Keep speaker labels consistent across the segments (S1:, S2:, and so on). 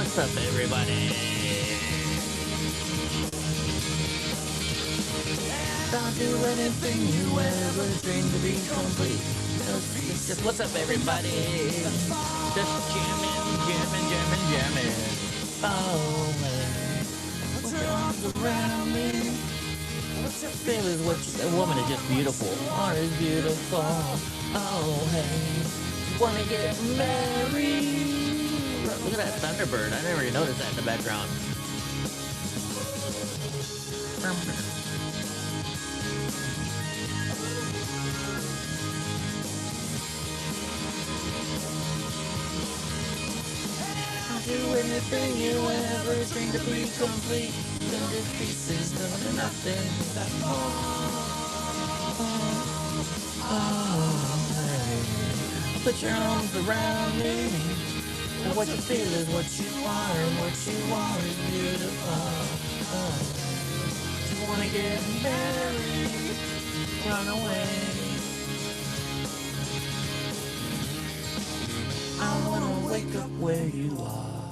S1: What's up, everybody? Don't do anything you ever dreamed to be complete. Just what's up, everybody? Just jamming. Oh man, what's your arms around me? What's your feelings? A woman is just beautiful. Art is beautiful. Oh hey, wanna get married? Look at that Thunderbird. I never even noticed that in the background. Do anything you ever dreamed to be complete. Then this pieces to nothing. Hey. Put your arms around me. What you feel is what you are, and what you are is beautiful. Oh. You wanna get married, run away. I wanna wake up where you are.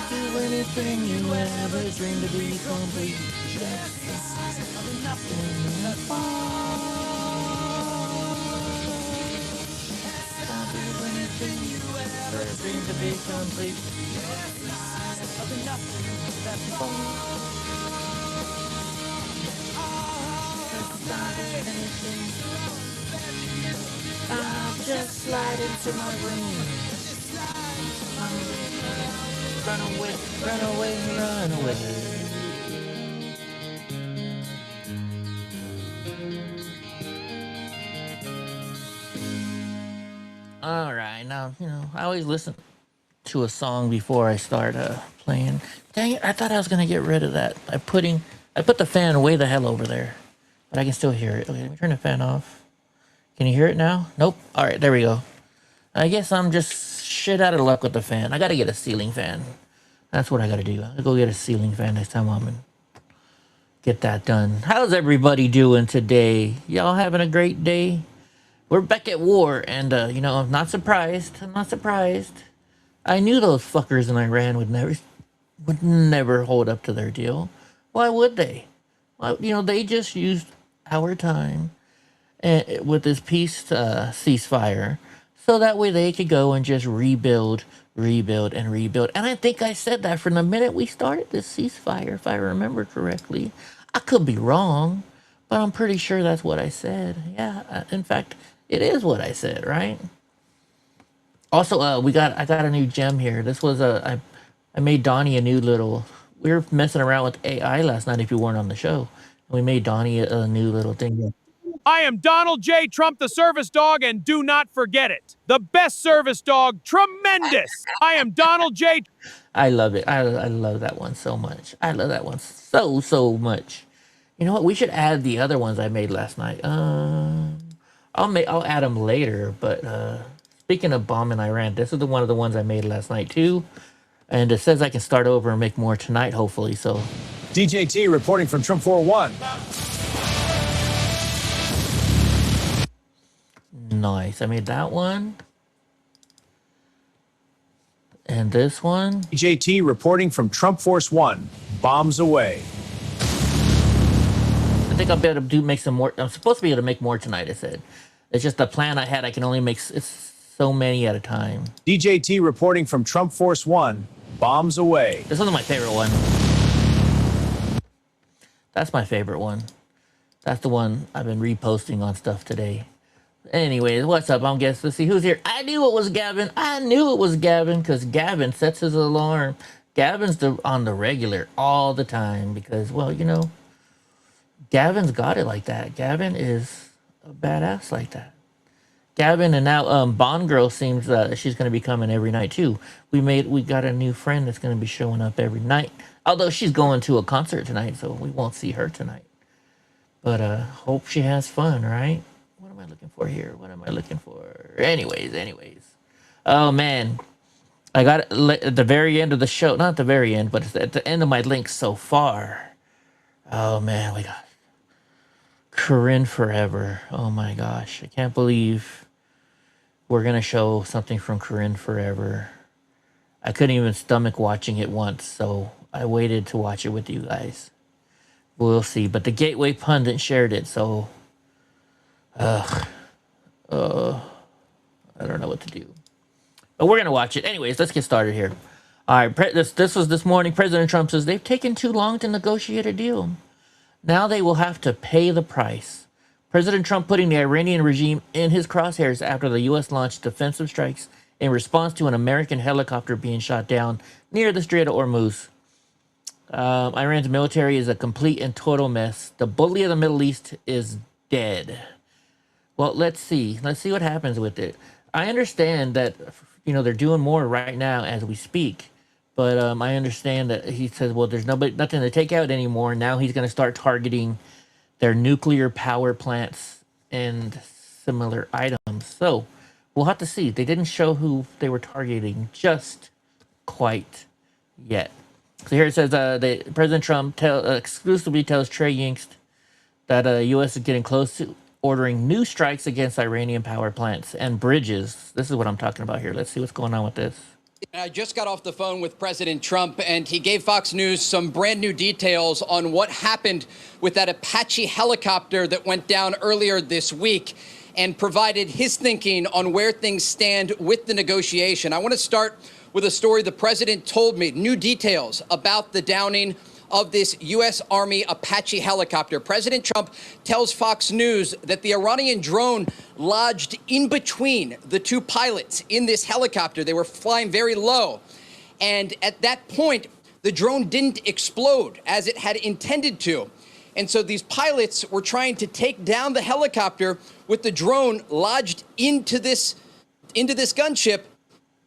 S1: Do anything you ever dreamed to be complete. Nothing at all. Do anything you ever dreamed to be complete. Nothing that's all. I'll just slide into my room. Run away, run away, run away. All right, now, I always listen to a song before I start playing. Dang it, I thought I was going to get rid of that. I put the fan way the hell over there, but I can still hear it. Okay, let me turn the fan off. Can you hear it now? Nope. All right, there we go. I guess I'm just shit out of luck with the fan. I got to get a ceiling fan. That's what I got to do. I'll go get a ceiling fan next time I'm in. Get that done. How's everybody doing today? Y'all having a great day? We're back at war, and I'm not surprised. I'm not surprised. I knew those fuckers in Iran would never hold up to their deal. Why would they? Well, they just used our time with this peace ceasefire, so that way they could go and just rebuild. And I think I said that from the minute we started this ceasefire, if I remember correctly. I could be wrong, but I'm pretty sure that's what I said. Yeah, in fact, it is what I said, right? Also, I got a new gem here. This was I made Donnie a new little. We were messing around with AI last night. If you weren't on the show, we made Donnie a new little thing.
S2: I am Donald J. Trump, the service dog, and do not forget it. The best service dog, tremendous. I am Donald J.
S1: I love it. I love that one so much. I love that one so much. You know what? We should add the other ones I made last night. I'll add them later. But speaking of bombing Iran, this is one of the ones I made last night too, and it says I can start over and make more tonight, hopefully. So,
S3: DJT reporting from Trump 401.
S1: Nice. I made that one. And this one.
S3: DJT reporting from Trump Force 1. Bombs away.
S1: I think I'll be able to make some more. I'm supposed to be able to make more tonight, I said. It's just the plan I had. I can only make so many at a time.
S3: DJT reporting from Trump Force 1. Bombs away.
S1: This one's my favorite one. That's my favorite one. That's the one I've been reposting on stuff today. Anyways, what's up? I'm guessing. Let's see who's here. I knew it was Gavin. I knew it was Gavin because Gavin sets his alarm. Gavin's on the regular all the time because, well, Gavin's got it like that. Gavin is a badass like that. Gavin, and now Bond Girl seems she's going to be coming every night too. We got a new friend that's going to be showing up every night. Although she's going to a concert tonight, so we won't see her tonight. But hope she has fun, right? What am I looking for here? What am I looking for? Anyways. Oh, man. I got it at the very end of the show. Not at the very end, but at the end of my links so far. Oh, man. We got Corinne Forever. Oh, my gosh. I can't believe we're gonna show something from Corinne Forever. I couldn't even stomach watching it once, so I waited to watch it with you guys. We'll see. But the Gateway pundit shared it, so I don't know what to do. But we're gonna watch it anyways. Let's get started here. All right, this was this morning. President Trump says they've taken too long to negotiate a deal. Now they will have to pay the price. President Trump putting the Iranian regime in his crosshairs after the U.S. launched defensive strikes in response to an American helicopter being shot down near the Strait of Hormuz. Iran's military is a complete and total mess. The bully of the Middle East is dead. Well, let's see. Let's see what happens with it. I understand that, they're doing more right now as we speak. But I understand that he says, well, there's nothing to take out anymore. Now he's going to start targeting their nuclear power plants and similar items. So we'll have to see. They didn't show who they were targeting just quite yet. So here it says President Trump exclusively tells Trey Yingst that the U.S. is getting close to ordering new strikes against Iranian power plants and bridges. This is what I'm talking about here. Let's see what's going on with this.
S4: I just got off the phone with President Trump, and he gave Fox News some brand new details on what happened with that Apache helicopter that went down earlier this week and provided his thinking on where things stand with the negotiation. I want to start with a story the president told me, new details about the downing of this U.S. Army Apache helicopter. President Trump tells Fox News that the Iranian drone lodged in between the two pilots in this helicopter. They were flying very low. And at that point, the drone didn't explode as it had intended to. And so these pilots were trying to take down the helicopter with the drone lodged into this gunship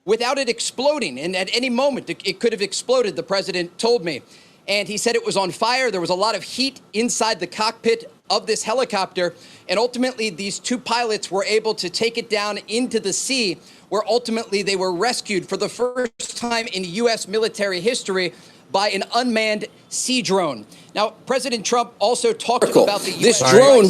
S4: without it exploding. And at any moment, it could have exploded, the president told me. And he said it was on fire. There was a lot of heat inside the cockpit of this helicopter. And ultimately, these two pilots were able to take it down into the sea, where ultimately they were rescued for the first time in U.S. military history by an unmanned sea drone. Now, President Trump also talked about the U.S.
S5: This drone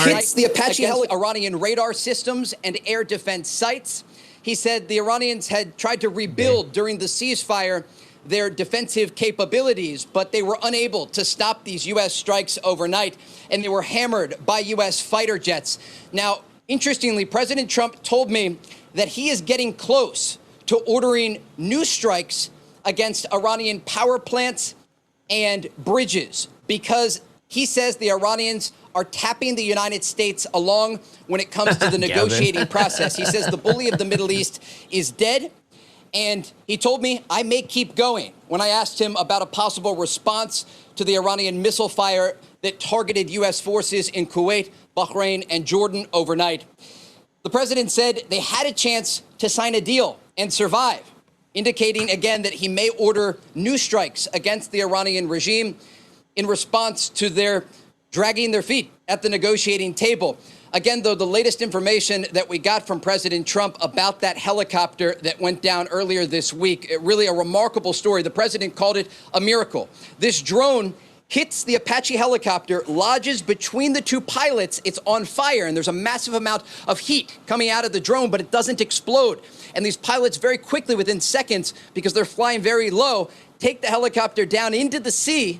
S4: hits the Apache Iranian radar systems and air defense sites. He said the Iranians had tried to rebuild during the ceasefire their defensive capabilities, but they were unable to stop these U.S. strikes overnight, and they were hammered by U.S. fighter jets. Now, interestingly, President Trump told me that he is getting close to ordering new strikes against Iranian power plants and bridges because he says the Iranians are tapping the United States along when it comes to the negotiating process. He says the bully of the Middle East is dead. And he told me I may keep going when I asked him about a possible response to the Iranian missile fire that targeted U.S. forces in Kuwait, Bahrain, and Jordan overnight. The president said they had a chance to sign a deal and survive, indicating again that he may order new strikes against the Iranian regime in response to their dragging their feet at the negotiating table. Again, though, the latest information that we got from President Trump about that helicopter that went down earlier this week, really a remarkable story. The president called it a miracle. This drone hits the Apache helicopter, lodges between the two pilots. It's on fire, and there's a massive amount of heat coming out of the drone, but it doesn't explode. And these pilots very quickly, within seconds, because they're flying very low, take the helicopter down into the sea.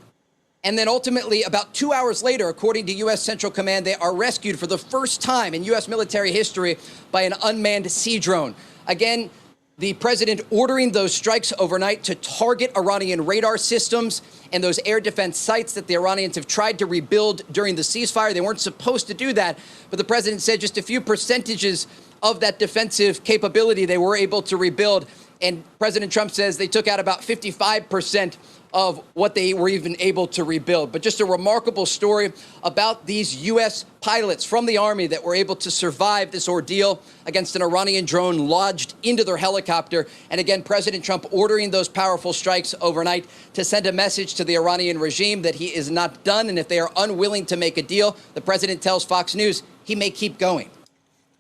S4: And then ultimately, about 2 hours later, according to U.S. Central Command, they are rescued for the first time in U.S. military history by an unmanned sea drone. Again, the president ordering those strikes overnight to target Iranian radar systems and those air defense sites that the Iranians have tried to rebuild during the ceasefire. They weren't supposed to do that, but the president said just a few percentages of that defensive capability they were able to rebuild. And President Trump says they took out about 55% of what they were even able to rebuild. But just a remarkable story about these U.S. pilots from the Army that were able to survive this ordeal against an Iranian drone lodged into their helicopter. And again, President Trump ordering those powerful strikes overnight to send a message to the Iranian regime that he is not done. And if they are unwilling to make a deal, the president tells Fox News he may keep going.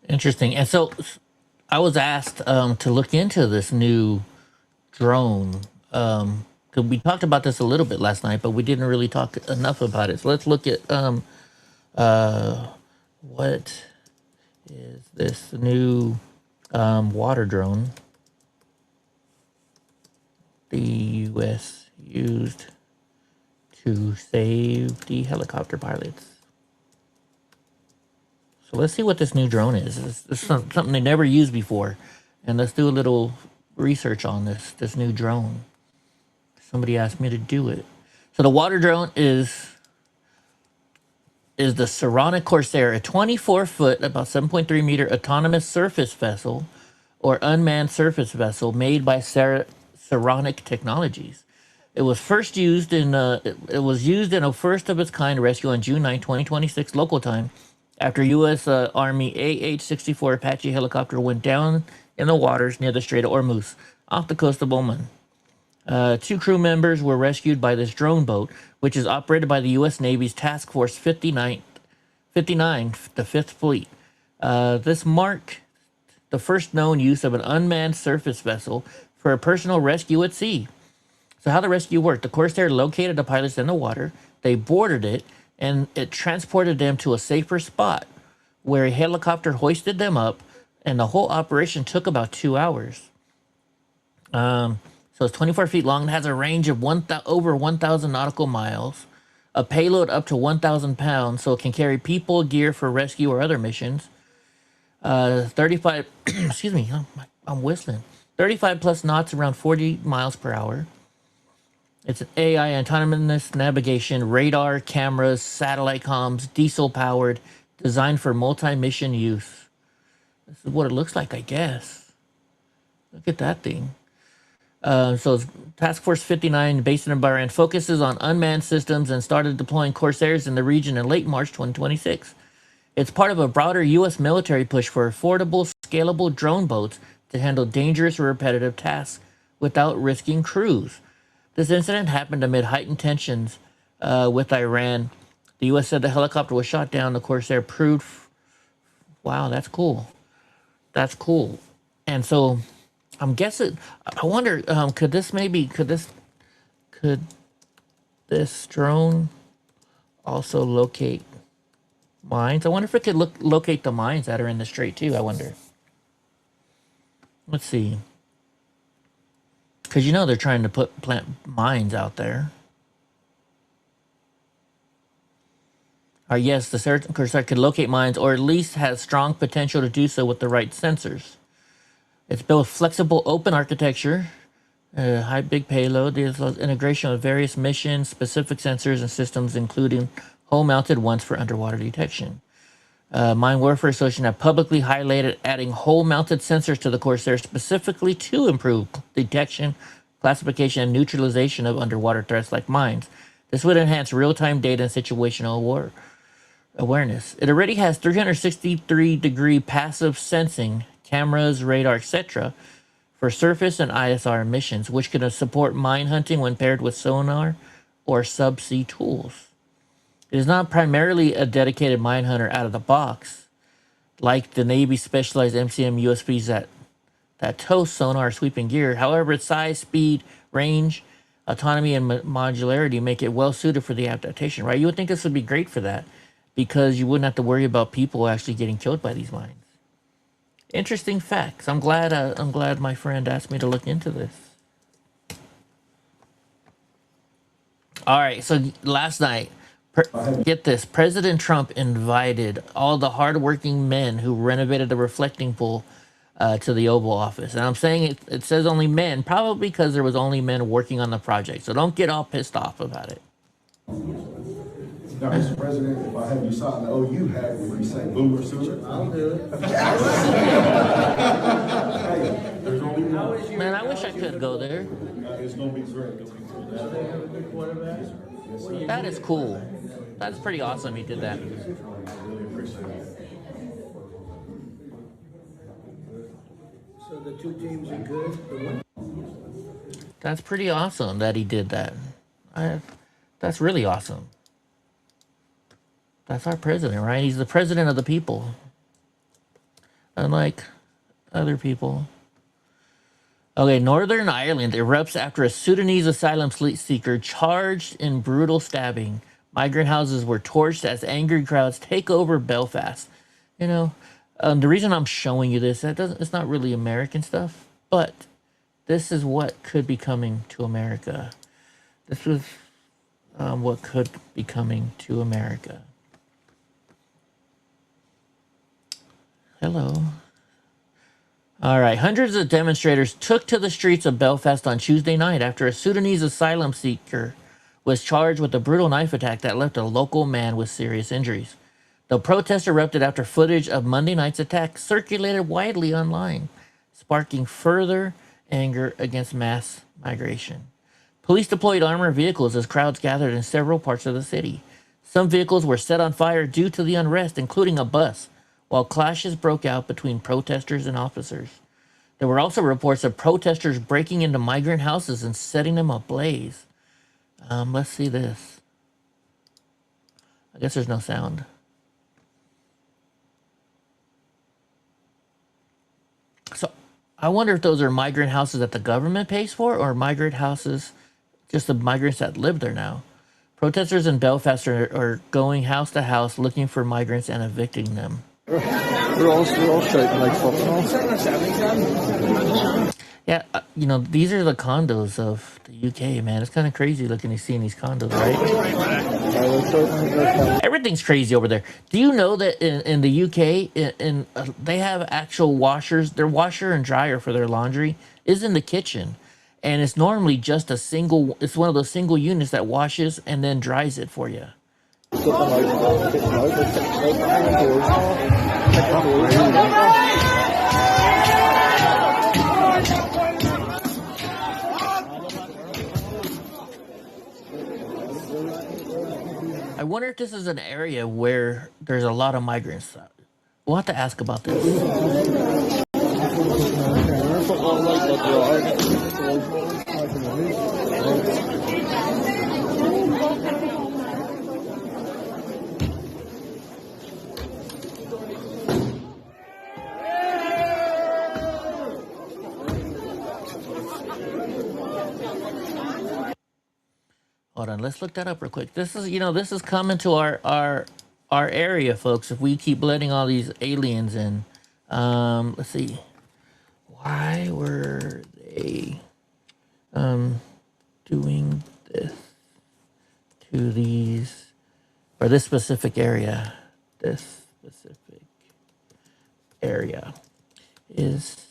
S1: Interesting. And so I was asked to look into this new drone. Because we talked about this a little bit last night, but we didn't really talk enough about it. So let's look at what is this new Water drone the U.S. used to save the helicopter pilots. So let's see what this new drone is. This is something they never used before. And let's do a little research on this new drone. Somebody asked me to do it. So the water drone is the Saronic Corsair, a 24-foot, about 7.3 meter autonomous surface vessel or unmanned surface vessel made by Saronic Technologies. It was first used in it was used in a first of its kind rescue on June 9, 2026 local time, after U.S. Army AH-64 Apache helicopter went down in the waters near the Strait of Hormuz, off the coast of Oman. 2 crew members were rescued by this drone boat, which is operated by the U.S. Navy's Task Force 59, the 5th Fleet. This marked the first known use of an unmanned surface vessel for a personal rescue at sea. So how the rescue worked, the Corsair located the pilots in the water, they boarded it, and it transported them to a safer spot where a helicopter hoisted them up, and the whole operation took about 2 hours. So it's 24 feet long, it has a range of over 1,000 nautical miles, a payload up to 1,000 pounds, so it can carry people, gear for rescue or other missions. 35, excuse me, I'm whistling. 35 plus knots, around 40 miles per hour. It's an AI, autonomous navigation, radar, cameras, satellite comms, diesel-powered, designed for multi-mission use. This is what it looks like, I guess. Look at that thing. So Task Force 59, based in Bahrain, focuses on unmanned systems and started deploying Corsairs in the region in late March 2026. It's part of a broader U.S. military push for affordable, scalable drone boats to handle dangerous or repetitive tasks without risking crews. This incident happened amid heightened tensions with Iran. The U.S. said the helicopter was shot down. The Corsair proved... Wow, that's cool. That's cool. And so, I'm guessing... I wonder, could this drone also locate mines? I wonder if it could locate the mines that are in the strait, too, I wonder. Let's see. Because you know they're trying to plant mines out there. Yes, the Corsair could locate mines, or at least has strong potential to do so with the right sensors. It's built flexible, open architecture, high big payload. There's integration with various mission-specific sensors and systems, including hull-mounted ones for underwater detection. Mine Warfare Association have publicly highlighted adding hull-mounted sensors to the Corsair specifically to improve detection, classification, and neutralization of underwater threats like mines. This would enhance real-time data and situational awareness. It already has 363-degree passive sensing, cameras, radar, etc. for surface and ISR missions, which can support mine hunting when paired with sonar or subsea tools. It is not primarily a dedicated mine hunter out of the box, like the Navy's specialized MCM USVs that tow sonar sweeping gear. However, its size, speed, range, autonomy, and modularity make it well suited for the adaptation, right? You would think this would be great for that, because you wouldn't have to worry about people actually getting killed by these mines. Interesting facts. I'm glad my friend asked me to look into this. All right, so last night, get this, President Trump invited all the hardworking men who renovated the reflecting pool to the Oval Office. And I'm saying it says only men, probably because there was only men working on the project. So don't get all pissed off about it.
S5: Now, Mr. President, if I have you sign the OU hat, would you say boomer sooner? I'll do it. There's only one.
S1: Man, I wish I could go there.
S5: It's going to be great.
S1: That is cool. That's pretty awesome he did that.
S5: I really appreciate it.
S6: So the 2 teams are good?
S1: That's pretty awesome that he did that. That's really awesome. That's our president, right? He's the president of the people. Unlike other people. Okay, Northern Ireland erupts after a Sudanese asylum seeker charged in brutal stabbing. Migrant houses were torched as angry crowds take over Belfast. You know, The reason I'm showing you this, it's not really American stuff, but this is what could be coming to America. This was what could be coming to America. Hello. All right. Hundreds of demonstrators took to the streets of Belfast on Tuesday night after a Sudanese asylum seeker was charged with a brutal knife attack that left a local man with serious injuries. The protest erupted after footage of Monday night's attack circulated widely online, sparking further anger against mass migration. Police deployed armored vehicles as crowds gathered in several parts of the city. Some vehicles were set on fire due to the unrest, including a bus, while clashes broke out between protesters and officers. There were also reports of protesters breaking into migrant houses and setting them ablaze. Let's see this. I guess there's no sound. So I wonder if those are migrant houses that the government pays for, or migrant houses, just the migrants that live there now. Protesters in Belfast are going house to house looking for migrants and evicting them.
S7: We're all shouting like fuck.
S1: Yeah, you know, these are the condos of the UK, man. It's kind of crazy looking to seeing these condos, right? Everything's crazy over there. Do you know that in the UK, they have actual washers? Their washer and dryer for their laundry is in the kitchen. And it's normally just it's one of those single units that washes and then dries it for you. I wonder if this is an area where there's a lot of migrants. We'll have to ask about this. Hold on, let's look that up real quick. This is coming to our area, folks. If we keep letting all these aliens in, let's see. Why were they doing this to these, or this specific area? This specific area, is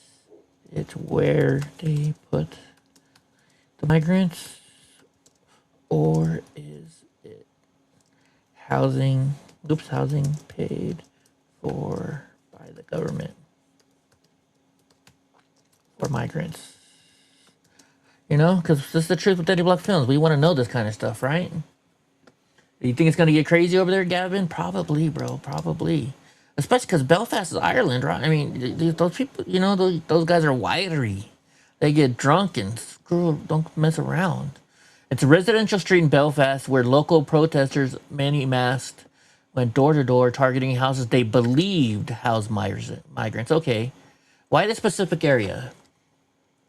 S1: it where they put the migrants? Or is it housing paid for by the government for migrants? You know, because this is the truth with Daddy Block Films. We want to know this kind of stuff, right? You think it's going to get crazy over there, Gavin? Probably, bro. Probably. Especially because Belfast is Ireland, right? I mean, those people, you know, those guys are wiry. They get drunk and don't mess around. It's a residential street in Belfast where local protesters, many masked, went door to door targeting houses they believed housed migrants. Okay, why this specific area?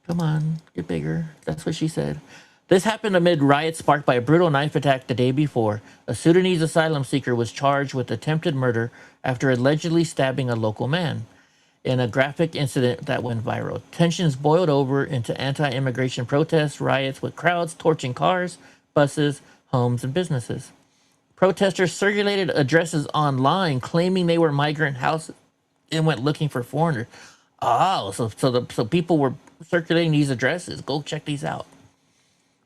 S1: Come on, get bigger. That's what she said. This happened amid riots sparked by a brutal knife attack the day before. A Sudanese asylum seeker was charged with attempted murder after allegedly stabbing a local man in a graphic incident that went viral. Tensions boiled over into anti-immigration protests, riots with crowds torching cars, buses, homes, and businesses. Protesters circulated addresses online claiming they were migrant houses and went looking for foreigners. Oh, so people were circulating these addresses. Go check these out.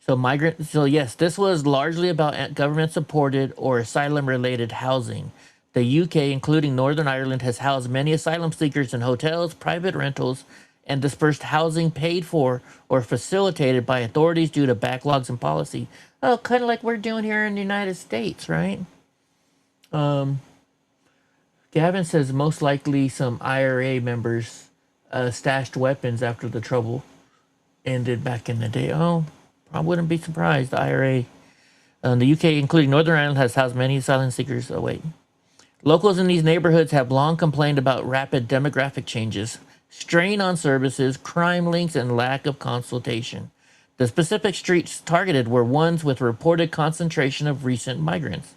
S1: So yes, this was largely about government-supported or asylum-related housing. The UK, including Northern Ireland, has housed many asylum seekers in hotels, private rentals, and dispersed housing paid for or facilitated by authorities due to backlogs in policy. Oh, kind of like we're doing here in the United States, right? Gavin says most likely some IRA members stashed weapons after the trouble ended back in the day. Oh, I wouldn't be surprised. The IRA. The UK, including Northern Ireland, has housed many asylum seekers. Oh, wait. Locals in these neighborhoods have long complained about rapid demographic changes, strain on services, crime links, and lack of consultation. The specific streets targeted were ones with reported concentration of recent migrants.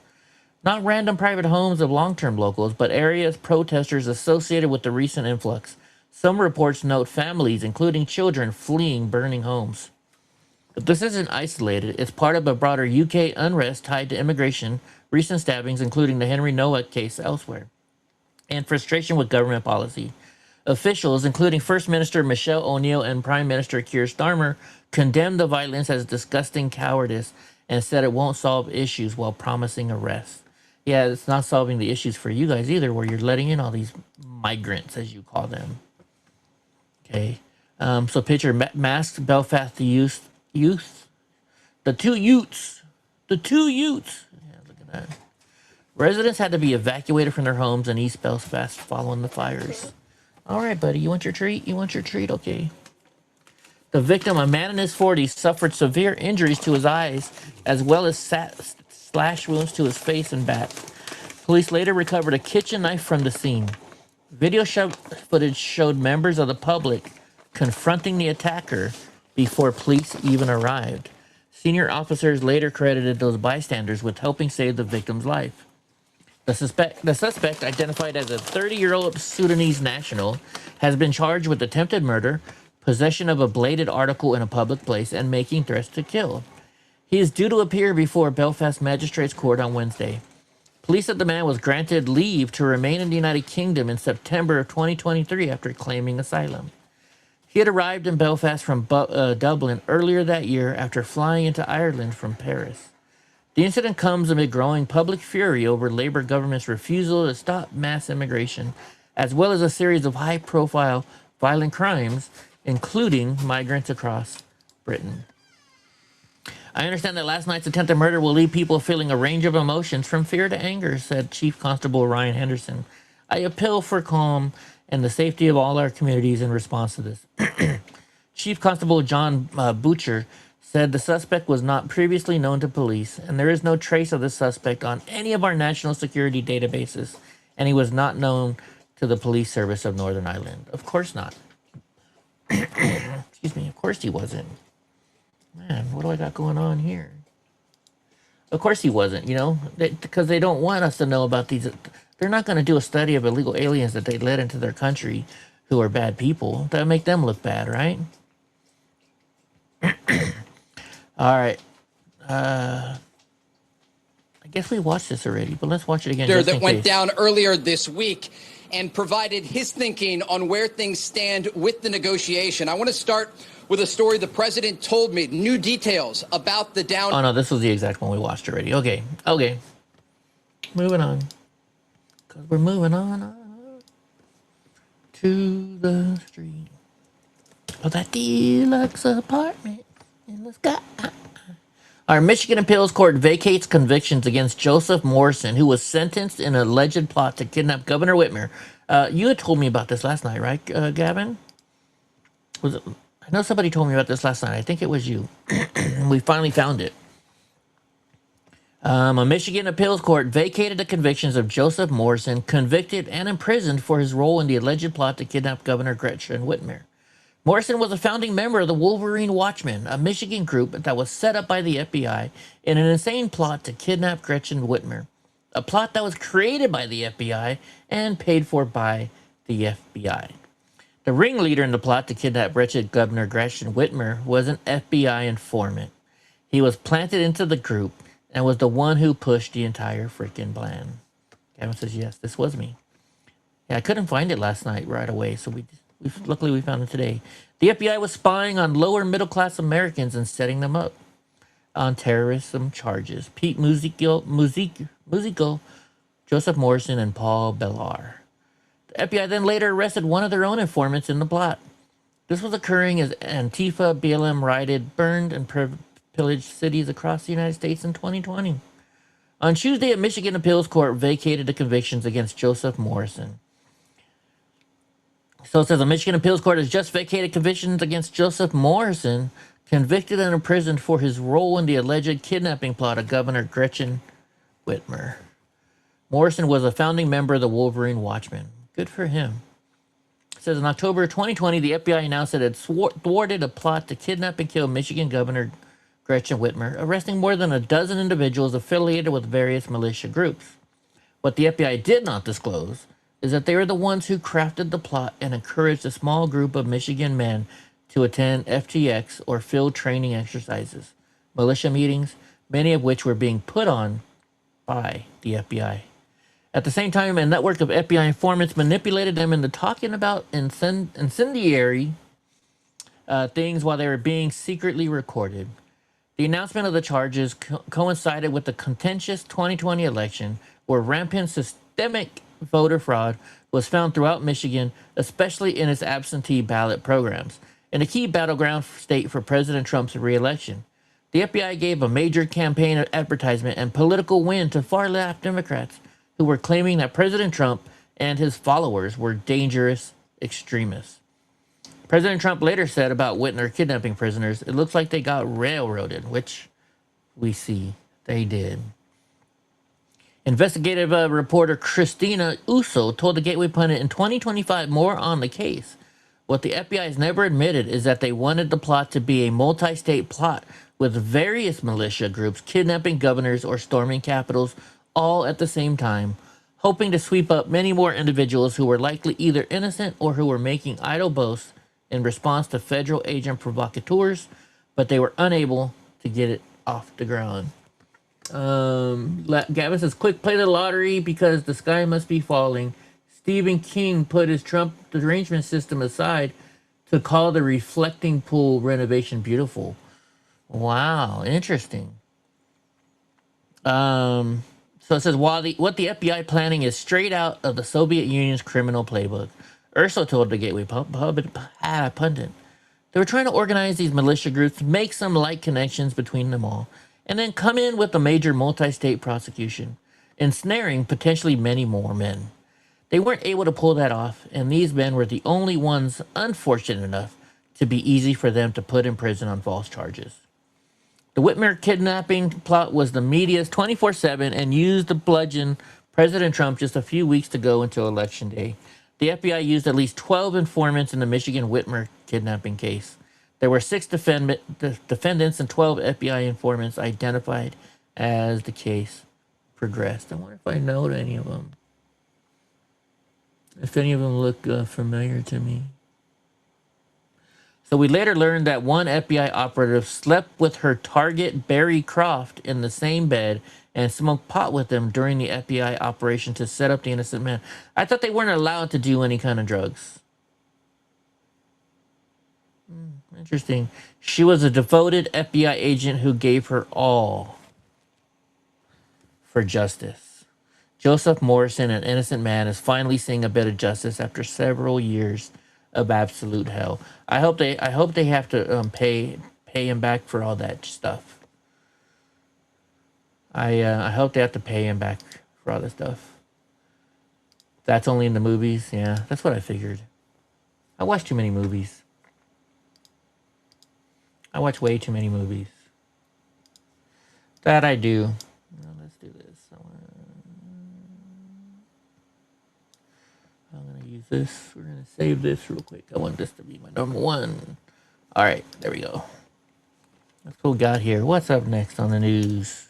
S1: Not random private homes of long-term locals, but areas protesters associated with the recent influx. Some reports note families, including children, fleeing burning homes. But this isn't isolated. It's part of a broader UK unrest tied to immigration, recent stabbings, including the Henry Nowak case elsewhere, and frustration with government policy. Officials, including First Minister Michelle O'Neill and Prime Minister Keir Starmer, condemned the violence as disgusting cowardice and said it won't solve issues while promising arrests. Yeah, it's not solving the issues for you guys either, where you're letting in all these migrants, as you call them. Okay. So picture masked Belfast youth. The two Utes. Yeah, look at that. Residents had to be evacuated from their homes in East Belfast following the fires. All right, buddy, you want your treat? You want your treat? Okay. The victim, a man in his 40s, suffered severe injuries to his eyes, as well as slash wounds to his face and back. Police later recovered a kitchen knife from the scene. Video footage showed members of the public confronting the attacker before police even arrived. Senior officers later credited those bystanders with helping save the victim's life. The suspect, identified as a 30-year-old Sudanese national, has been charged with attempted murder, possession of a bladed article in a public place, and making threats to kill. He is due to appear before Belfast Magistrates Court on Wednesday. Police said the man was granted leave to remain in the United Kingdom in September of 2023 after claiming asylum. He had arrived in Belfast from Dublin earlier that year after flying into Ireland from Paris. The incident comes amid growing public fury over Labour government's refusal to stop mass immigration, as well as a series of high-profile violent crimes, including migrants across Britain. I understand that last night's attempted murder will leave people feeling a range of emotions from fear to anger, said Chief Constable Ryan Henderson. I appeal for calm and the safety of all our communities in response to this. Chief Constable John Butcher said the suspect was not previously known to police, and there is no trace of the suspect on any of our national security databases, and he was not known to the police service of Northern Ireland. Of course not. Excuse me, of course he wasn't. Man, what do I got going on here? Of course he wasn't, you know, because they don't want us to know about these. They're not going to do a study of illegal aliens that they let into their country who are bad people. That would make them look bad, right? All right. I guess we watched this already, but let's watch it again.
S4: That went down earlier this week and provided his thinking on where things stand with the negotiation. I want to start with a story the president told me, new details about the down.
S1: Oh, no, this was the exact one we watched already. Okay. Moving on. Because we're moving on to the street of that deluxe apartment in the sky. Our Michigan Appeals Court vacates convictions against Joseph Morrison, who was sentenced in an alleged plot to kidnap Governor Whitmer. You had told me about this last night, right, Gavin? Was it? I know somebody told me about this last night. I think it was you. We finally found it. A Michigan appeals court vacated the convictions of Joseph Morrison, convicted and imprisoned for his role in the alleged plot to kidnap Governor Gretchen Whitmer. Morrison was a founding member of the Wolverine Watchmen, a Michigan group that was set up by the FBI in an insane plot to kidnap Gretchen Whitmer, a plot that was created by the FBI and paid for by the FBI. The ringleader in the plot to kidnap wretched Governor Gretchen Whitmer was an FBI informant. He was planted into the group and was the one who pushed the entire freaking plan. Gavin says, yes, this was me. Yeah, I couldn't find it last night right away, so luckily we found it today. The FBI was spying on lower middle-class Americans and setting them up on terrorism charges. Pete Musico, Joseph Morrison, and Paul Bellar. The FBI then later arrested one of their own informants in the plot. This was occurring as Antifa, BLM rioted, burned, and pillaged cities across the United States in 2020. On Tuesday, a Michigan appeals court vacated the convictions against Joseph Morrison. So it says a Michigan appeals court has just vacated convictions against Joseph Morrison, convicted and imprisoned for his role in the alleged kidnapping plot of Governor Gretchen Whitmer. Morrison was a founding member of the Wolverine Watchmen. Good for him. It says in October 2020, the FBI announced that it had thwarted a plot to kidnap and kill Michigan Governor Gretchen Whitmer, arresting more than a dozen individuals affiliated with various militia groups. What the FBI did not disclose is that they were the ones who crafted the plot and encouraged a small group of Michigan men to attend FTX or field training exercises, militia meetings, many of which were being put on by the FBI. At the same time, a network of FBI informants manipulated them into talking about incendiary things while they were being secretly recorded. The announcement of the charges coincided with the contentious 2020 election, where rampant systemic voter fraud was found throughout Michigan, especially in its absentee ballot programs, in a key battleground state for President Trump's reelection. The FBI gave a major campaign advertisement and political win to far-left Democrats who were claiming that President Trump and his followers were dangerous extremists. President Trump later said about Whitmer kidnapping prisoners, it looks like they got railroaded, which we see they did. Investigative reporter Christina Uso told the Gateway Pundit in 2025 more on the case. What the FBI has never admitted is that they wanted the plot to be a multi-state plot with various militia groups kidnapping governors or storming capitals all at the same time, hoping to sweep up many more individuals who were likely either innocent or who were making idle boasts in response to federal agent provocateurs, but they were unable to get it off the ground. Gavin says, quick, play the lottery because the sky must be falling. Stephen King put his Trump derangement system aside to call the reflecting pool renovation beautiful. Wow, interesting. So it says, what the FBI planning is straight out of the Soviet Union's criminal playbook. Urso told the Gateway Pundit. They were trying to organize these militia groups, make some light connections between them all, and then come in with a major multi-state prosecution, ensnaring potentially many more men. They weren't able to pull that off, and these men were the only ones unfortunate enough to be easy for them to put in prison on false charges. The Whitmer kidnapping plot was the media's 24/7 and used to bludgeon President Trump just a few weeks to go until Election Day. The FBI used at least 12 informants in the Michigan Whitmer kidnapping case. There were 6 defendants and 12 FBI informants identified as the case progressed. I wonder if I know any of them. If any of them look familiar to me. So we later learned that one FBI operative slept with her target, Barry Croft, in the same bed and smoked pot with him during the FBI operation to set up the innocent man. I thought they weren't allowed to do any kind of drugs. Interesting. She was a devoted FBI agent who gave her all for justice. Joseph Morrison, an innocent man, is finally seeing a bit of justice after several years of absolute hell. I hope they have to pay him back for all that stuff. I hope they have to pay him back for all that stuff. That's only in the movies. Yeah, that's what I figured. I watch too many movies. I watch way too many movies. That I do. Now, let's do this. I'm going to use this. We're going to save this real quick. I want this to be my number one. All right, there we go. That's what we got here. What's up next on the news?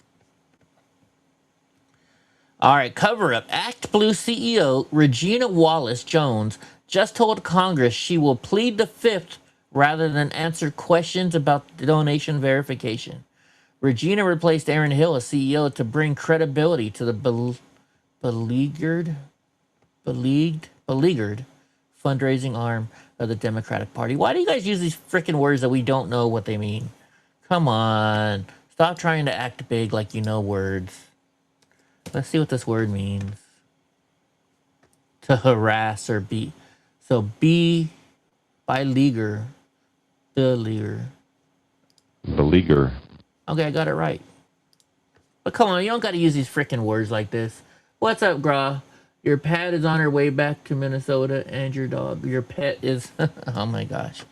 S1: All right, cover up. Act Blue CEO Regina Wallace Jones just told Congress she will plead the fifth rather than answer questions about the donation verification. Regina replaced Aaron Hill as CEO to bring credibility to the beleaguered fundraising arm of the Democratic Party. Why do you guys use these freaking words that we don't know what they mean? Come on. Stop trying to act big like you know words. Let's see what this word means. To harass or be. So be beleaguer. Beleaguer. Okay, I got it right. But come on, you don't got to use these freaking words like this. What's up, Gra? Your pet is on her way back to Minnesota, and your pet is... oh, my gosh.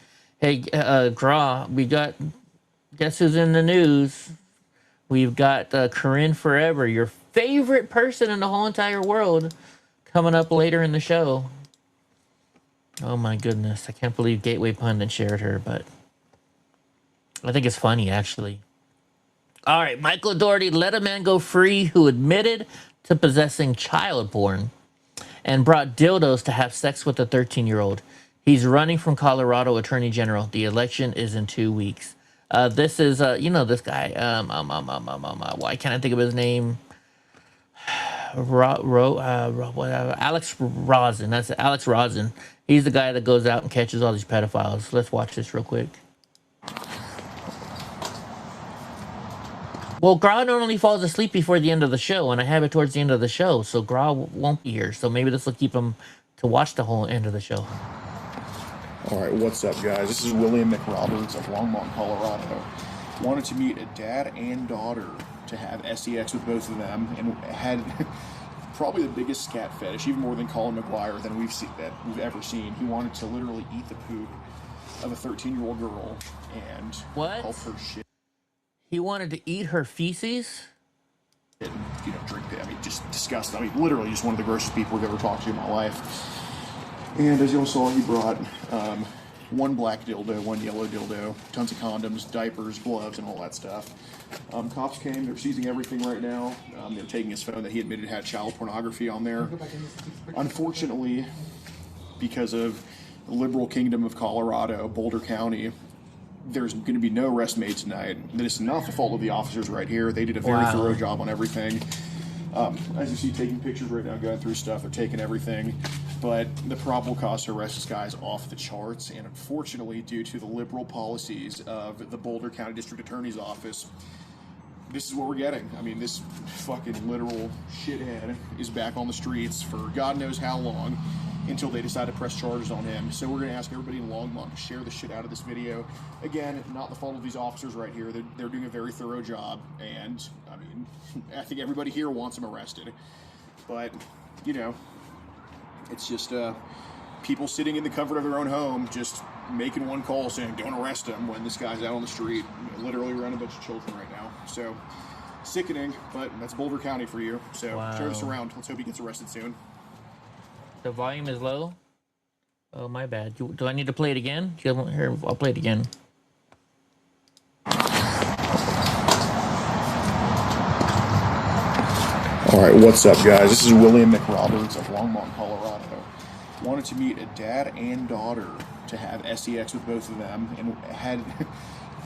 S1: Hey, Gra, we got... Guess who's in the news? We've got Corinne Forever, your favorite person in the whole entire world, coming up later in the show. Oh, my goodness. I can't believe Gateway Pundit shared her, but... I think it's funny, actually. All right, Michael Doherty let a man go free who admitted to possessing child porn and brought dildos to have sex with a 13-year-old. He's running from Colorado Attorney General. The election is in 2 weeks. This is, you know, this guy. Why can't I think of his name? Alex Rosin. That's Alex Rosin. He's the guy that goes out and catches all these pedophiles. Let's watch this real quick. Well, Gra normally falls asleep before the end of the show, and I have it towards the end of the show, so Gra won't be here. So maybe this will keep him to watch the whole end of the show.
S8: All right, what's up, guys? This is William McRoberts of Longmont, Colorado. Wanted to meet a dad and daughter to have sex with both of them, and had probably the biggest scat fetish, even more than Colin McGuire, than we've ever seen. He wanted to literally eat the poop of a 13-year-old girl and help her shit.
S1: He wanted to eat her feces?
S8: And, you know, drink it. I mean, just disgusting. I mean, literally just one of the grossest people I've ever talked to in my life. And as you all saw, he brought one black dildo, one yellow dildo, tons of condoms, diapers, gloves, and all that stuff. Cops came. They're seizing everything right now. They're taking his phone that he admitted had child pornography on there. Unfortunately, because of the liberal kingdom of Colorado, Boulder County, there's going to be no arrest made tonight. That is not the fault of the officers right here. They did a very thorough job on everything. As you see, taking pictures right now, going through stuff, they're taking everything. But the probable cause to arrest this guy is off the charts, and unfortunately, due to the liberal policies of the Boulder County District Attorney's Office, this is what we're getting. I mean, this fucking literal shithead is back on the streets for God knows how long, until they decide to press charges on him. So we're going to ask everybody in Longmont to share the shit out of this video. Again, not the fault of these officers right here. They're doing a very thorough job, and I mean, I think everybody here wants him arrested. But, you know, it's just people sitting in the comfort of their own home just making one call saying, don't arrest him, when this guy's out on the street, you know, literally around a bunch of children right now. So, sickening, but that's Boulder County for you. So share this around. Let's hope he gets arrested soon.
S1: The volume is low. Oh, my bad. Do I need to play it again? Here, I'll play it again.
S8: All right, what's up, guys? This is William McRoberts of Longmont, Colorado. Wanted to meet a dad and daughter to have sex with both of them, and had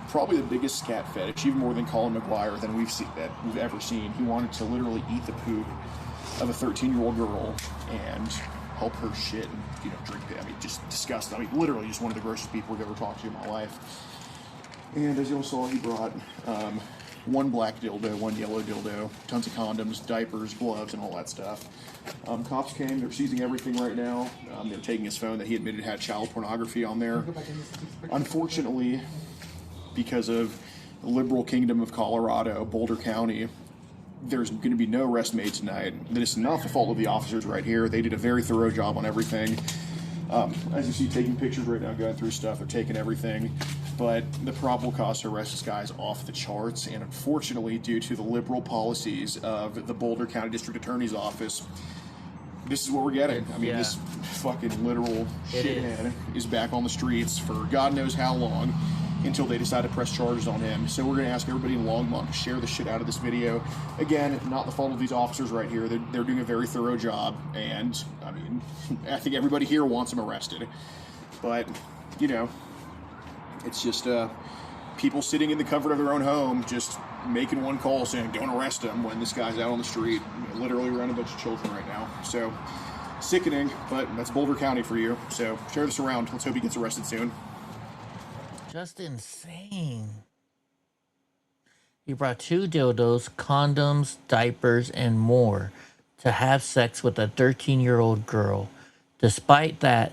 S8: probably the biggest scat fetish, even more than Colin McGuire, than we've ever seen. He wanted to literally eat the poop of a 13-year-old girl and help her shit and, you know, drink it. I mean, just disgusting. I mean, literally just one of the grossest people I've ever talked to in my life. And as you all saw, he brought one black dildo, one yellow dildo, tons of condoms, diapers, gloves, and all that stuff. Cops came. They're seizing everything right now. They're taking his phone that he admitted had child pornography on there. Unfortunately, because of the liberal kingdom of Colorado, Boulder County, there's going to be no arrest made tonight. That is not the fault of the officers right here. They did a very thorough job on everything. As you see, taking pictures right now, going through stuff, they're taking everything. But the probable cause to arrest this guy is off the charts, and unfortunately, due to the liberal policies of the Boulder County District Attorney's Office, this is what we're getting. I mean, this fucking literal shithead is back on the streets for God knows how long, until they decide to press charges on him. So we're going to ask everybody in Longmont to share the shit out of this video. Again, not the fault of these officers right here. They're doing a very thorough job, and I mean, I think everybody here wants him arrested. But, you know, it's just people sitting in the comfort of their own home just making one call saying, don't arrest him, when this guy's out on the street, you know, literally around a bunch of children right now. So, sickening, but that's Boulder County for you. So share this around. Let's hope he gets arrested soon.
S1: Just insane. He brought 2 dildos, condoms, diapers, and more to have sex with a 13-year-old girl. Despite that,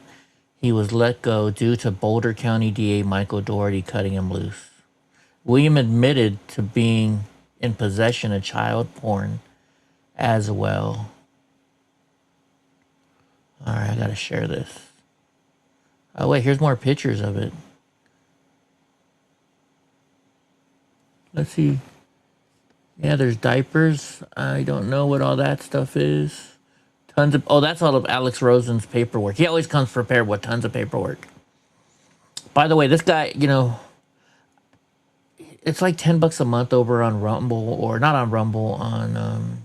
S1: he was let go due to Boulder County DA Michael Doherty cutting him loose. William admitted to being in possession of child porn as well. All right, I gotta share this. Oh, wait, here's more pictures of it. Let's see. Yeah, there's diapers. I don't know what all that stuff is. Tons of... Oh, that's all of Alex Rosen's paperwork. He always comes prepared with tons of paperwork. By the way, this guy, you know... it's like $10 a month over on Rumble, or not on Rumble, on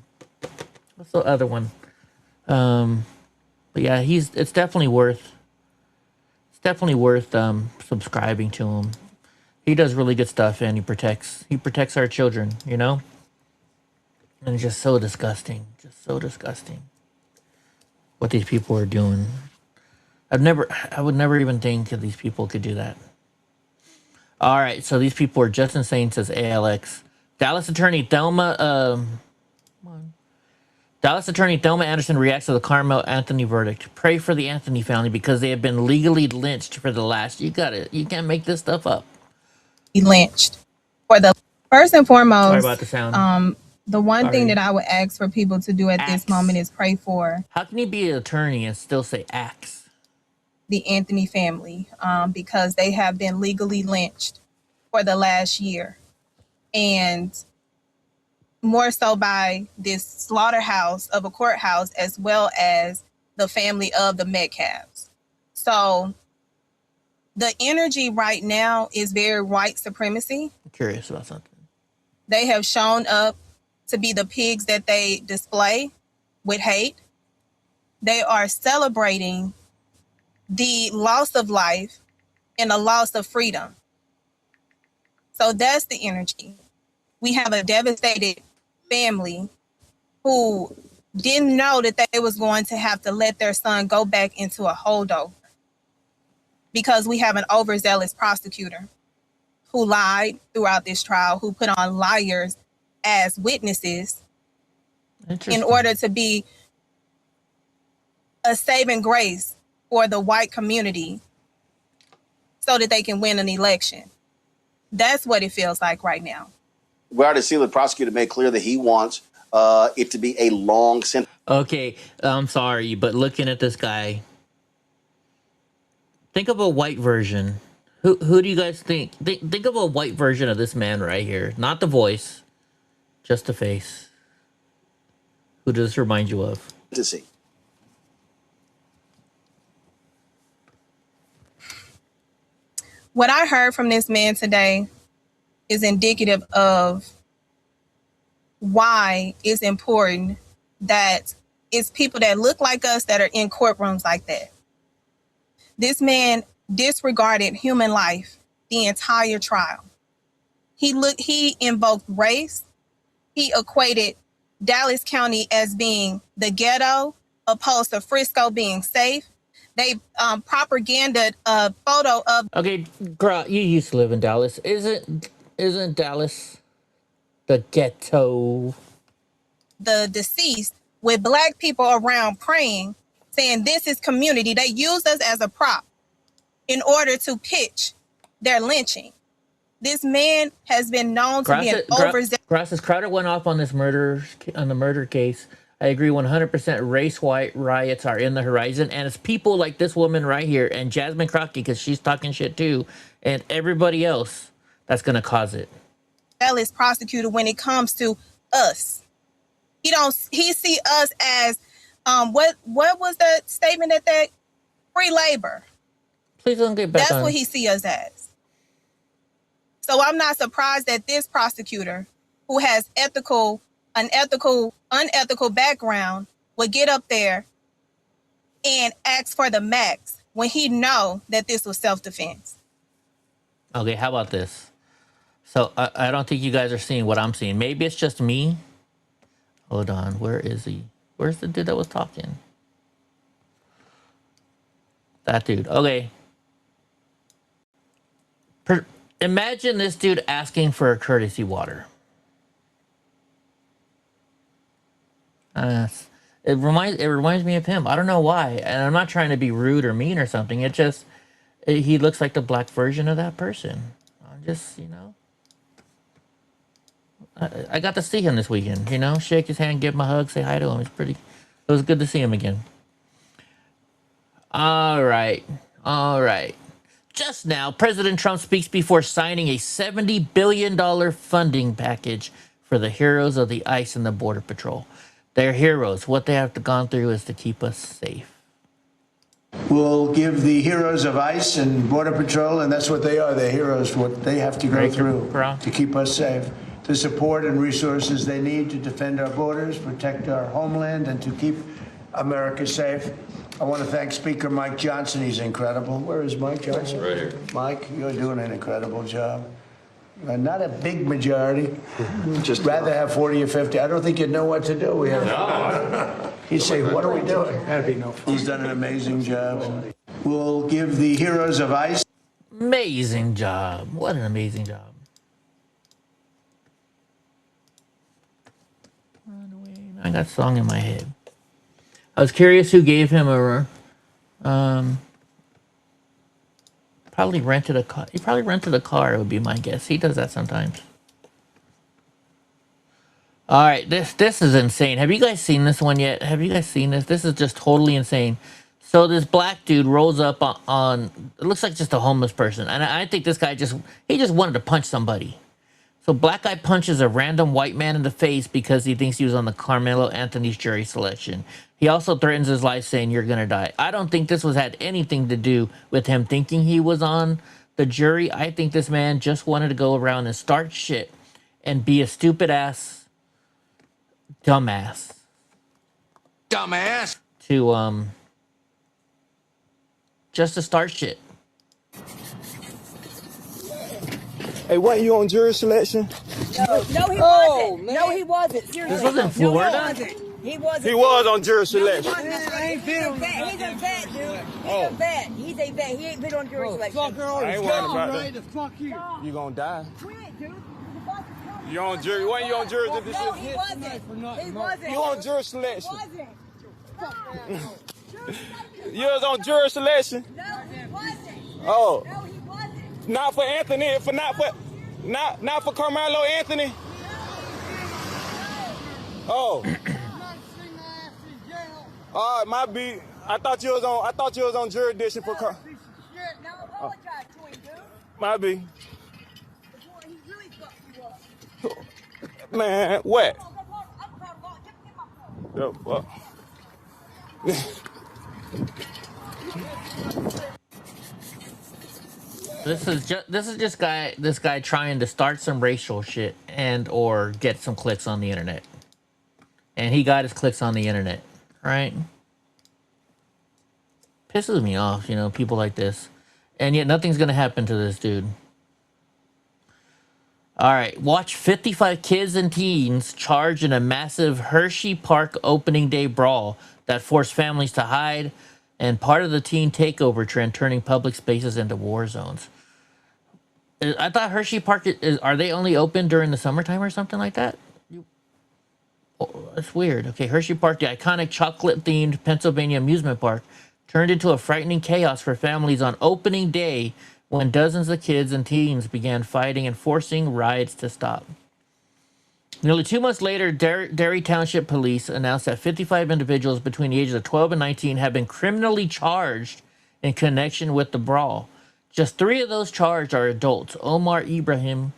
S1: what's the other one? But yeah, it's definitely worth subscribing to him. He does really good stuff, and he protects our children, you know? And it's just so disgusting. Just so disgusting what these people are doing. I would never even think that these people could do that. All right, so these people are just insane, says ALX. Dallas attorney Thelma Anderson reacts to the Carmel Anthony verdict. Pray for the Anthony family because they have been legally lynched for the last. You can't make this stuff up.
S9: Lynched for the first and foremost.
S1: Sorry about the sound.
S9: The one thing that I would ask for people to do at this moment is pray for.
S1: How can you be an attorney and still say axe?
S9: The Anthony family, because they have been legally lynched for the last year, and more so by this slaughterhouse of a courthouse, as well as the family of the Metcalfs. So the energy right now is very white supremacy.
S1: I'm curious about something.
S9: They have shown up to be the pigs that they display with hate. They are celebrating the loss of life and the loss of freedom. So that's the energy. We have a devastated family who didn't know that they was going to have to let their son go back into a holdover because we have an overzealous prosecutor who lied throughout this trial, who put on liars as witnesses in order to be a saving grace for the white community so that they can win an election. That's what it feels like right now.
S10: We already see the prosecutor make clear that he wants it to be a long sentence.
S1: Okay, I'm sorry, but looking at this guy, think of a white version. Who do you guys think? Think of a white version of this man right here. Not the voice, just the face. Who does this remind you of?
S10: To see.
S9: What I heard from this man today is indicative of why it's important that it's people that look like us that are in courtrooms like that. This man disregarded human life the entire trial. He invoked race. He equated Dallas County as being the ghetto, opposed to Frisco being safe. They propagandized a photo of.
S1: Okay, girl, you used to live in Dallas. Isn't Dallas the ghetto?
S9: The deceased with black people around praying, saying this is community. They used us as a prop in order to pitch their lynching. This man has been known to be an overzealous.
S1: Gracias Crowder went off on the murder case. I agree 100%. Race white riots are in the horizon, and it's people like this woman right here and Jasmine Crockett, because she's talking shit too, and everybody else that's gonna cause it.
S9: Dallas prosecutor, when it comes to us, he see us as what was the statement that free labor.
S1: Please don't get back.
S9: That's what he see us as. So I'm not surprised that this prosecutor, who has unethical background, would get up there and ask for the max when he know that this was self-defense.
S1: Okay, how about this? So I don't think you guys are seeing what I'm seeing. Maybe it's just me. Hold on, where is he? Where's the dude that was talking? That dude. Okay. Imagine this dude asking for a courtesy water. It reminds me of him. I don't know why, and I'm not trying to be rude or mean or something. He looks like the black version of that person. I'm just, I got to see him this weekend. Shake his hand, give him a hug, say hi to him. It was good to see him again. All right. Just now, President Trump speaks before signing a $70 billion funding package for the heroes of the ICE and the Border Patrol. They're heroes. What they have gone through is to keep us safe.
S6: We'll give the heroes of ICE and Border Patrol, and that's what they are, they're heroes, what they have to go through to keep us safe, the support and resources they need to defend our borders, protect our homeland, and to keep America safe. I want to thank Speaker Mike Johnson. He's incredible. Where is Mike Johnson? Right here. Mike, you're doing an incredible job. Not a big majority. Just rather have 40 or 50. I don't think you'd know what to do. We have. He'd say, "What are we doing?" That'd be no fun. He's done an amazing job. We'll give the heroes of ICE.
S1: Amazing job. What an amazing job. I got a song in my head. I was curious who gave him a probably rented a car. He probably rented a car, would be my guess. He does that sometimes. All right, this is insane. Have you guys seen this one yet? Have you guys seen this? This is just totally insane. So this black dude rolls up on it looks like just a homeless person. And I think this guy just wanted to punch somebody. So black guy punches a random white man in the face because he thinks he was on the Carmelo Anthony's jury selection. He also threatens his life saying, "You're going to die." I don't think this had anything to do with him thinking he was on the jury. I think this man just wanted to go around and start shit and be a stupid ass dumbass.
S11: Dumbass.
S1: To, just to start shit.
S7: Hey, wasn't you on jury selection?
S12: No, he wasn't. Man. No, he wasn't. Seriously.
S1: This was in Florida?
S12: No, he wasn't.
S7: He was on jury selection.
S12: No, I ain't been on that. He's a vet, dude. He's a vet. He's a vet. He ain't been on jury selection.
S7: I ain't worried about that. Fuck you. You gonna die.
S12: Quit, dude.
S7: You on jury? Wasn't you on jury?
S12: No, he wasn't. He wasn't.
S7: You on jury selection?
S12: He wasn't.
S7: You was on jury selection?
S12: No, he wasn't.
S7: Oh.
S12: No, he wasn't.
S7: Not for Anthony, not for Carmelo Anthony. Oh. All right, my beat. I thought you was on jurisdiction for Car.
S12: No, apologize to him, dude.
S7: My beat.
S12: He really fucked you up.
S7: Man, what?
S12: I'm
S7: The fuck?
S1: This is just this guy trying to start some racial shit and or get some clicks on the internet. And he got his clicks on the internet, right? Pisses me off, you know, people like this. And yet nothing's gonna happen to this dude. All right, watch 55 kids and teens charged in a massive Hershey Park opening day brawl that forced families to hide, and part of the teen takeover trend turning public spaces into war zones. I thought Hershey Park are they only open during the summertime or something like that? Oh, that's weird. Okay, Hershey Park, the iconic chocolate-themed Pennsylvania amusement park, turned into a frightening chaos for families on opening day when dozens of kids and teens began fighting and forcing riots to stop. Nearly 2 months later, Derry Township Police announced that 55 individuals between the ages of 12 and 19 have been criminally charged in connection with the brawl. Just 3 of those charged are adults: Omar Ibrahim,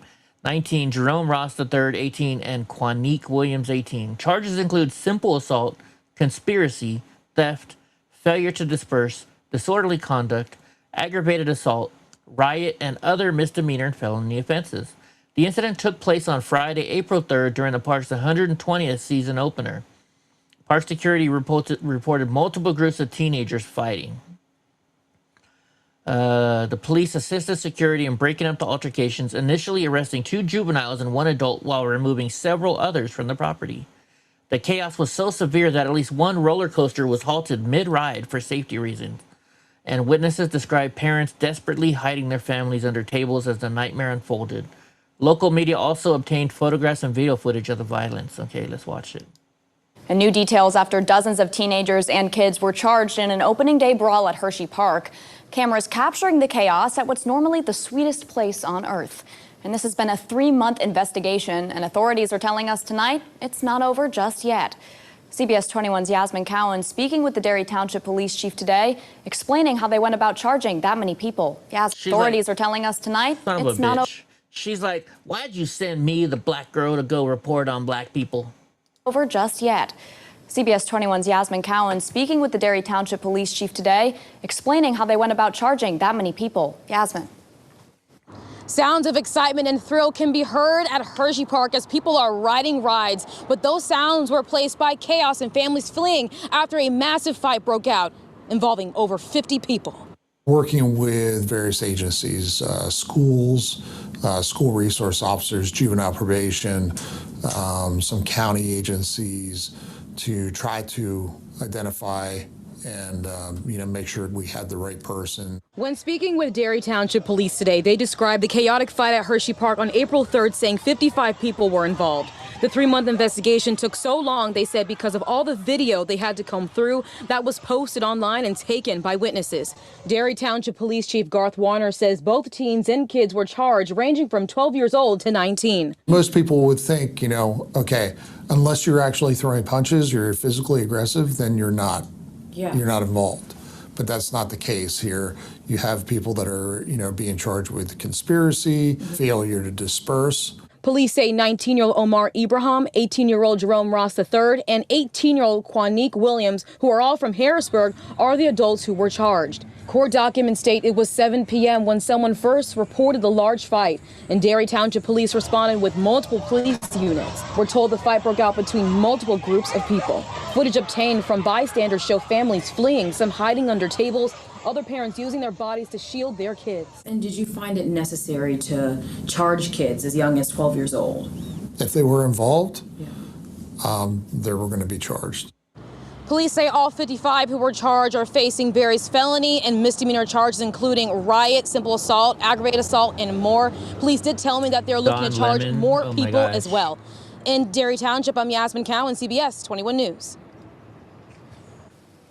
S1: 19, Jerome Ross III, 18, and Quanique Williams, 18. Charges include simple assault, conspiracy, theft, failure to disperse, disorderly conduct, aggravated assault, riot, and other misdemeanor and felony offenses. The incident took place on Friday, April 3rd, during the park's 120th season opener. Park security reported multiple groups of teenagers fighting. The police assisted security in breaking up the altercations, initially arresting 2 juveniles and 1 adult while removing several others from the property. The chaos was so severe that at least 1 roller coaster was halted mid-ride for safety reasons, and witnesses described parents desperately hiding their families under tables as the nightmare unfolded. Local media also obtained photographs and video footage of the violence. Okay, let's watch it.
S13: And new details after dozens of teenagers and kids were charged in an opening day brawl at Hershey Park. Cameras capturing the chaos at what's normally the sweetest place on earth. And this has been a 3-month investigation, and authorities are telling us tonight it's not over just yet. CBS 21's Yasmin Cowan speaking with the Derry Township Police Chief today, explaining how they went about charging that many people. Authorities are telling us tonight it's not over.
S1: She's like, why'd you send me, the black girl, to go report on black people?
S13: Over just yet. CBS 21's Yasmin Cowan speaking with the Derry Township Police Chief today, explaining how they went about charging that many people. Yasmin.
S14: Sounds of excitement and thrill can be heard at Hershey Park as people are riding rides, but those sounds were replaced by chaos and families fleeing after a massive fight broke out involving over 50 people.
S15: Working with various agencies, schools, school resource officers, juvenile probation, some county agencies to try to identify and make sure we had the right person.
S14: When speaking with Derry Township Police today, they described the chaotic fight at Hershey Park on April 3rd, saying 55 people were involved. The 3-month investigation took so long, they said, because of all the video they had to comb through that was posted online and taken by witnesses. Derry Township Police Chief Garth Warner says both teens and kids were charged, ranging from 12 years old to 19.
S15: Most people would think, okay, unless you're actually throwing punches, you're physically aggressive, then you're not. You're not involved. But that's not the case here. You have people that are, being charged with conspiracy, failure to disperse.
S14: Police say 19-year-old Omar Ibrahim, 18-year-old Jerome Ross III, and 18-year-old Quanique Williams, who are all from Harrisburg, are the adults who were charged. Court documents state it was 7 p.m. when someone first reported the large fight, and Derry Township Police responded with multiple police units. We're told the fight broke out between multiple groups of people. Footage obtained from bystanders show families fleeing, some hiding under tables, other parents using their bodies to shield their kids.
S16: And did you find it necessary to charge kids as young as 12 years old?
S15: If they were involved, they were going to be charged.
S14: Police say all 55 who were charged are facing various felony and misdemeanor charges, including riot, simple assault, aggravated assault, and more. Police did tell me that they're looking to charge more people as well. In Derry Township, I'm Yasmin Cowan, CBS 21 News.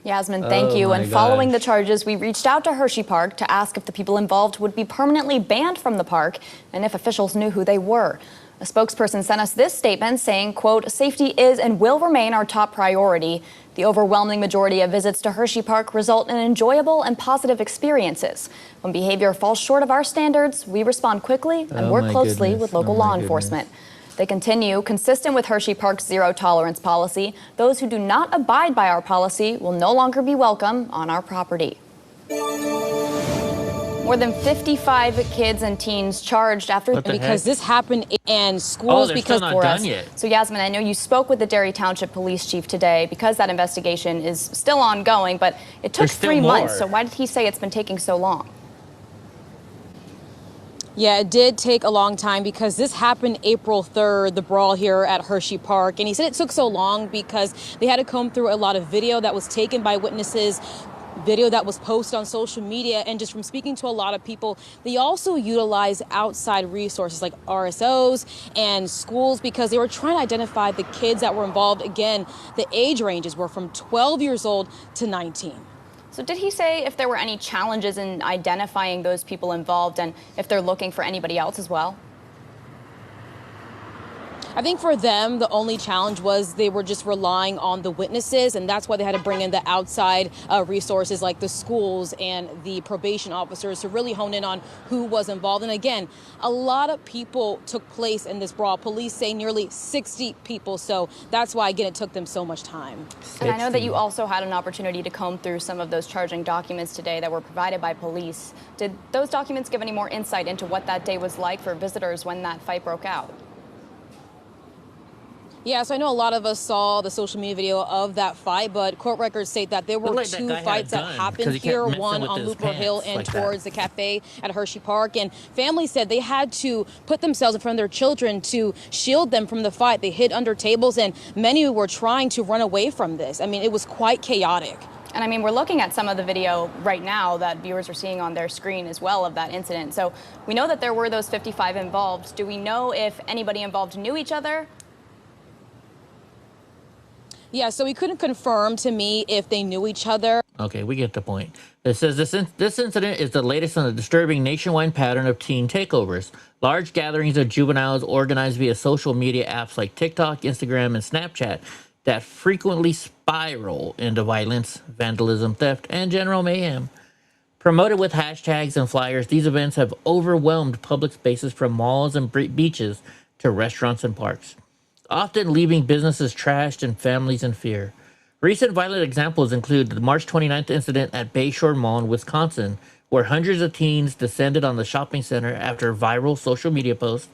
S13: Yasmin, thank you. And following the charges, we reached out to Hershey Park to ask if the people involved would be permanently banned from the park and if officials knew who they were. A spokesperson sent us this statement saying, quote, "Safety is and will remain our top priority. The overwhelming majority of visits to Hershey Park result in enjoyable and positive experiences. When behavior falls short of our standards, we respond quickly and work closely with local law enforcement." They continue, consistent with Hershey Park's zero tolerance policy, those who do not abide by our policy will no longer be welcome on our property. More than 55 kids and teens charged after
S14: because this happened in schools because
S1: for us. Yet.
S13: So Yasmin, I know you spoke with the Derry Township Police Chief today because that investigation is still ongoing, but it took 3 months. So why did he say it's been taking so long?
S14: Yeah, it did take a long time because this happened April 3rd, the brawl here at Hershey Park. And he said it took so long because they had to comb through a lot of video that was taken by witnesses, video that was posted on social media, and just from speaking to a lot of people, they also utilize outside resources like RSOs and schools because they were trying to identify the kids that were involved. Again, the age ranges were from 12 years old to 19.
S13: So did he say if there were any challenges in identifying those people involved and if they're looking for anybody else as well?
S14: I think for them, the only challenge was they were just relying on the witnesses, and that's why they had to bring in the outside resources like the schools and the probation officers to really hone in on who was involved. And again, a lot of people took place in this brawl. Police say nearly 60 people, so that's why, again, it took them so much time.
S13: 60. And I know that you also had an opportunity to comb through some of those charging documents today that were provided by police. Did those documents give any more insight into what that day was like for visitors when that fight broke out?
S14: Yeah, so I know a lot of us saw the social media video of that fight, but court records state that there were two fights that happened here, one on Looper Hill and towards the cafe at Hershey Park. And families said they had to put themselves in front of their children to shield them from the fight. They hid under tables, and many were trying to run away from this. I mean, it was quite chaotic.
S13: And I mean, we're looking at some of the video right now that viewers are seeing on their screen as well of that incident. So we know that there were those 55 involved. Do we know if anybody involved knew each other?
S14: Yeah, so he couldn't confirm to me if they knew each other.
S1: Okay, we get the point. It says this incident is the latest in a disturbing nationwide pattern of teen takeovers. Large gatherings of juveniles organized via social media apps like TikTok, Instagram, and Snapchat that frequently spiral into violence, vandalism, theft, and general mayhem. Promoted with hashtags and flyers, these events have overwhelmed public spaces from malls and beaches to restaurants and parks, often leaving businesses trashed and families in fear. Recent violent examples include the March 29th incident at Bayshore Mall in Wisconsin, where hundreds of teens descended on the shopping center after a viral social media post,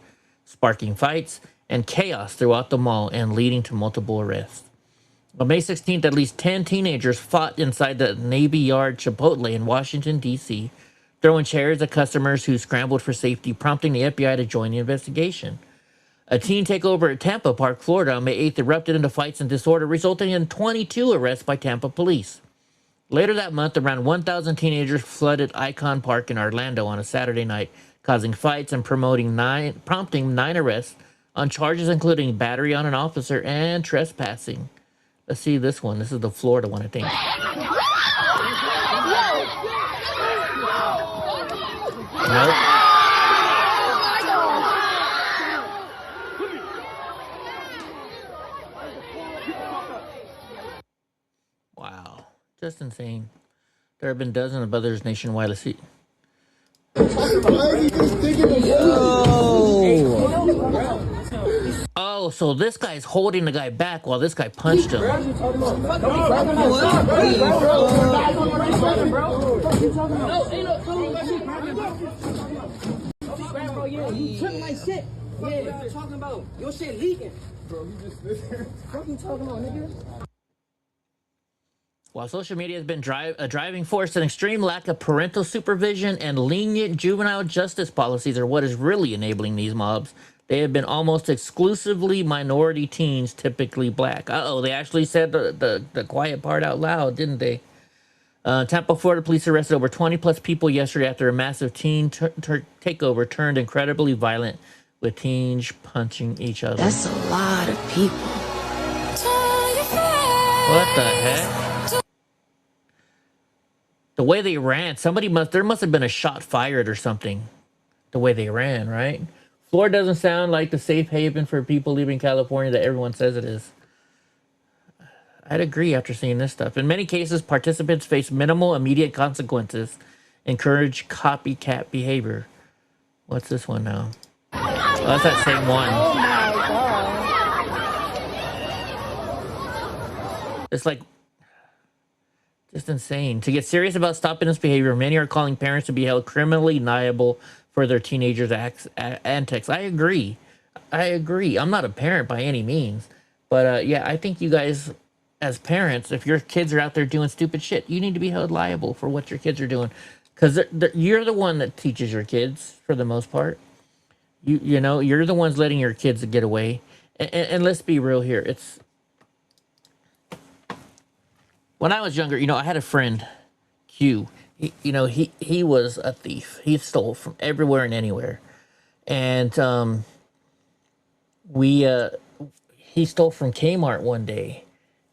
S1: sparking fights and chaos throughout the mall and leading to multiple arrests. On May 16th, at least 10 teenagers fought inside the Navy Yard Chipotle in Washington, D.C., throwing chairs at customers who scrambled for safety, prompting the FBI to join the investigation. A teen takeover at Tampa Park, Florida, on May 8th erupted into fights and disorder, resulting in 22 arrests by Tampa police. Later that month, around 1,000 teenagers flooded Icon Park in Orlando on a Saturday night, causing fights and prompting 9 arrests on charges including battery on an officer and trespassing. Let's see this one. This is the Florida one, I think. Nope. Wow, just insane. There have been dozens of others nationwide. Let's see. Oh, so this guy's holding the guy back while this guy punched him. While social media has been a driving force, an extreme lack of parental supervision and lenient juvenile justice policies are what is really enabling these mobs. They have been almost exclusively minority teens, typically black. Uh-oh, they actually said the quiet part out loud, didn't they? Tampa, Florida police arrested over 20-plus people yesterday after a massive teen takeover turned incredibly violent, with teens punching each other.
S17: That's a lot of people.
S1: What the heck? The way they ran, there must have been a shot fired or something. The way they ran, right? Florida doesn't sound like the safe haven for people leaving California that everyone says it is. I'd agree after seeing this stuff. In many cases, participants face minimal immediate consequences, encourage copycat behavior. What's this one now? Oh, that's that same one.
S17: Oh my God.
S1: It's like just insane. To get serious about stopping this behavior, many are calling parents to be held criminally liable for their teenagers' antics. I agree. I'm not a parent by any means. But yeah, I think you guys, as parents, if your kids are out there doing stupid shit, you need to be held liable for what your kids are doing. Because you're the one that teaches your kids, for the most part. You know, you're the ones letting your kids get away. And let's be real here. When I was younger, you know, I had a friend, Q. He was a thief. He stole from everywhere and anywhere. And he stole from Kmart one day,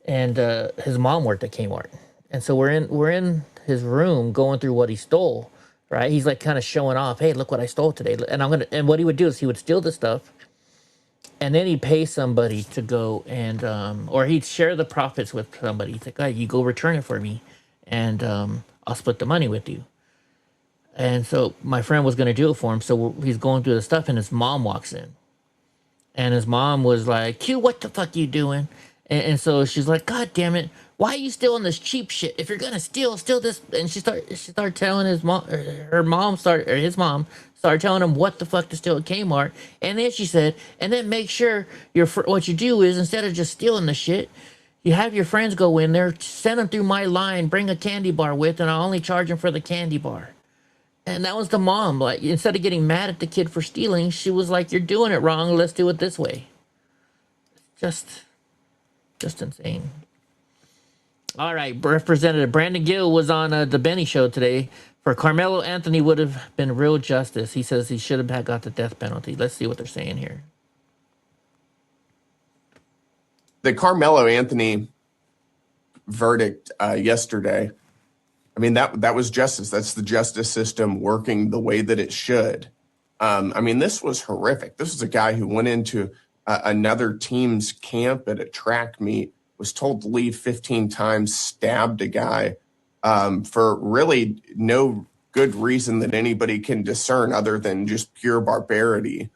S1: and his mom worked at Kmart. And so we're in his room going through what he stole, right? He's like kind of showing off, hey, look what I stole today. And what he would do is he would steal the stuff, and then he'd pay somebody to go and, or he'd share the profits with somebody. He's like, hey, you go return it for me, and I'll split the money with you. And so my friend was going to do it for him. So he's going through the stuff, and his mom walks in. And his mom was like, Q, what the fuck you doing? And so she's like, God damn it. Why are you stealing this cheap shit? If you're going to steal this. And she started telling his mom, his mom started telling him what the fuck to steal at Kmart. And then she said, and then make sure what you do is, instead of just stealing the shit, you have your friends go in there, send them through my line, bring a candy bar with, and I'll only charge them for the candy bar. And that was the mom. Like, instead of getting mad at the kid for stealing, she was like, you're doing it wrong. Let's do it this way. Just insane. All right. Representative Brandon Gill was on the Benny Show today. For Carmelo Anthony would have been real justice. He says he should have got the death penalty. Let's see what they're saying here.
S18: The Carmelo Anthony verdict yesterday, I mean, that was justice. That's the justice system working the way that it should. I mean, this was horrific. This was a guy who went into another team's camp at a track meet, was told to leave 15 times, stabbed a guy for really no good reason that anybody can discern other than just pure barbarity,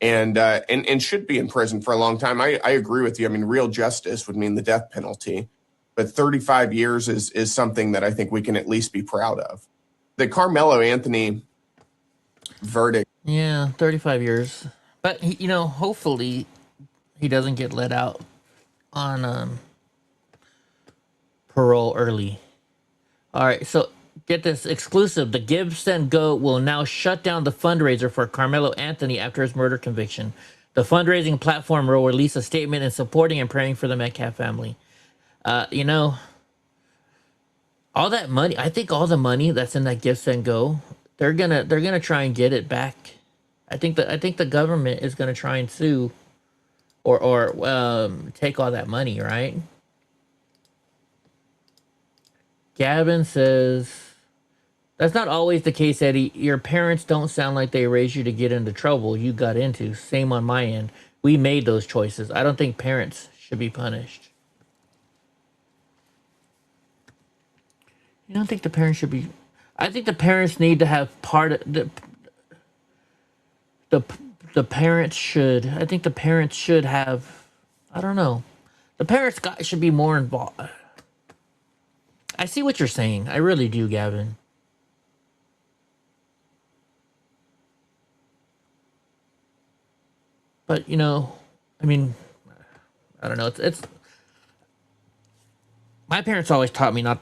S18: and should be in prison for a long time. I agree with you. I mean, real justice would mean the death penalty. but 35 years is something that I think we can at least be proud of. The Carmelo Anthony verdict.
S1: Yeah, 35 years. But, you know, hopefully he doesn't get let out on parole early. All right, so get this exclusive. The Give, Send, Go will now shut down the fundraiser for Carmelo Anthony after his murder conviction. The fundraising platform will release a statement in supporting and praying for the Metcalf family. You know, all that money, I think all the money that's in that Give, Send, Go, they're gonna try and get it back. I think the government is gonna try and sue or take all that money, right? Gavin says, that's not always the case, Eddie. Your parents don't sound like they raised you to get into trouble you got into. Same on my end. We made those choices. I don't think parents should be punished. You don't think the parents should be... I think the parents need to have part of... The parents should... I think the parents should have... I don't know. The parents should be more involved. I see what you're saying. I really do, Gavin. But, you know, I mean, I don't know. It's my parents always taught me not,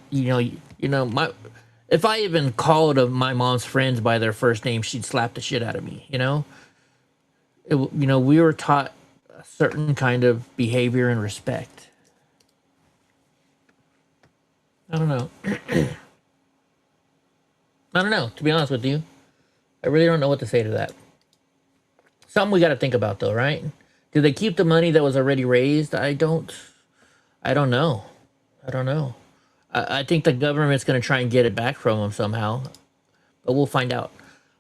S1: if I even called my mom's friends by their first name, she'd slap the shit out of me, you know? We were taught a certain kind of behavior and respect. I don't know. I don't know, to be honest with you. I really don't know what to say to that. Something we got to think about, though, right? Do they keep the money that was already raised? I don't know. I think the government's going to try and get it back from them somehow, but we'll find out.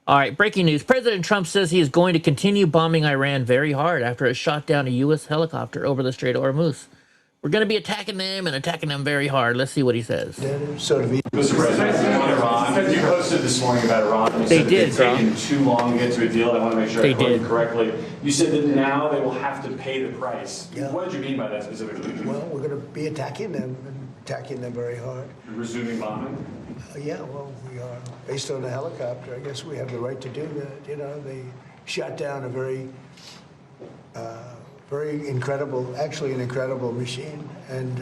S1: All right, breaking news. President Trump says he is going to continue bombing Iran very hard after it shot down a U.S. helicopter over the Strait of Hormuz. We're going to be attacking them very hard. Let's see what he says.
S3: Sort of
S17: Mr. President, on Iran, you posted this morning about Iran. You
S1: They
S17: said
S1: did,
S17: it's taken too long to get to a deal. I want to make sure
S1: They
S17: I quote you
S1: did.
S17: correctly. You said that now they will have to pay the price.
S6: Yeah.
S17: What did you mean by that specifically?
S6: Well, we're going to be attacking them very hard.
S17: Resuming bombing?
S6: Yeah, well, we are. Based on the helicopter, I guess we have the right to do that. You know, they shot down a very incredible, actually an incredible machine. And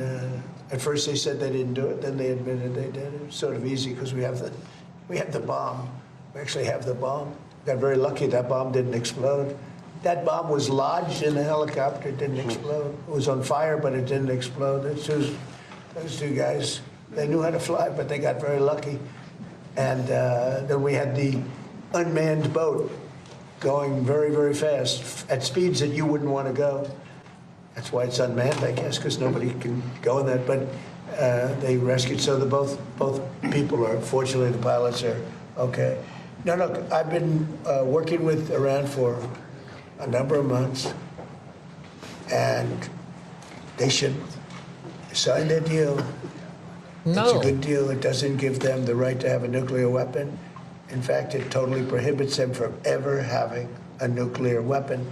S6: at first they said they didn't do it, then they admitted they did. It was sort of easy because we have the bomb. We actually have the bomb. Got very lucky that bomb didn't explode. That bomb was lodged in the helicopter, it didn't explode. It was on fire, but it didn't explode. Those two guys, they knew how to fly, but they got very lucky. And then we had the unmanned boat going very, very fast at speeds that you wouldn't want to go. That's why it's unmanned, I guess, because nobody can go in that. But they rescued, so both people are, fortunately, the pilots are okay. No, look, I've been working with Iran for a number of months, and they should sign their deal.
S1: No.
S6: It's a good deal. It doesn't give them the right to have a nuclear weapon. In fact, it totally prohibits them from ever having a nuclear weapon.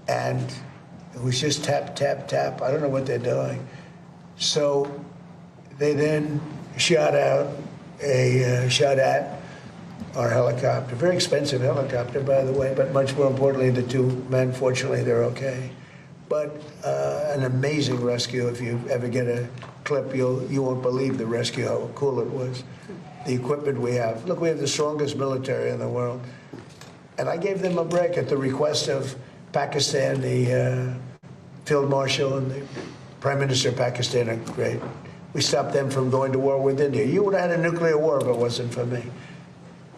S6: And it was just tap, tap, tap. I don't know what they're doing. So they then shot at our helicopter. Very expensive helicopter, by the way, but much more importantly, the two men, fortunately, they're okay. But an amazing rescue. If you ever get a clip, you won't believe the rescue, how cool it was. The equipment we have. Look, we have the strongest military in the world. And I gave them a break at the request of Pakistan. The Field Marshal and the Prime Minister of Pakistan are great. We stopped them from going to war with India. You would have had a nuclear war if it wasn't for me.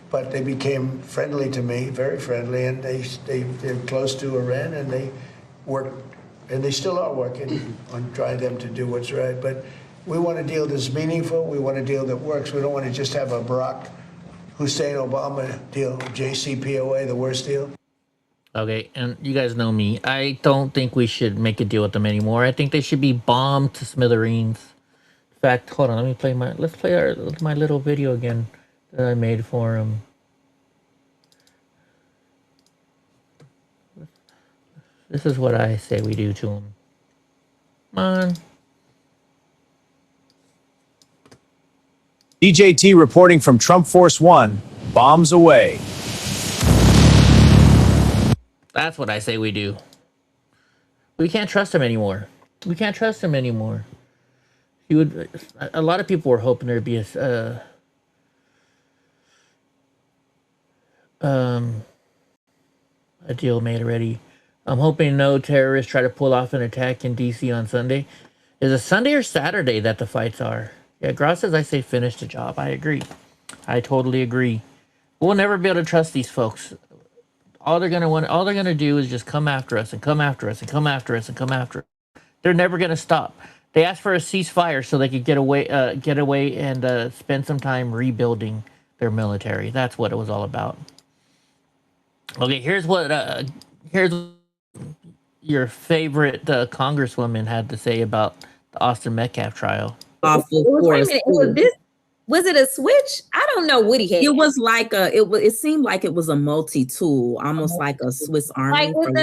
S6: But they became friendly to me, very friendly, and they're close to Iran, and they worked, and they still are working on trying them to do what's right. But we want a deal that's meaningful. We want a deal that works. We don't want to just have a Barack Hussein Obama deal, JCPOA, the worst deal.
S1: Okay, and you guys know me. I don't think we should make a deal with them anymore. I think they should be bombed to smithereens. In fact, hold on, let's play my little video again that I made for them. This is what I say we do to them. Come on.
S3: DJT reporting from Trump Force One, bombs away.
S1: That's what I say we do. We can't trust him anymore. We can't trust him anymore. He would. A lot of people were hoping there'd be a deal made already. I'm hoping no terrorists try to pull off an attack in D.C. on Sunday. Is it Sunday or Saturday that the fights are? Yeah, Gross says I say finish the job. I agree. I totally agree. We'll never be able to trust these folks. All they're gonna do is just come after us and come after us and come after us and come after us. They're never gonna stop. They asked for a ceasefire so they could get away and spend some time rebuilding their military. That's what it was all about. Okay, here's your favorite congresswoman had to say about the Austin Metcalf trial.
S19: Awful. Wait a minute, was it a switch? I don't know what he had.
S20: It was like it seemed like it was a multi-tool, almost like a Swiss Army.
S19: Like with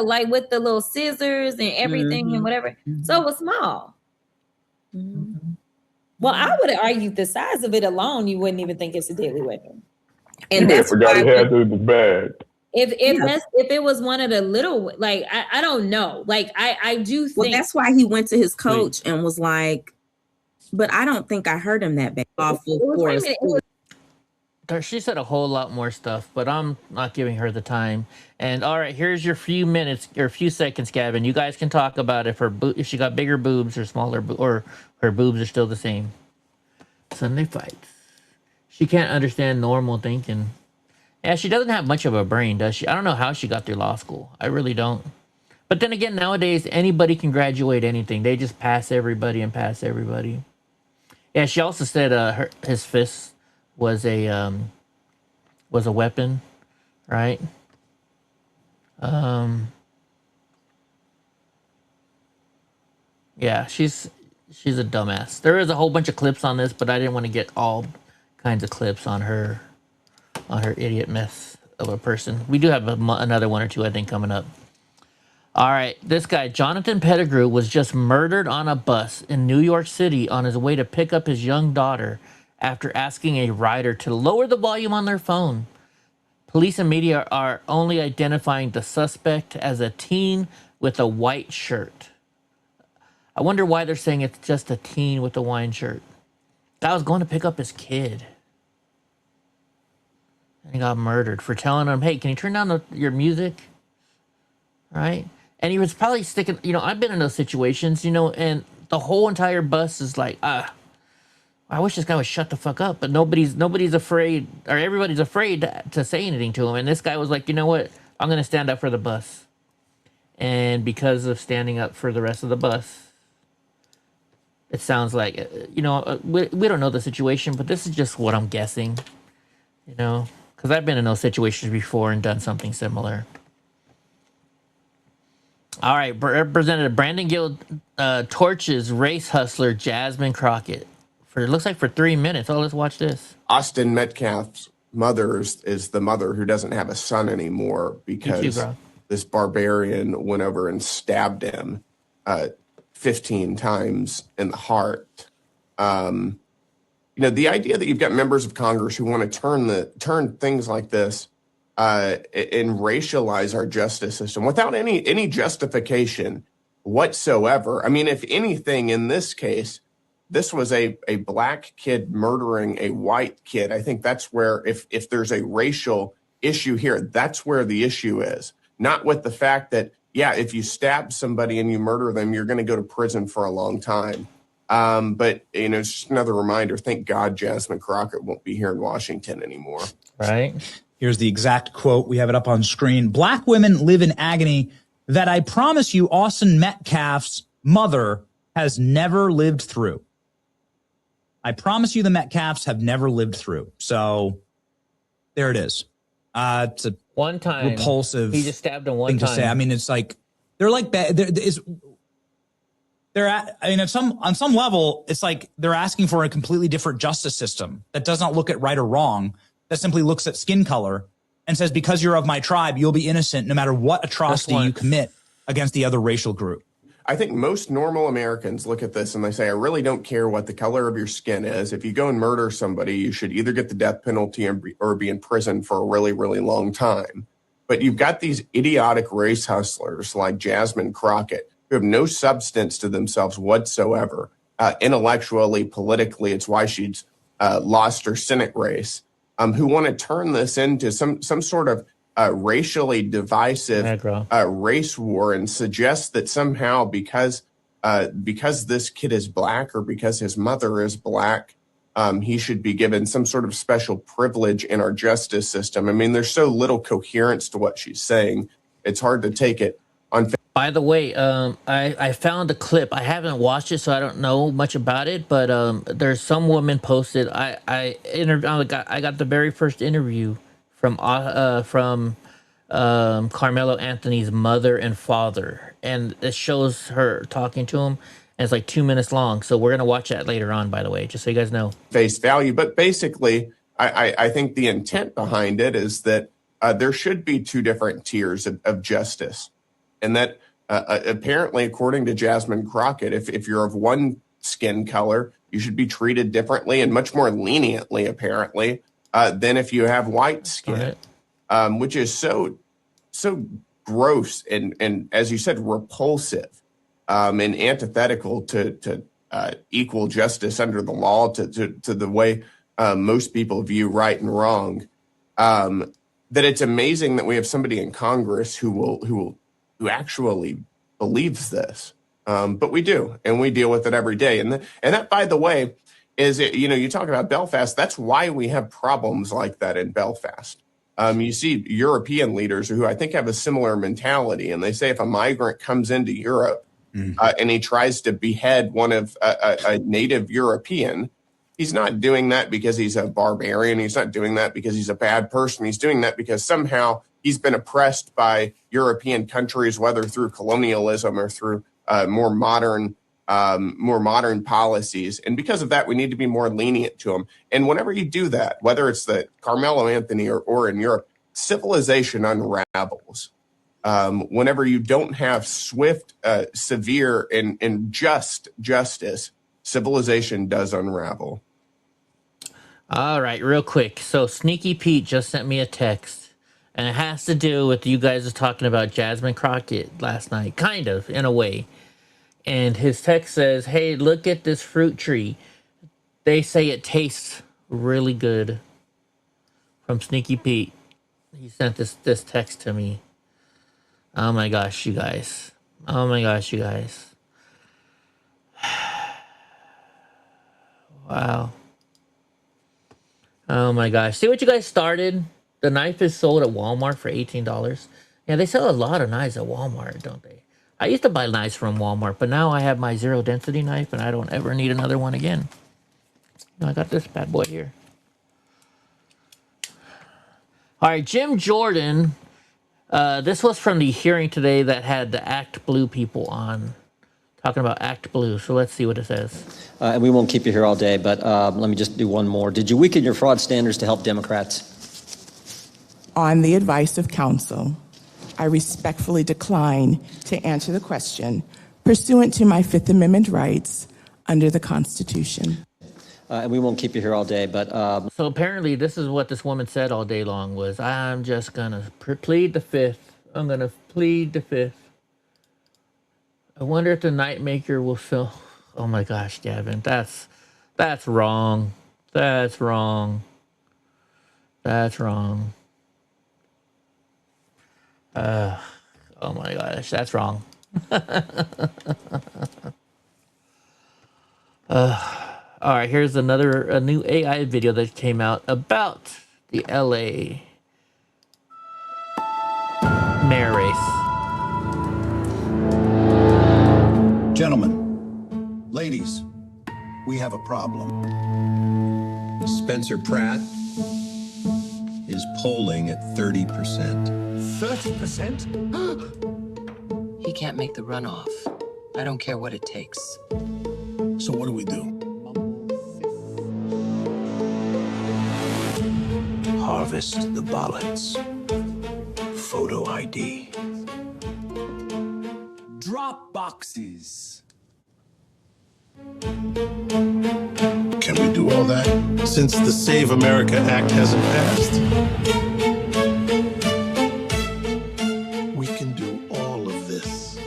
S19: like with the little scissors and everything and whatever. So it was small. Well, I would have argued the size of it alone, you wouldn't even think it's a deadly weapon.
S20: And that's
S21: forgot he had to the bag.
S19: If it was one of the little, like I don't know, like I do think.
S20: Well, that's why he went to his coach and was like, but I don't think I heard him that bad.
S1: She said a whole lot more stuff, but I'm not giving her the time. And all right, here's your few minutes or few seconds, Gavin. You guys can talk about if she got bigger boobs or smaller, or her boobs are still the same. Sunday fights. She can't understand normal thinking. Yeah, she doesn't have much of a brain, does she? I don't know how she got through law school. I really don't. But then again, nowadays anybody can graduate anything. They just pass everybody and pass everybody. Yeah, she also said his fist was a weapon, right? Yeah, she's a dumbass. There is a whole bunch of clips on this, but I didn't want to get all kinds of clips on her idiot mess of a person. We do have another one or two, I think, coming up. All right, this guy, Jonathan Pettigrew, was just murdered on a bus in New York City on his way to pick up his young daughter after asking a rider to lower the volume on their phone. Police and media are only identifying the suspect as a teen with a white shirt. I wonder why they're saying it's just a teen with a wine shirt. Guy was going to pick up his kid. And he got murdered for telling him, hey, can you turn down your music? Right? And he was probably sticking, I've been in those situations, and the whole entire bus is like, I wish this guy would shut the fuck up. But nobody's afraid, or everybody's afraid to say anything to him. And this guy was like, you know what? I'm going to stand up for the bus. And because of standing up for the rest of the bus, it sounds like, we don't know the situation, but this is just what I'm guessing, because I've been in those situations before and done something similar. All right, Representative Brandon Gill torches race hustler Jasmine Crockett it looks like for 3 minutes. Oh, let's watch this.
S18: Austin Metcalf's mother is the mother who doesn't have a son anymore because this barbarian went over and stabbed him 15 times in the heart. The idea that you've got members of Congress who want to turn things like this and racialize our justice system without any justification whatsoever. I mean, if anything, in this case, this was a black kid murdering a white kid. I think that's where, if there's a racial issue here, that's where the issue is. Not with the fact that, yeah, if you stab somebody and you murder them, you're going to go to prison for a long time. But, it's just another reminder. Thank God Jasmine Crockett won't be here in Washington anymore.
S1: Right.
S22: Here's the exact quote. We have it up on screen. Black women live in agony that I promise you Austin Metcalf's mother has never lived through. I promise you the Metcalfs have never lived through. So there it is. It's a
S1: one time
S22: repulsive
S1: he just stabbed him one
S22: thing
S1: time
S22: to say. I mean, it's like they're like on some level, it's like they're asking for a completely different justice system that does not look at right or wrong, that simply looks at skin color and says, because you're of my tribe, you'll be innocent no matter what atrocity you commit against the other racial group.
S18: I think most normal Americans look at this and they say, I really don't care what the color of your skin is. If you go and murder somebody, you should either get the death penalty or be in prison for a really, really long time. But you've got these idiotic race hustlers like Jasmine Crockett who have no substance to themselves whatsoever. Intellectually, politically, it's why she's lost her Senate race, who want to turn this into some sort of racially divisive race war and suggest that somehow because this kid is black or because his mother is black, he should be given some sort of special privilege in our justice system. I mean, there's so little coherence to what she's saying. It's hard to take it on.
S1: By the way, I found a clip. I haven't watched it, so I don't know much about it. But there's some woman posted. I got the very first interview from Carmelo Anthony's mother and father, and it shows her talking to him, and it's like 2 minutes long. So we're gonna watch that later on, by the way, just so you guys know.
S18: Face value, but basically, I think the intent behind it is that there should be two different tiers of justice, and that apparently, according to Jasmine Crockett, if you're of one skin color, you should be treated differently and much more leniently, apparently, than if you have white skin. Which is so gross and as you said, repulsive and antithetical to equal justice under the law, to the way most people view right and wrong. That it's amazing that we have somebody in Congress who actually believes this, but we do, and we deal with it every day. And that, by the way, is you talk about Belfast. That's why we have problems like that in Belfast. You see European leaders who I think have a similar mentality, and they say if a migrant comes into Europe and he tries to behead one of a native European, he's not doing that because he's a barbarian. He's not doing that because he's a bad person. He's doing that because somehow he's been oppressed by European countries, whether through colonialism or through more modern policies. And because of that, we need to be more lenient to them. And whenever you do that, whether it's the Carmelo Anthony or in Europe, civilization unravels. Whenever you don't have swift, severe, and just justice, civilization does unravel.
S1: All right, real quick. So Sneaky Pete just sent me a text, and it has to do with you guys talking about Jasmine Crockett last night, kind of, in a way. And his text says, hey, look at this fruit tree. They say it tastes really good. From Sneaky Pete. He sent this text to me. Oh my gosh, you guys. Oh my gosh, you guys. Wow. Oh my gosh. See what you guys started? The knife is sold at Walmart for $18. Yeah, they sell a lot of knives at Walmart, don't they? I used to buy knives from Walmart, but now I have my zero density knife and I don't ever need another one again. I got this bad boy here. All right, Jim Jordan. This was from the hearing today that had the Act Blue people on, talking about Act Blue. So let's see what it says.
S2: And we won't keep you here all day, but let me just do one more. Did you weaken your fraud standards to help Democrats?
S21: On the advice of counsel, I respectfully decline to answer the question pursuant to my Fifth Amendment rights under the Constitution.
S2: And we won't keep you here all day, but...
S1: So apparently this is what this woman said all day long was, I'm just going to plead the Fifth. I'm going to plead the Fifth. I wonder if the Nightmaker will fill... Oh my gosh, Gavin, that's wrong. That's wrong. That's wrong. Oh my gosh, that's wrong. All right, here's a new AI video that came out about the LA mayor race.
S23: Gentlemen, ladies, we have a problem. Spencer Pratt is polling at 30%.
S24: 30%? He can't make the runoff. I don't care what it takes.
S23: So what do we do? Harvest the ballots. Photo ID.
S25: Drop
S23: Drop boxes.
S4: Can we do all that? Since the Save America Act hasn't passed, we can do all of this.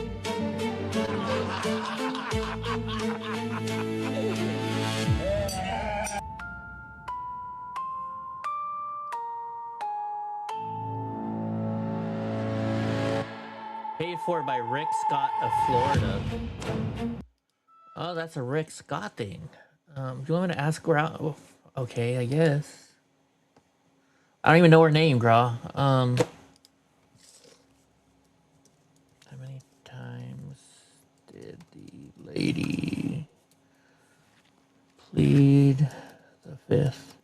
S1: Paid for by Rick Scott of Florida. Oh, that's a Rick Scott thing. Do you want me to ask her out? Oh, okay, I guess. I don't even know her name, Gra. How many times did the lady plead the fifth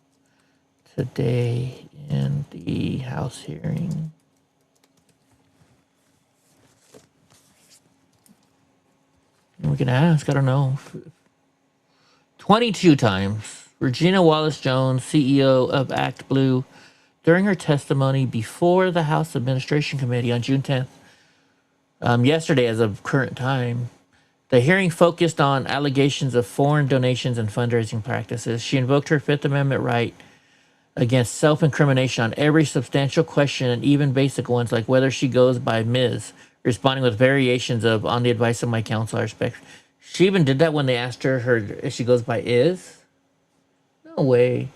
S1: today in the House hearing? We can ask. I don't know. 22 times. Regina Wallace-Jones, CEO of Act Blue, during her testimony before the House Administration Committee on June 10th, yesterday as of current time, the hearing focused on allegations of foreign donations and fundraising practices. She invoked her Fifth Amendment right against self-incrimination on every substantial question and even basic ones like whether she goes by Ms., responding with variations of on the advice of my counsel, I respect. She even did that when they asked her if she goes by is. No way.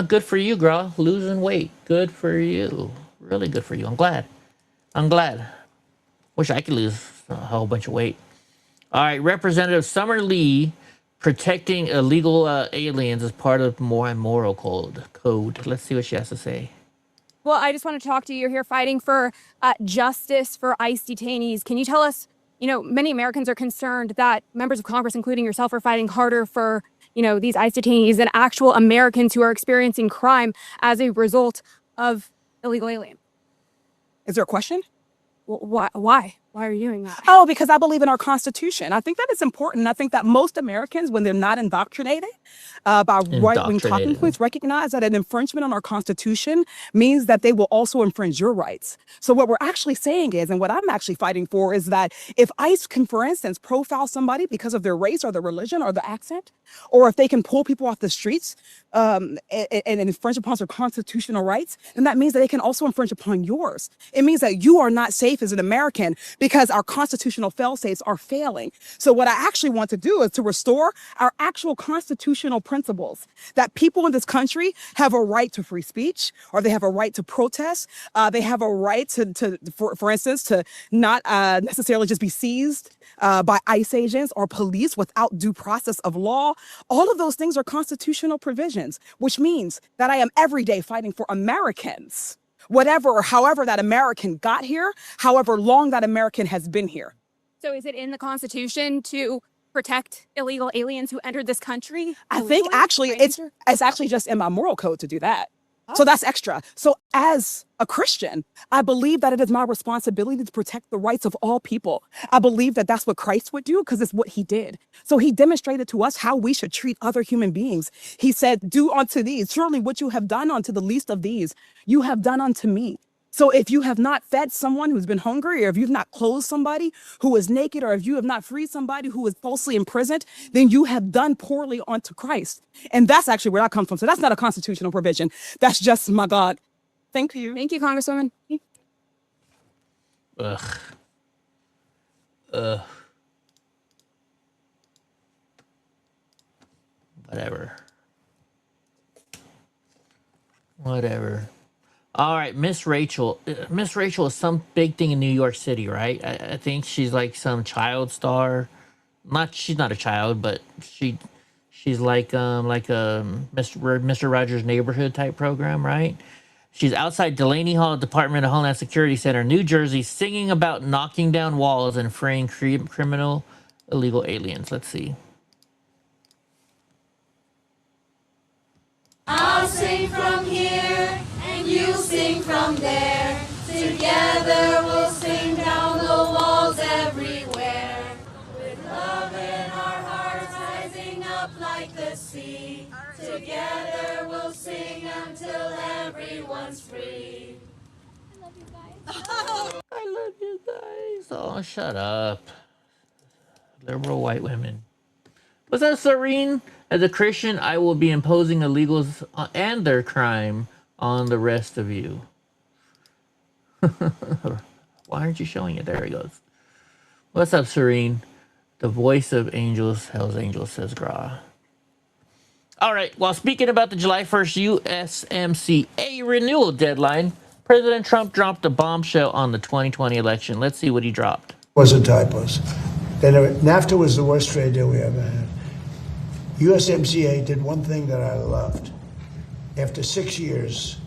S1: Good for you, girl. Losing weight. Good for you. Really good for you. I'm glad. I'm glad. Wish I could lose a whole bunch of weight. All right, Representative Summer Lee protecting illegal aliens as part of my moral code. Let's see what she has to say.
S5: Well, I just want to talk to you. You're here fighting for justice for ICE detainees. Can you tell us, many Americans are concerned that members of Congress, including yourself, are fighting harder for, these ICE detainees than actual Americans who are experiencing crime as a result of illegal aliens.
S8: Is there a question?
S5: Well, why? Why are you doing that?
S8: Oh, because I believe in our Constitution. I think that it's important. I think that most Americans, when they're not indoctrinated by right-wing talking points, recognize that an infringement on our Constitution means that they will also infringe your rights. So what we're actually saying is, and what I'm actually fighting for, is that if ICE can, for instance, profile somebody because of their race or their religion or the accent, or if they can pull people off the streets and infringe upon their constitutional rights, then that means that they can also infringe upon yours. It means that you are not safe as an American because our constitutional fail-safes are failing. So what I actually want to do is to restore our actual constitutional principles, that people in this country have a right to free speech, or they have a right to protest. They have a right for instance, to not necessarily just be seized by ICE agents or police without due process of law. All of those things are constitutional provisions, which means that I am every day fighting for Americans. Whatever or however that American got here, however long that American has been here.
S5: So is it in the Constitution to protect illegal aliens who entered this country?
S8: I think actually it's actually just in my moral code to do that. So that's extra. So as a Christian, I believe that it is my responsibility to protect the rights of all people. I believe that that's what Christ would do because it's what he did. So he demonstrated to us how we should treat other human beings. He said, do unto these, surely what you have done unto the least of these, you have done unto me. So if you have not fed someone who's been hungry, or if you've not clothed somebody who is naked, or if you have not freed somebody who is falsely imprisoned, then you have done poorly unto Christ. And that's actually where that comes from. So that's not a constitutional provision. That's just my God. Thank you.
S5: Thank you, Congresswoman.
S1: Ugh. Whatever. All right, Miss Rachel. Miss Rachel is some big thing in New York City, right? I think she's like some child star. She's not a child, but she's like a Mr. Rogers' Neighborhood type program, right? She's outside Delaney Hall, Department of Homeland Security Center, New Jersey, singing about knocking down walls and freeing criminal illegal aliens. Let's see.
S10: I'll sing from here and you sing from there. Together we'll sing down the walls everywhere. With love in our hearts rising up like the sea. Together we'll sing until everyone's free. I love you guys.
S1: I love you guys. Oh, shut up. Liberal white women. What's up, Serene? As a Christian, I will be imposing illegals and their crime on the rest of you. Why aren't you showing it? There he goes. What's up, Serene? The voice of angels, Hell's Angels, says Gra. All right, while speaking about the July 1st USMCA renewal deadline, President Trump dropped a bombshell on the 2020 election. Let's see what he dropped.
S6: Wasn't typos. Then NAFTA was the worst trade deal we ever had. USMCA did one thing that I loved. After 6 years,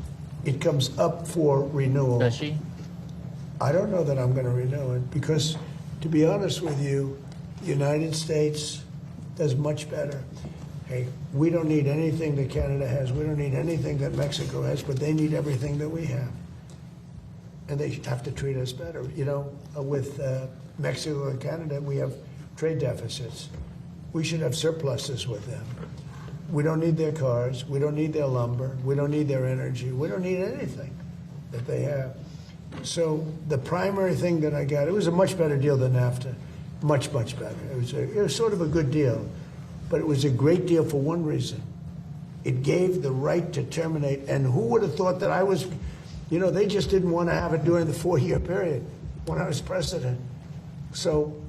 S6: it comes up for renewal.
S1: Does she?
S6: I don't know that I'm going to renew it because, to be honest with you, the United States does much better. Hey, we don't need anything that Canada has. We don't need anything that Mexico has, but they need everything that we have. And they have to treat us better. You know, with Mexico and Canada, we have trade deficits. We should have surpluses with them. We don't need their cars. We don't need their lumber. We don't need their energy. We don't need anything that they have. So the primary thing that I got, it was a much better deal than NAFTA. Much, much better. It was sort of a good deal. But it was a great deal for one reason. It gave the right to terminate. And who would have thought that I was, you know, they just didn't want to have it during the 4-year period when I was president. So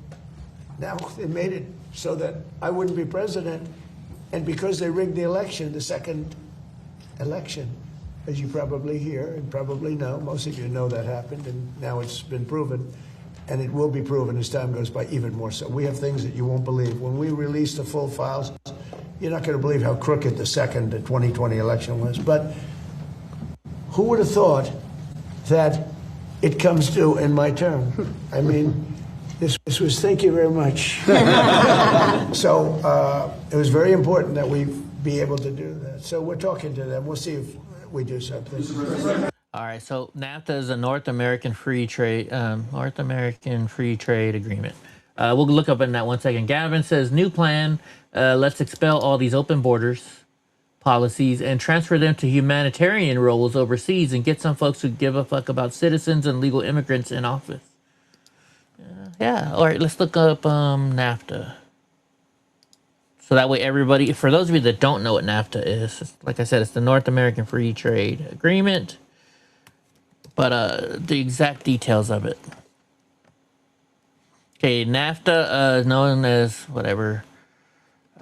S6: now they made it so that I wouldn't be president. And because they rigged the election, the second election, as you probably hear and probably know, most of you know that happened, and now it's been proven. And it will be proven as time goes by even more so. We have things that you won't believe. When we release the full files, you're not going to believe how crooked the 2020 election was. But who would have thought that it comes due in my term? I mean, this was, thank you very much. So it was very important that we be able to do that. So we're talking to them. We'll see if we do something.
S1: All right, so NAFTA is a North American free trade agreement. We'll look up in that 1 second. Gavin says, new plan, let's expel all these open borders policies and transfer them to humanitarian roles overseas and get some folks who give a fuck about citizens and legal immigrants in office. Yeah, all right, let's look up NAFTA. So that way everybody, for those of you that don't know what NAFTA is, like I said, it's the North American Free Trade Agreement. But the exact details of it. Okay, NAFTA, known as whatever,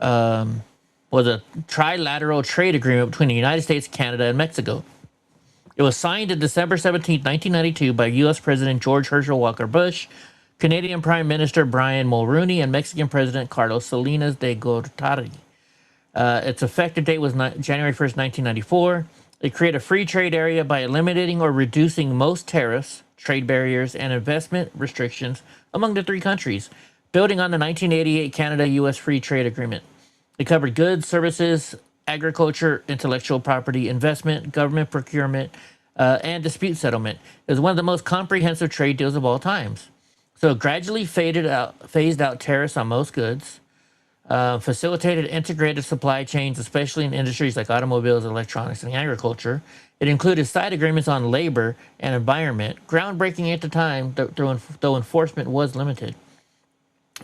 S1: was a trilateral trade agreement between the United States, Canada, and Mexico. It was signed on December 17, 1992 by U.S. President George Herschel Walker Bush, Canadian Prime Minister Brian Mulroney, and Mexican President Carlos Salinas de Gortari. Its effective date was January 1st, 1994. It created a free trade area by eliminating or reducing most tariffs, trade barriers, and investment restrictions among the three countries, building on the 1988 Canada-U.S. Free Trade Agreement. It covered goods, services, agriculture, intellectual property, investment, government procurement, and dispute settlement. It was one of the most comprehensive trade deals of all times. So it gradually phased out tariffs on most goods, facilitated integrated supply chains, especially in industries like automobiles, electronics, and agriculture. It included side agreements on labor and environment, groundbreaking at the time, though enforcement was limited.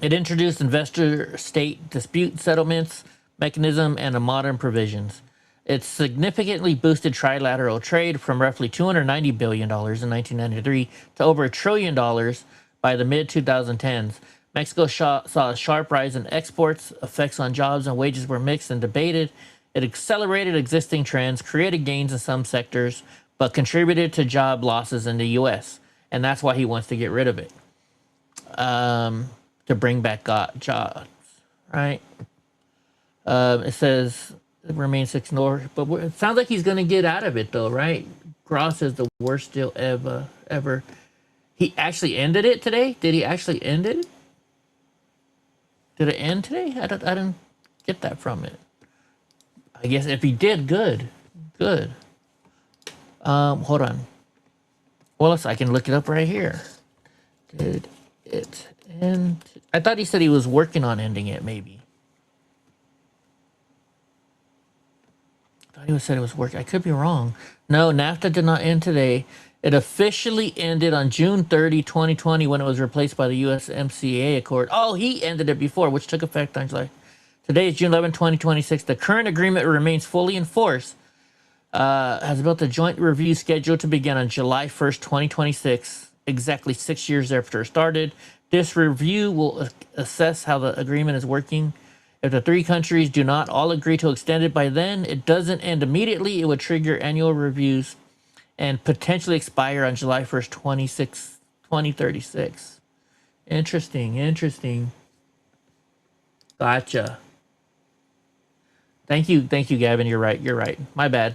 S1: It introduced investor-state dispute settlements mechanism and modern provisions. It significantly boosted trilateral trade from roughly $290 billion in 1993 to over $1 trillion by the mid-2010s. Mexico saw a sharp rise in exports. Effects on jobs and wages were mixed and debated. It accelerated existing trends, created gains in some sectors, but contributed to job losses in the U.S. And that's why he wants to get rid of it, to bring back jobs, right? It says it remains ignored, but it sounds like he's going to get out of it, though, right? Gross is the worst deal ever. He actually ended it today? Did he actually end it? Did it end today? I didn't get that from it. I guess if he did, good. Hold on. Well, I can look it up right here. Did it end? I thought he said he was working on ending it, maybe. I thought he said it was working. I could be wrong. No, NAFTA did not end today. It officially ended on June 30, 2020, when it was replaced by the USMCA Accord. Oh, he ended it before, which took effect on July. Today is June 11, 2026. The current agreement remains fully in force. Has built a joint review scheduled to begin on July 1st, 2026, exactly 6 years after it started. This review will assess how the agreement is working. If the three countries do not all agree to extend it by then, it doesn't end immediately. It would trigger annual reviews and potentially expire on July 1st, 2036. Interesting. Gotcha. Thank you, Gavin. You're right. My bad.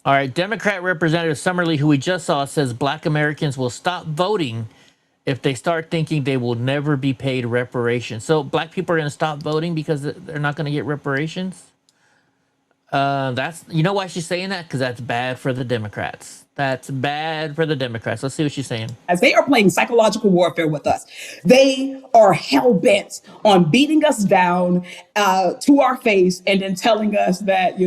S1: All right, Democrat Representative Summerlee, who we just saw, says Black Americans will stop voting if they start thinking they will never be paid reparations. So Black people are going to stop voting because they're not going to get reparations? You know why she's saying that? Because that's bad for the Democrats. Let's see what she's saying.
S8: As they are playing psychological warfare with us, they are hell bent on beating us down to our face and then telling us that,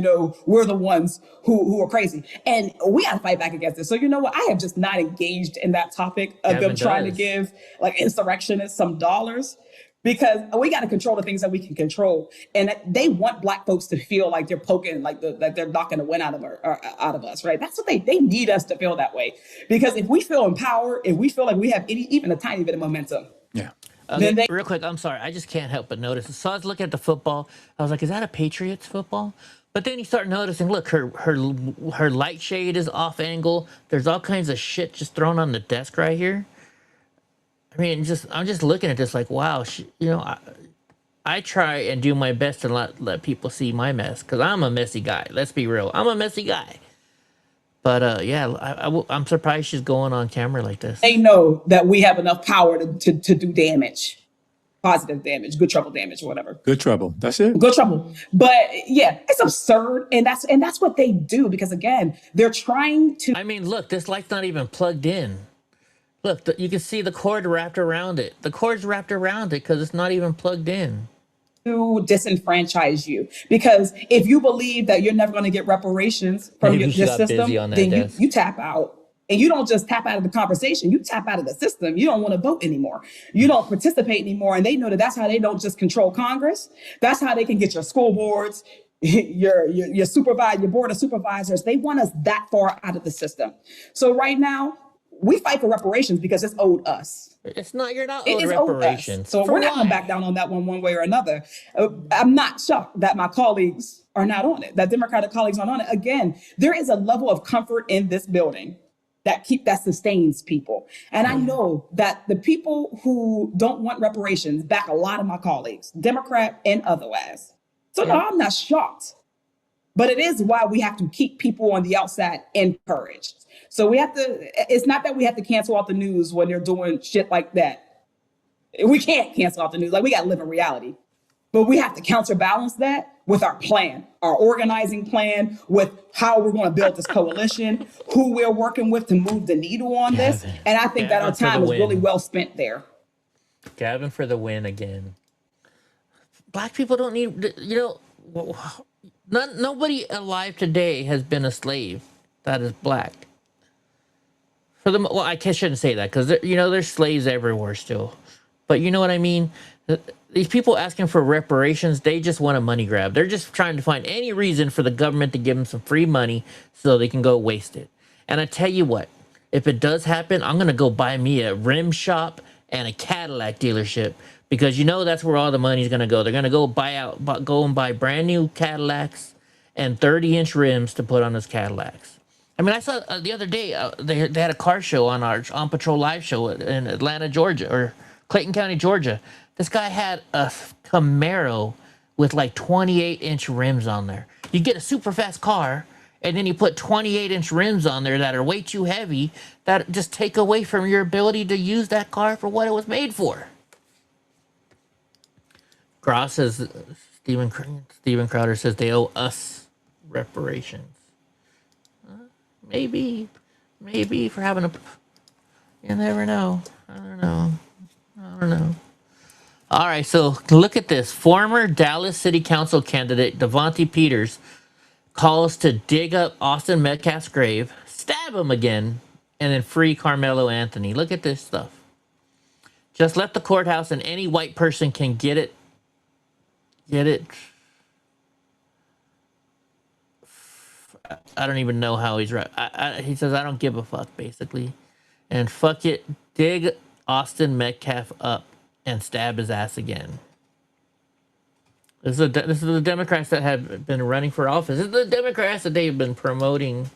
S8: we're the ones who are crazy. And we got to fight back against this. So, you know what? I have just not engaged in that topic of them trying to give insurrectionists some dollars. Because we got to control the things that we can control, and they want Black folks to feel like they're poking, like they're knocking the wind out of us, right? That's what they need us to feel that way. Because if we feel empowered, if we feel like we have even a tiny bit of momentum,
S1: Real quick, I'm sorry, I just can't help but notice. So I was looking at the football. I was like, "Is that a Patriots football?" But then you start noticing, look, her light shade is off angle. There's all kinds of shit just thrown on the desk right here. I mean, I'm just looking at this like, wow, I try and do my best to let people see my mess because I'm a messy guy. Let's be real, I'm a messy guy. But yeah, I'm surprised she's going on camera like this.
S8: They know that we have enough power to do damage, positive damage, good trouble damage, or whatever.
S23: Good trouble. That's it.
S8: Good trouble. But yeah, it's absurd, and that's what they do because again, they're trying to.
S1: I mean, look, this light's not even plugged in. Look, you can see the cord wrapped around it. The cord's wrapped around it because it's not even plugged in.
S8: To disenfranchise you. Because if you believe that you're never going to get reparations from your system, then you tap out. And you don't just tap out of the conversation, you tap out of the system. You don't want to vote anymore. You don't participate anymore. And they know that that's how they don't just control Congress. That's how they can get your school boards, your board of supervisors. They want us that far out of the system. So right now, we fight for reparations because it's owed us.
S1: It's not, you're not owed reparations.
S8: So we're not going to back down on that one way or another. I'm not shocked that my colleagues are not on it, that Democratic colleagues aren't on it. Again, there is a level of comfort in this building that sustains people. And I know that the people who don't want reparations back a lot of my colleagues, Democrat and otherwise. So no, I'm not shocked. But it is why we have to keep people on the outside encouraged. So it's not that we have to cancel out the news when they're doing shit like that. We can't cancel out the news. We got to live in reality. But we have to counterbalance that with our plan, our organizing plan, with how we're going to build this coalition, who we're working with to move the needle on this. And I think that our time is really well spent there.
S1: Gavin for the win again. Black people don't need, nobody alive today has been a slave that is Black. I shouldn't say that because there's slaves everywhere still, but you know what I mean. These people asking for reparations, they just want a money grab. They're just trying to find any reason for the government to give them some free money so they can go waste it. And I tell you what, if it does happen, I'm gonna go buy me a rim shop and a Cadillac dealership because that's where all the money's gonna go. They're gonna go buy brand new Cadillacs and 30-inch rims to put on those Cadillacs. I mean, I saw the other day they had a car show on our On Patrol live show in Atlanta, Georgia, or Clayton County, Georgia. This guy had a Camaro with 28-inch rims on there. You get a super fast car, and then you put 28-inch rims on there that are way too heavy that just take away from your ability to use that car for what it was made for. Gross says, Steven Crowder says they owe us reparations. Maybe for having you never know. I don't know. All right, so look at this. Former Dallas City Council candidate Devontae Peters calls to dig up Austin Metcalf's grave, stab him again, and then free Carmelo Anthony. Look at this stuff. Just left the courthouse and any white person can get it. Get it. I don't even know how he's right. He says, I don't give a fuck, basically. And fuck it. Dig Austin Metcalf up and stab his ass again. This is the Democrats that have been running for office. This is the Democrats that they've been promoting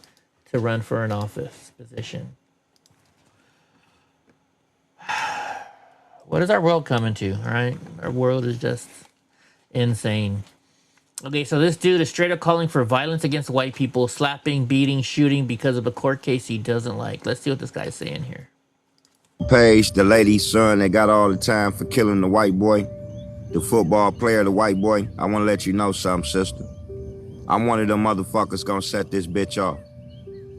S1: to run for an office position. What is our world coming to, all right? Our world is just insane. Okay, so this dude is straight up calling for violence against white people, slapping, beating, shooting because of a court case he doesn't like. Let's see what this guy's saying here.
S7: Page, the lady's son that got all the time for killing the white boy, the football player, the white boy. I want to let you know something, sister. I'm one of them motherfuckers gonna set this bitch off.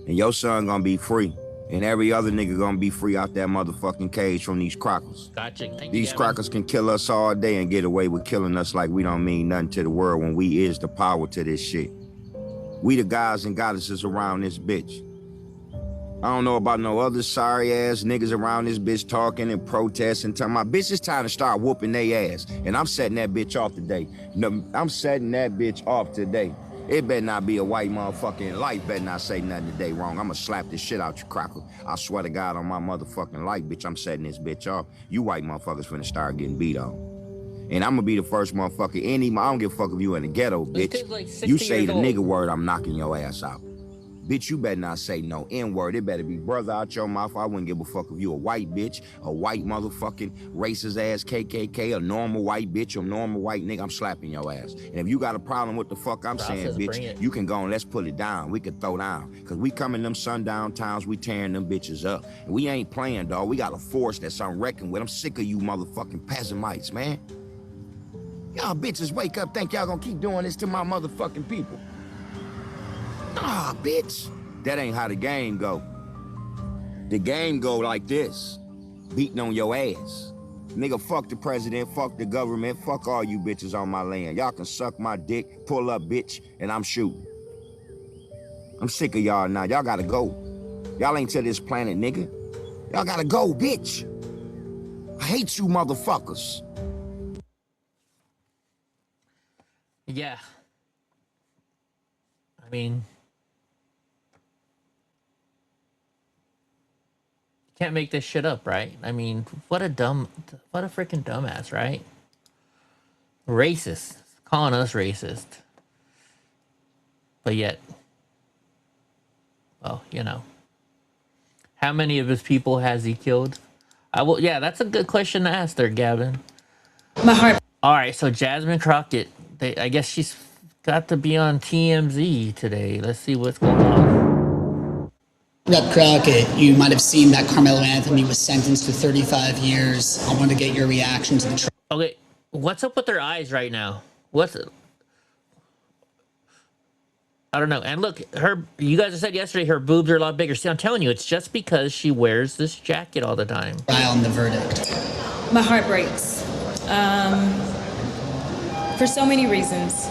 S7: And your son gonna be free. And every other nigga gonna be free out that motherfucking cage from these crackers.
S1: Gotcha. Thank
S7: These
S1: you,
S7: crackers can kill us all day and get away with killing us like we don't mean nothing to the world when we is the power to this shit. We the guys and goddesses around this bitch. I don't know about no other sorry ass niggas around this bitch talking and protesting, telling my bitch it's time to start whooping their ass. And I'm setting that bitch off today. No, I'm setting that bitch off today. It better not be a white motherfucking life, better not say nothing today wrong. I'ma slap this shit out you cracker. I swear to God on my motherfucking life, bitch, I'm setting this bitch off. You white motherfuckers finna start getting beat on. And I'ma be the first motherfucker, I don't give a fuck if you in the ghetto, bitch.
S1: Like
S7: you say the nigga word, I'm knocking your ass out. Bitch, you better not say no N-word. It better be brother out your mouth. I wouldn't give a fuck if you a white bitch, a white motherfucking racist ass KKK, a normal white bitch, a normal white nigga. I'm slapping your ass. And if you got a problem with the fuck I'm saying, bitch, you can go and let's put it down. We can throw down. Cause we come in them sundown towns, we tearing them bitches up. And we ain't playing, dog. We got a force that's I'm reckoning with. I'm sick of you motherfucking peasant-mites, man. Y'all bitches wake up, think y'all gonna keep doing this to my motherfucking people. Nah, bitch. That ain't how the game go. The game go like this. Beating on your ass. Nigga, fuck the president, fuck the government, fuck all you bitches on my land. Y'all can suck my dick, pull up, bitch, and I'm shooting. I'm sick of y'all now. Y'all gotta go. Y'all ain't to this planet, nigga. Y'all gotta go, bitch. I hate you motherfuckers.
S1: Yeah. I mean, can't make this shit up, right? I mean, what a freaking dumbass, right? Racist. Calling us racist. But yet, well, you know. How many of his people has he killed? Yeah, that's a good question to ask there, Gavin.
S19: My heart.
S1: All right, so Jasmine Crockett, I guess she's got to be on TMZ today. Let's see what's going on.
S9: Rep Crockett, you might have seen that Carmelo Anthony was sentenced to 35 years. I want to get your reaction to the trial.
S1: Okay, what's up with her eyes right now? I don't know. And look, you guys have said yesterday her boobs are a lot bigger. See, I'm telling you, it's just because she wears this jacket all the time.
S9: Trial and the verdict.
S19: My heart breaks for so many reasons.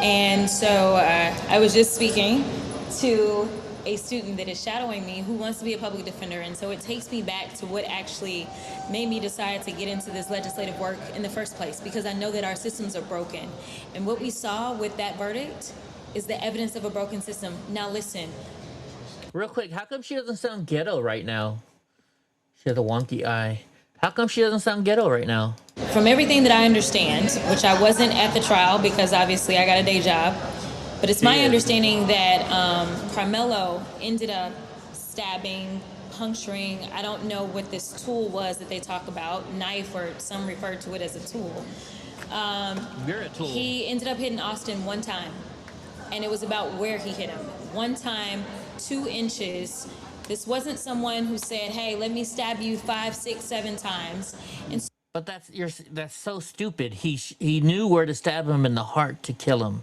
S19: And so I was just speaking to a student that is shadowing me who wants to be a public defender. And so it takes me back to what actually made me decide to get into this legislative work in the first place, because I know that our systems are broken. And what we saw with that verdict is the evidence of a broken system. Now listen.
S1: Real quick, how come she doesn't sound ghetto right now? She has a wonky eye. How come she doesn't sound ghetto right now?
S19: From everything that I understand, which I wasn't at the trial because obviously I got a day job, but it's my understanding that Carmelo ended up stabbing, puncturing, I don't know what this tool was that they talk about, knife, or some refer to it as a tool.
S1: You're a tool.
S19: He ended up hitting Austin one time, and it was about where he hit him. One time, 2 inches. This wasn't someone who said, hey, let me stab you 5, 6, 7 times. And
S1: but that's so stupid. He knew where to stab him in the heart to kill him.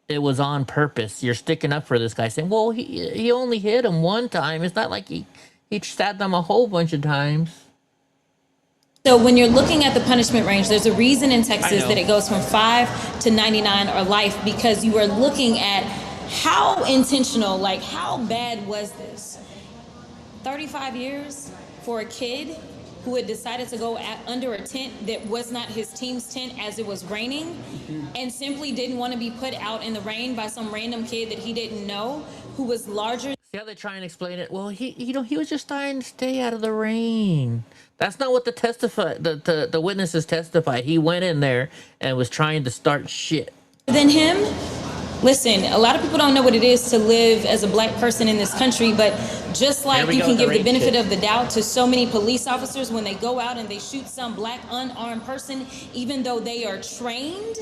S1: It was on purpose. You're sticking up for this guy saying, well, he only hit him one time. It's not like he stabbed him a whole bunch of times.
S19: So when you're looking at the punishment range, there's a reason in Texas that it goes from 5 to 99 or life, because you are looking at how intentional, like how bad was this? 35 years for a kid who had decided to go under a tent that was not his team's tent as it was raining, and simply didn't want to be put out in the rain by some random kid that he didn't know, who was larger.
S1: See how they try and explain it? Well, he was just trying to stay out of the rain. That's not what the witnesses testified. He went in there and was trying to start shit.
S19: Than him? Listen, a lot of people don't know what it is to live as a black person in this country, but just like you can give the benefit of the doubt to so many police officers when they go out and they shoot some black unarmed person, even though they are trained,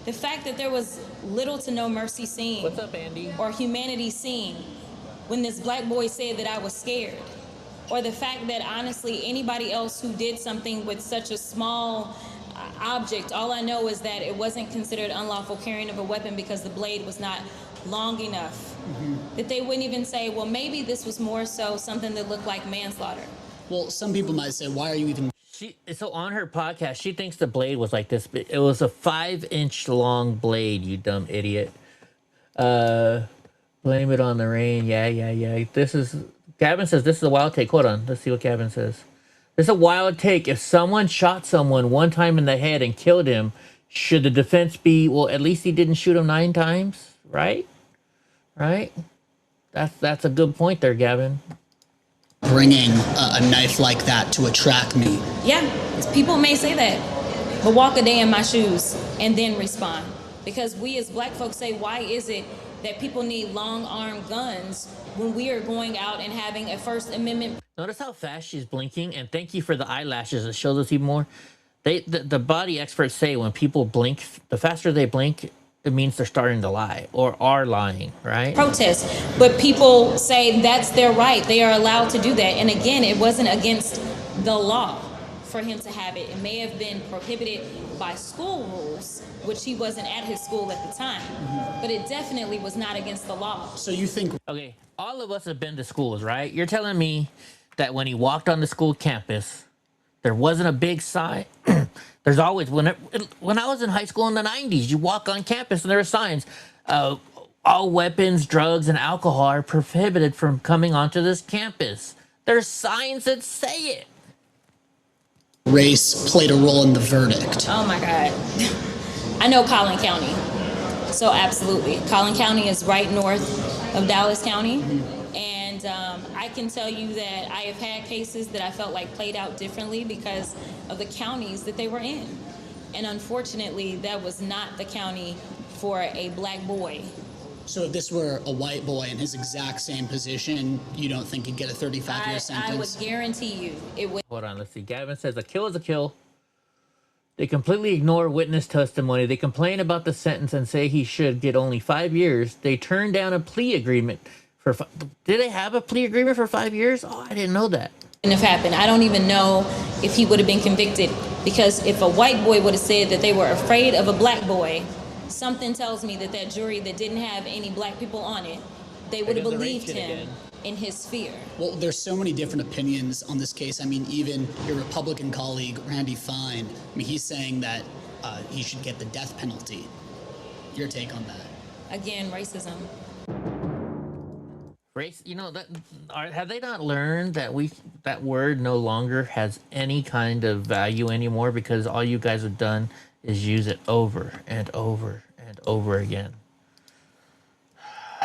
S19: the fact that there was little to no mercy seen.
S1: What's up, Andy?
S19: Or humanity seen when this black boy said that I was scared. Or the fact that honestly anybody else who did something with such a small object, all I know is that it wasn't considered unlawful carrying of a weapon because the blade was not long enough. That they wouldn't even say, well, maybe this was more so something that looked like manslaughter.
S9: Well, some people might say, why are you even...
S1: So on her podcast, she thinks the blade was like this. It was a 5-inch long blade, you dumb idiot. Blame it on the rain. Yeah. Gavin says this is a wild take. Hold on. Let's see what Gavin says. This is a wild take. If someone shot someone one time in the head and killed him, should the defense be, well, at least he didn't shoot him 9 times, right? Right? That's a good point there, Gavin.
S9: Bringing a knife like that to attract me.
S19: Yeah, people may say that, but walk a day in my shoes and then respond. Because we as black folks say, why is it that people need long-armed guns when we are going out and having a First Amendment?
S1: Notice how fast she's blinking, and thank you for the eyelashes. It shows us even more. The body experts say when people blink, the faster they blink, it means they're starting to lie or are lying, right?
S19: Protest, but people say that's their right. They are allowed to do that. And again, it wasn't against the law for him to have it. It may have been prohibited by school rules, which he wasn't at his school at the time, but it definitely was not against the law.
S9: So you think...
S1: Okay, all of us have been to schools, right? You're telling me that when he walked on the school campus, there wasn't a big sign? There's always, when I was in high school in the 90s, you walk on campus and there are signs. All weapons, drugs, and alcohol are prohibited from coming onto this campus. There's signs that say it.
S9: Race played a role in the verdict.
S19: Oh my God. I know Collin County. So absolutely. Collin County is right north of Dallas County. And I can tell you that I have had cases that I felt like played out differently because of the counties that they were in. And unfortunately, that was not the county for a black boy.
S9: So if this were a white boy in his exact same position, you don't think he'd get a 35-year sentence?
S19: I would guarantee you it would.
S1: Hold on, let's see. Gavin says a kill is a kill. They completely ignore witness testimony. They complain about the sentence and say he should get only 5 years. They turn down a plea agreement for... Did they have a plea agreement for 5 years? Oh, I didn't know that.
S19: Wouldn't have happened. I don't even know if he would have been convicted, because if a white boy would have said that they were afraid of a black boy, something tells me that that jury that didn't have any black people on it, they would have believed him in his fear.
S9: Well, there's so many different opinions on this case. I mean, even your Republican colleague, Randy Fine, I mean, he's saying that he should get the death penalty. Your take on that?
S19: Again, racism.
S1: Race, you know, have they not learned that that word no longer has any kind of value anymore, because all you guys have done is use it over and over and over again.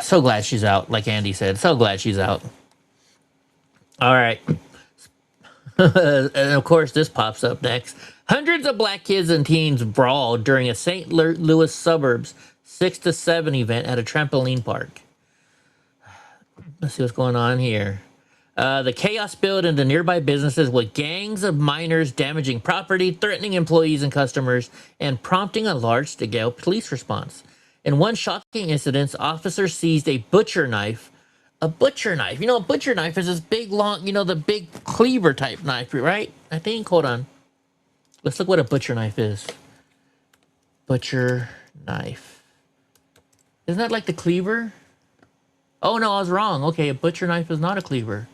S1: So glad she's out, like Andy said. So glad she's out. All right. And of course, this pops up next. Hundreds of black kids and teens brawled during a St. Louis suburbs 6 to 7 event at a trampoline park. Let's see what's going on here. The chaos spilled into nearby businesses with gangs of minors damaging property, threatening employees and customers, and prompting a large-scale police response. In one shocking incident, officers seized a butcher knife. A butcher knife. You know, a butcher knife is this big, long, you know, the big cleaver type knife, right? I think, hold on. Let's look what a butcher knife is. Butcher knife. Isn't that like the cleaver? Oh, no, I was wrong. Okay, a butcher knife is not a cleaver.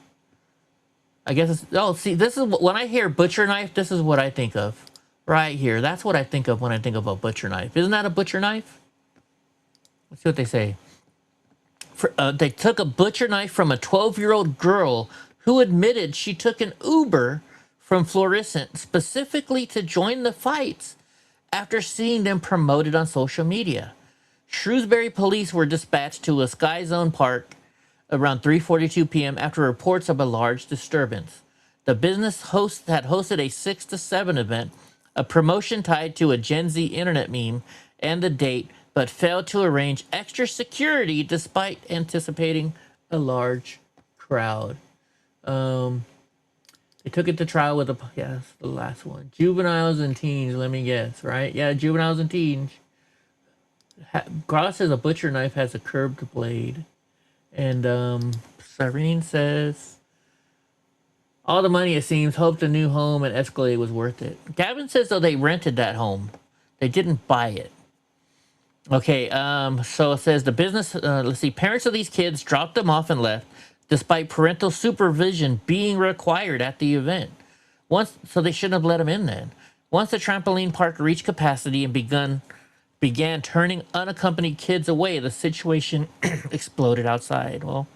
S1: I guess it's, oh, see, this is when I hear butcher knife, this is what I think of right here. That's what I think of when I think of a butcher knife. Isn't that a butcher knife? Let's see what they say. They took a butcher knife from a 12-year-old girl who admitted she took an Uber from Florissant specifically to join the fights after seeing them promoted on social media. Shrewsbury police were dispatched to a Sky Zone park around 3:42 p.m. after reports of a large disturbance. The business host had hosted a 6 to 7 event, a promotion tied to a Gen Z internet meme and the date, but failed to arrange extra security despite anticipating a large crowd. They took it to trial with that's the last one. Juveniles and teens, let me guess, right? Yeah, juveniles and teens. Carla says a butcher knife has a curved blade. And Cyrene says, all the money, it seems, hoped the new home at Escalade was worth it. Gavin says, though, they rented that home. They didn't buy it. Okay, so it says the business, let's see, parents of these kids dropped them off and left, despite parental supervision being required at the event. So they shouldn't have let them in then. Once the trampoline park reached capacity and began turning unaccompanied kids away, the situation exploded outside. Well,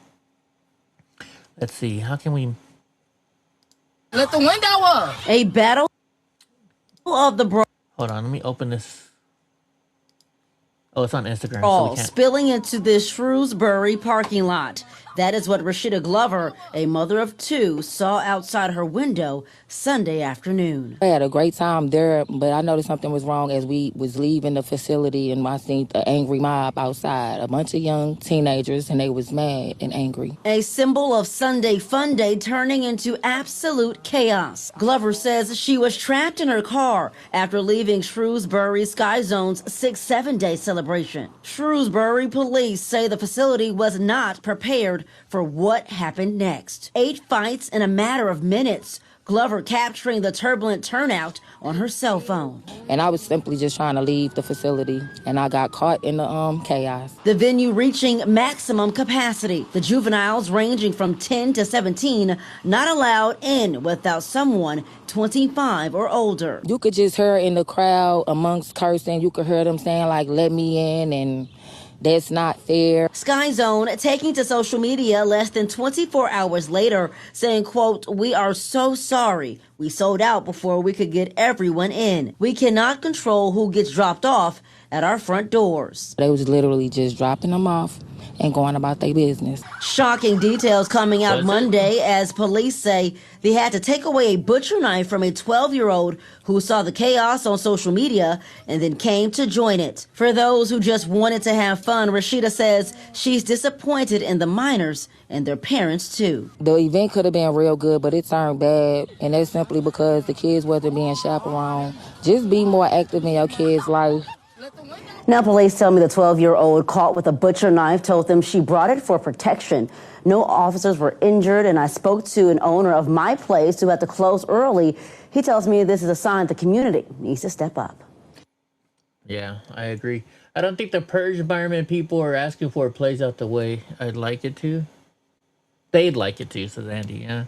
S1: let's see. How can we...
S11: Let the window up. A battle of the
S1: Hold on, let me open this. Oh, it's on Instagram.
S11: brawl
S1: So we can't...
S11: spilling into the Shrewsbury parking lot. That is what Rashida Glover, a mother of two, saw outside her window Sunday afternoon.
S12: I had a great time there, but I noticed something was wrong as we was leaving the facility, and I seen an angry mob outside, a bunch of young teenagers, and they was mad and angry.
S11: A symbol of Sunday Fun Day turning into absolute chaos. Glover says she was trapped in her car after leaving Shrewsbury Sky Zone's 6-7 day celebration. Shrewsbury police say the facility was not prepared for what happened next. 8 fights in a matter of minutes. Glover capturing the turbulent turnout on her cell phone.
S12: And I was simply just trying to leave the facility, and I got caught in the chaos.
S11: The venue reaching maximum capacity. The juveniles ranging from 10 to 17 not allowed in without someone 25 or older.
S12: You could just hear in the crowd amongst cursing, you could hear them saying like, let me in, and that's not fair.
S11: Sky Zone taking to social media less than 24 hours later, saying, quote, "We are so sorry. We sold out before we could get everyone in. We cannot control who gets dropped off at our front doors."
S12: They was literally just dropping them off and going about their business.
S11: Shocking details coming out Monday as police say they had to take away a butcher knife from a 12-year-old who saw the chaos on social media and then came to join it. For those who just wanted to have fun, Rashida says she's disappointed in the minors and their parents too.
S12: The event could have been real good, but it turned bad, and that's simply because the kids wasn't being chaperoned. Just be more active in your kids' life.
S11: Now police tell me the 12-year-old caught with a butcher knife told them she brought it for protection. No officers were injured, and I spoke to an owner of my place who had to close early. He tells me this is a sign the community needs to step up.
S1: Yeah, I agree. I don't think the purge environment people are asking for plays out the way I'd like it to. They'd like it to, says Andy, yeah.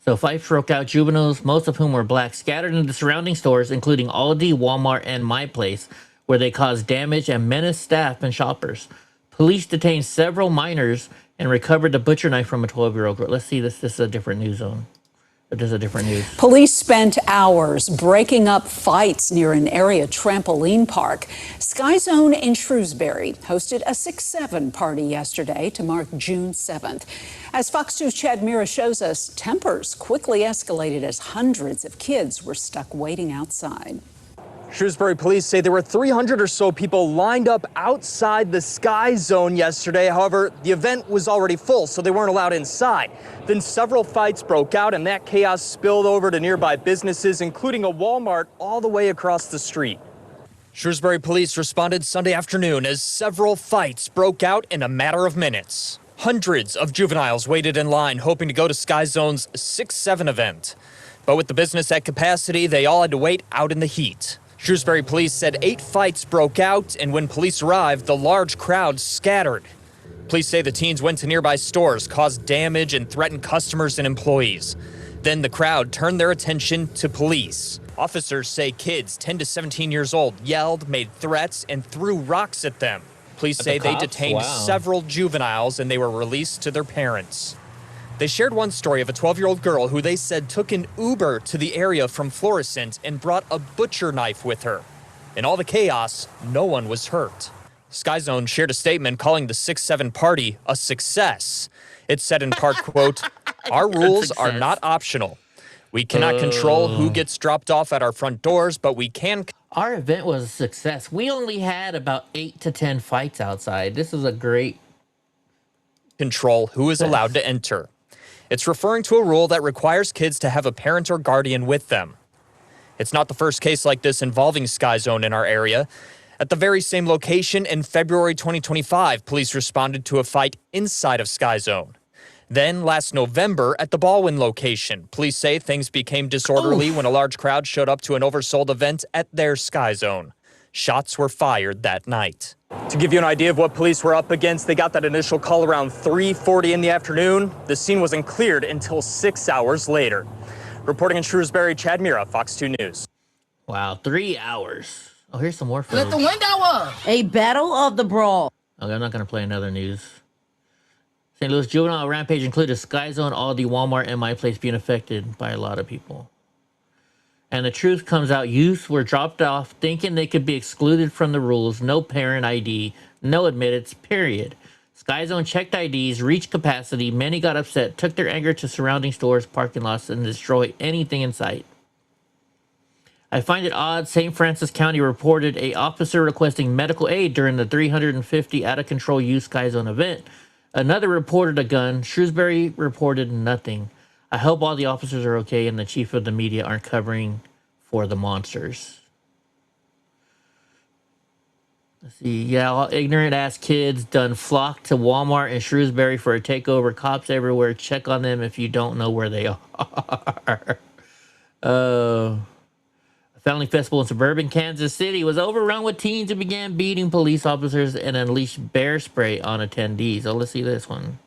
S1: So fights broke out. Juveniles, most of whom were black, scattered into the surrounding stores, including Aldi, Walmart, and My Place, where they caused damage and menaced staff and shoppers. Police detained several minors and recovered the butcher knife from a 12-year-old girl. Let's see this. This is a different news zone. This is a different news.
S15: Police spent hours breaking up fights near an area trampoline park. Sky Zone in Shrewsbury hosted a 6-7 party yesterday to mark June 7th. As Fox 2's Chad Mira shows us, tempers quickly escalated as hundreds of kids were stuck waiting outside.
S16: Shrewsbury police say there were 300 or so people lined up outside the Sky Zone yesterday. However, the event was already full, so they weren't allowed inside. Then several fights broke out, and that chaos spilled over to nearby businesses, including a Walmart all the way across the street. Shrewsbury police responded Sunday afternoon as several fights broke out in a matter of minutes. Hundreds of juveniles waited in line hoping to go to Sky Zone's 6-7 event. But with the business at capacity, they all had to wait out in the heat. Shrewsbury police said 8 fights broke out, and when police arrived, the large crowd scattered. Police say the teens went to nearby stores, caused damage, and threatened customers and employees. Then the crowd turned their attention to police. Officers say kids 10 to 17 years old yelled, made threats, and threw rocks at them. Police say they detained several juveniles and they were released to their parents. They shared one story of a 12-year-old girl who they said took an Uber to the area from Florissant and brought a butcher knife with her. In all the chaos, no one was hurt. Sky Zone shared a statement calling the 6-7 party a success. It said in part, quote, "Our rules are not optional. We cannot control who gets dropped off at our front doors, but we can..."
S1: Our event was a success. We only had about 8 to 10 fights outside. This is a great...
S16: control who is allowed to enter. It's referring to a rule that requires kids to have a parent or guardian with them. It's not the first case like this involving Sky Zone in our area. At the very same location in February 2025, police responded to a fight inside of Sky Zone. Then, last November, at the Baldwin location, police say things became disorderly when a large crowd showed up to an oversold event at their Sky Zone. Shots were fired that night. To give you an idea of what police were up against, they got that initial call around 3:40 in the afternoon. The scene wasn't cleared until 6 hours later. Reporting in Shrewsbury, Chad Mira, Fox 2 News.
S1: Wow, 3 hours. Oh, here's some more footage.
S11: Let the window up. A battle of the brawl.
S1: Okay, I'm not going to play another news. St. Louis juvenile rampage included Sky Zone, Aldi, Walmart, and My Place being affected by a lot of people. And the truth comes out. Youth were dropped off thinking they could be excluded from the rules. No parent ID, no admittance, period. Sky Zone checked IDs, reached capacity. Many got upset, took their anger to surrounding stores, parking lots, and destroyed anything in sight. I find it odd St. Francis County reported a officer requesting medical aid during the 350 out-of-control youth Sky Zone event. Another reported a gun. Shrewsbury reported nothing. I hope all the officers are okay and the chief of the media aren't covering for the monsters. Let's see. Yeah, all ignorant-ass kids done flock to Walmart and Shrewsbury for a takeover. Cops everywhere. Check on them if you don't know where they are. A family festival in suburban Kansas City was overrun with teens who began beating police officers and unleashed bear spray on attendees. Oh, let's see this one.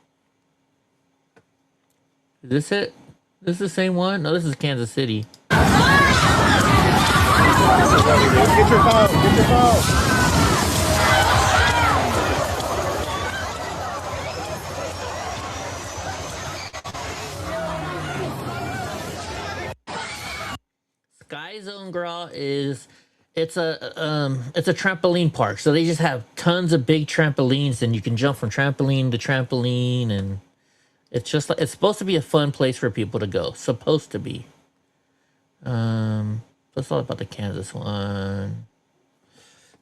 S1: Is this it? This is the same one? No, this is Kansas City.
S3: Get your phone. Get your phone.
S1: Sky Zone, girl, it's a trampoline park. So they just have tons of big trampolines, and you can jump from trampoline to trampoline, and it's just like, it's supposed to be a fun place for people to go. Supposed to be. That's all about the Kansas one.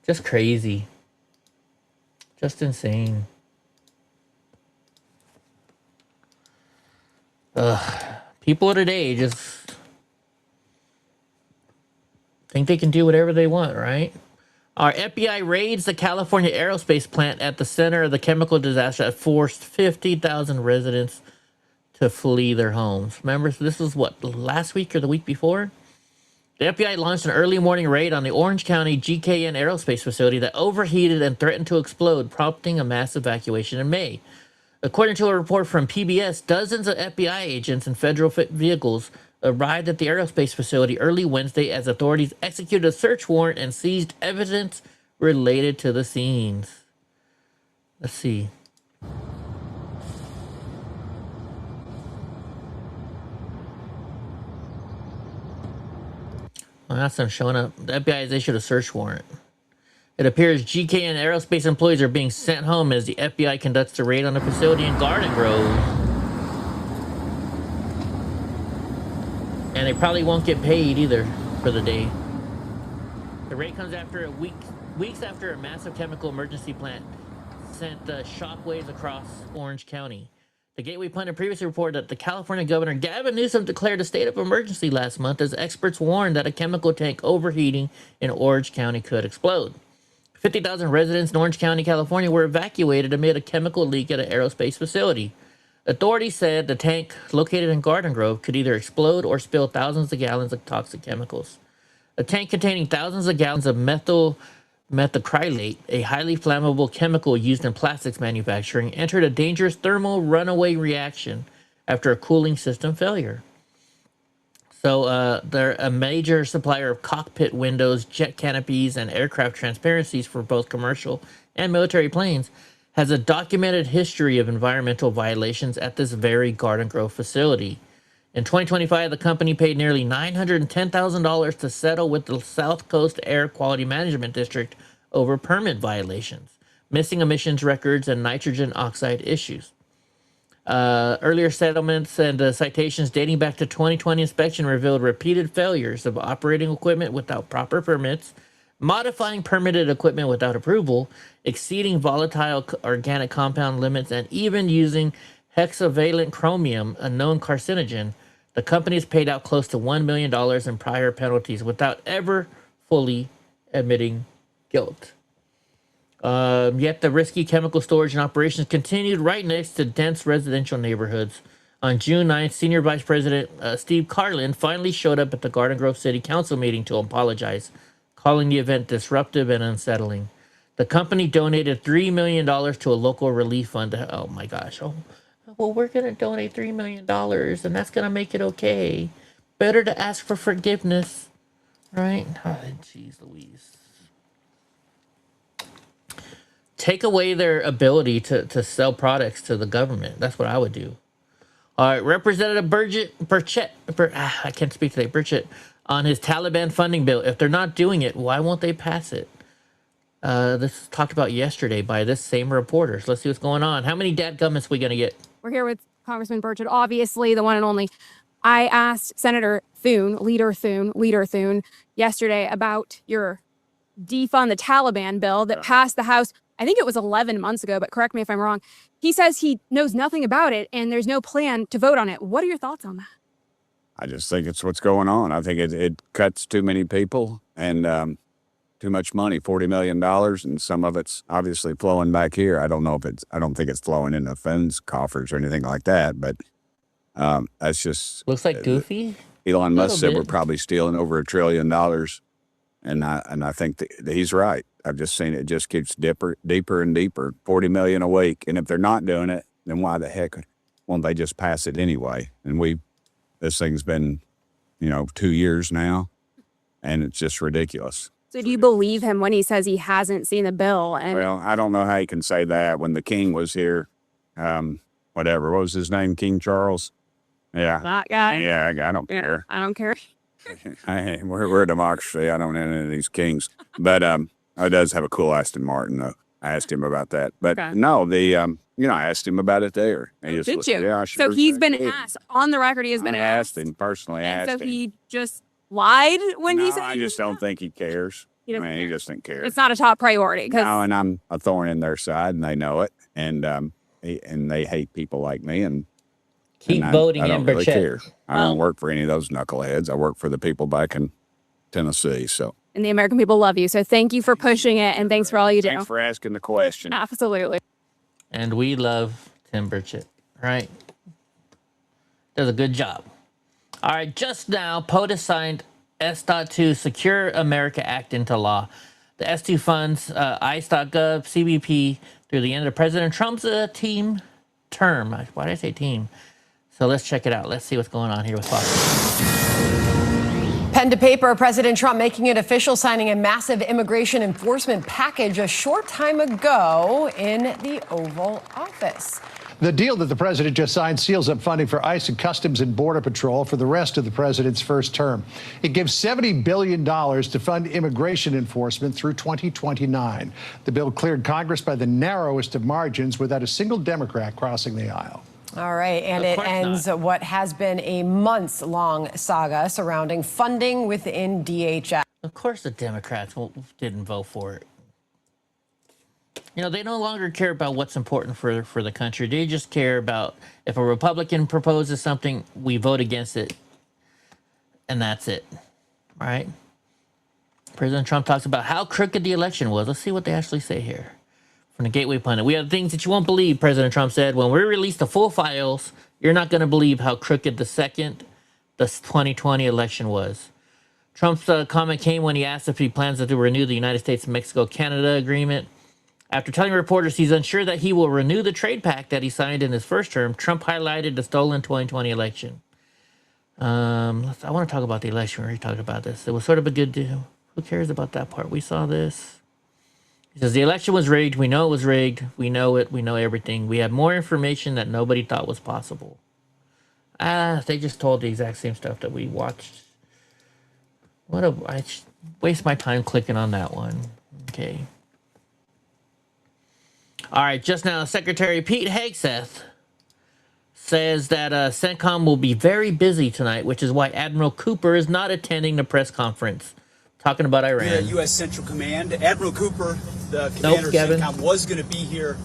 S1: Just crazy. Just insane. People today just think they can do whatever they want, right? Our FBI raids the California aerospace plant at the center of the chemical disaster that forced 50,000 residents to flee their homes. Remember, this was what, last week or the week before? The FBI launched an early morning raid on the Orange County GKN aerospace facility that overheated and threatened to explode, prompting a mass evacuation in May. According to a report from PBS, dozens of FBI agents and federal vehicles arrived at the aerospace facility early Wednesday as authorities executed a search warrant and seized evidence related to the scenes. Let's see. Well, that's them showing up. The FBI has issued a search warrant. It appears GKN aerospace employees are being sent home as the FBI conducts the raid on the facility in Garden Grove. And they probably won't get paid either for the day. The raid comes after weeks after a massive chemical emergency plant sent shockwaves across Orange County. The Gateway Pundit previously reported that the California Governor Gavin Newsom declared a state of emergency last month as experts warned that a chemical tank overheating in Orange County could explode. 50,000 residents in Orange County, California were evacuated amid a chemical leak at an aerospace facility. Authorities said the tank, located in Garden Grove, could either explode or spill thousands of gallons of toxic chemicals. A tank containing thousands of gallons of methacrylate, a highly flammable chemical used in plastics manufacturing, entered a dangerous thermal runaway reaction after a cooling system failure. So they're a major supplier of cockpit windows, jet canopies, and aircraft transparencies for both commercial and military planes. Has a documented history of environmental violations at this very Garden Grove facility. In 2025, the company paid nearly $910,000 to settle with the South Coast Air Quality Management District over permit violations, missing emissions records, and nitrogen oxide issues. Earlier settlements and citations dating back to 2020 inspection revealed repeated failures of operating equipment without proper permits, modifying permitted equipment without approval, exceeding volatile organic compound limits, and even using hexavalent chromium, a known carcinogen. The companies paid out close to $1 million in prior penalties without ever fully admitting guilt. Yet the risky chemical storage and operations continued right next to dense residential neighborhoods. On June 9th, Senior Vice President Steve Carlin finally showed up at the Garden Grove City Council meeting to apologize, calling the event disruptive and unsettling. The company donated $3 million to a local relief fund. Oh my gosh. Oh, well, we're going to donate $3 million and that's going to make it okay. Better to ask for forgiveness, right? Oh, jeez Louise. Take away their ability to sell products to the government. That's what I would do. All right, Representative Burchett, I can't speak today, Burchett, on his Taliban funding bill. If they're not doing it, why won't they pass it? This was talked about yesterday by this same reporter. So let's see what's going on. How many dadgummits we going to get?
S5: We're here with Congressman Burchett, obviously the one and only. I asked Senator Thune, Leader Thune, yesterday about your defund the Taliban bill that passed the House. I think it was 11 months ago, but correct me if I'm wrong. He says he knows nothing about it and there's no plan to vote on it. What are your thoughts on that?
S13: I just think it's what's going on. I think it cuts too many people and too much money, $40 million, and some of it's obviously flowing back here. I don't think it's flowing in the funds coffers or anything like that, but that's just...
S1: Looks like goofy.
S13: Elon Musk said we're probably stealing over $1 trillion, and I think that he's right. I've just seen it just keeps deeper and deeper, 40 million a week. And if they're not doing it, then why the heck won't they just pass it anyway? And this thing's been, 2 years now, and it's just ridiculous.
S5: So do you believe him when he says he hasn't seen the bill?
S13: Well, I don't know how he can say that when the king was here. What was his name? King Charles? Yeah.
S5: That guy?
S13: Yeah, I don't care.
S5: I don't care.
S13: We're a democracy. I don't have any of these kings. But he does have a cool Aston Martin, though. I asked him about that. But no, I asked him about it there.
S5: Did you?
S13: Yeah,
S5: so he's been asked, on the record, he has been asked.
S13: I asked him, personally
S5: and
S13: asked
S5: so
S13: him.
S5: he just lied when he said
S13: I just don't think he cares. He just doesn't care.
S5: It's not a top priority.
S13: No, and I'm a thorn in their side, and they know it. And they hate people like me, and
S1: keep voting
S13: I don't really
S1: Burchett.
S13: care. I don't work for any of those knuckleheads. I work for the people back in Tennessee. So.
S5: And the American people love you. So thank you for pushing it, and thanks for all you do.
S13: Thanks for asking the question.
S5: Absolutely.
S1: And we love Tim Burchett, right? Does a good job. All right, just now, POTUS signed S.2 Secure America Act into law. The S2 funds ICE.gov, CBP through the end of President Trump's term. Why did I say team? So let's check it out. Let's see what's going on here with Fox.
S14: Pen to paper, President Trump making it official, signing a massive immigration enforcement package a short time ago in the Oval Office.
S17: The deal that the president just signed seals up funding for ICE and Customs and Border Patrol for the rest of the president's first term. It gives $70 billion to fund immigration enforcement through 2029. The bill cleared Congress by the narrowest of margins without a single Democrat crossing the aisle.
S14: All right, and it ends what has been a months-long saga surrounding funding within DHS.
S1: Of course the Democrats didn't vote for it. They no longer care about what's important for the country. They just care about if a Republican proposes something, we vote against it, and that's it, right? President Trump talks about how crooked the election was. Let's see what they actually say here. From the Gateway Pundit. We have things that you won't believe, President Trump said. When we release the full files, you're not going to believe how crooked the 2020 election was. Trump's comment came when he asked if he plans to renew the United States-Mexico-Canada agreement. After telling reporters he's unsure that he will renew the trade pact that he signed in his first term, Trump highlighted the stolen 2020 election. I want to talk about the election. We already talked about this. It was sort of a good deal. Who cares about that part? We saw this. He says the election was rigged. We know it was rigged. We know it. We know everything. We have more information that nobody thought was possible. They just told the exact same stuff that we watched. I waste my time clicking on that one. Okay. All right. Just now, Secretary Pete Hegseth says that CENTCOM will be very busy tonight, which is why Admiral Cooper is not attending the press conference. Talking about Iran.
S18: The U.S. Central Command. Admiral Cooper, the commander of CENTCOM, was going to be here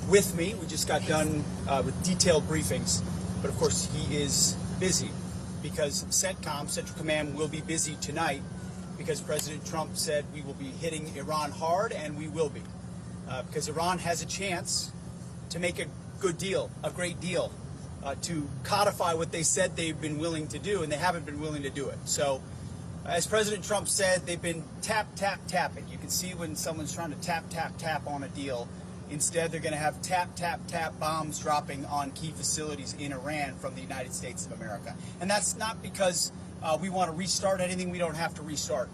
S18: with me. We just got done with detailed briefings. But, of course, he is busy because CENTCOM, Central Command, will be busy tonight because President Trump said we will be hitting Iran hard, and we will be. Because Iran has a chance to make a good deal, a great deal, to codify what they said they've been willing to do, and they haven't been willing to do it. So, as President Trump said, they've been tapping. You can see when someone's trying to tap on a deal. Instead, they're going to have tap bombs dropping on key facilities in Iran from the United States of America. And that's not because we want to restart anything we don't have to restart.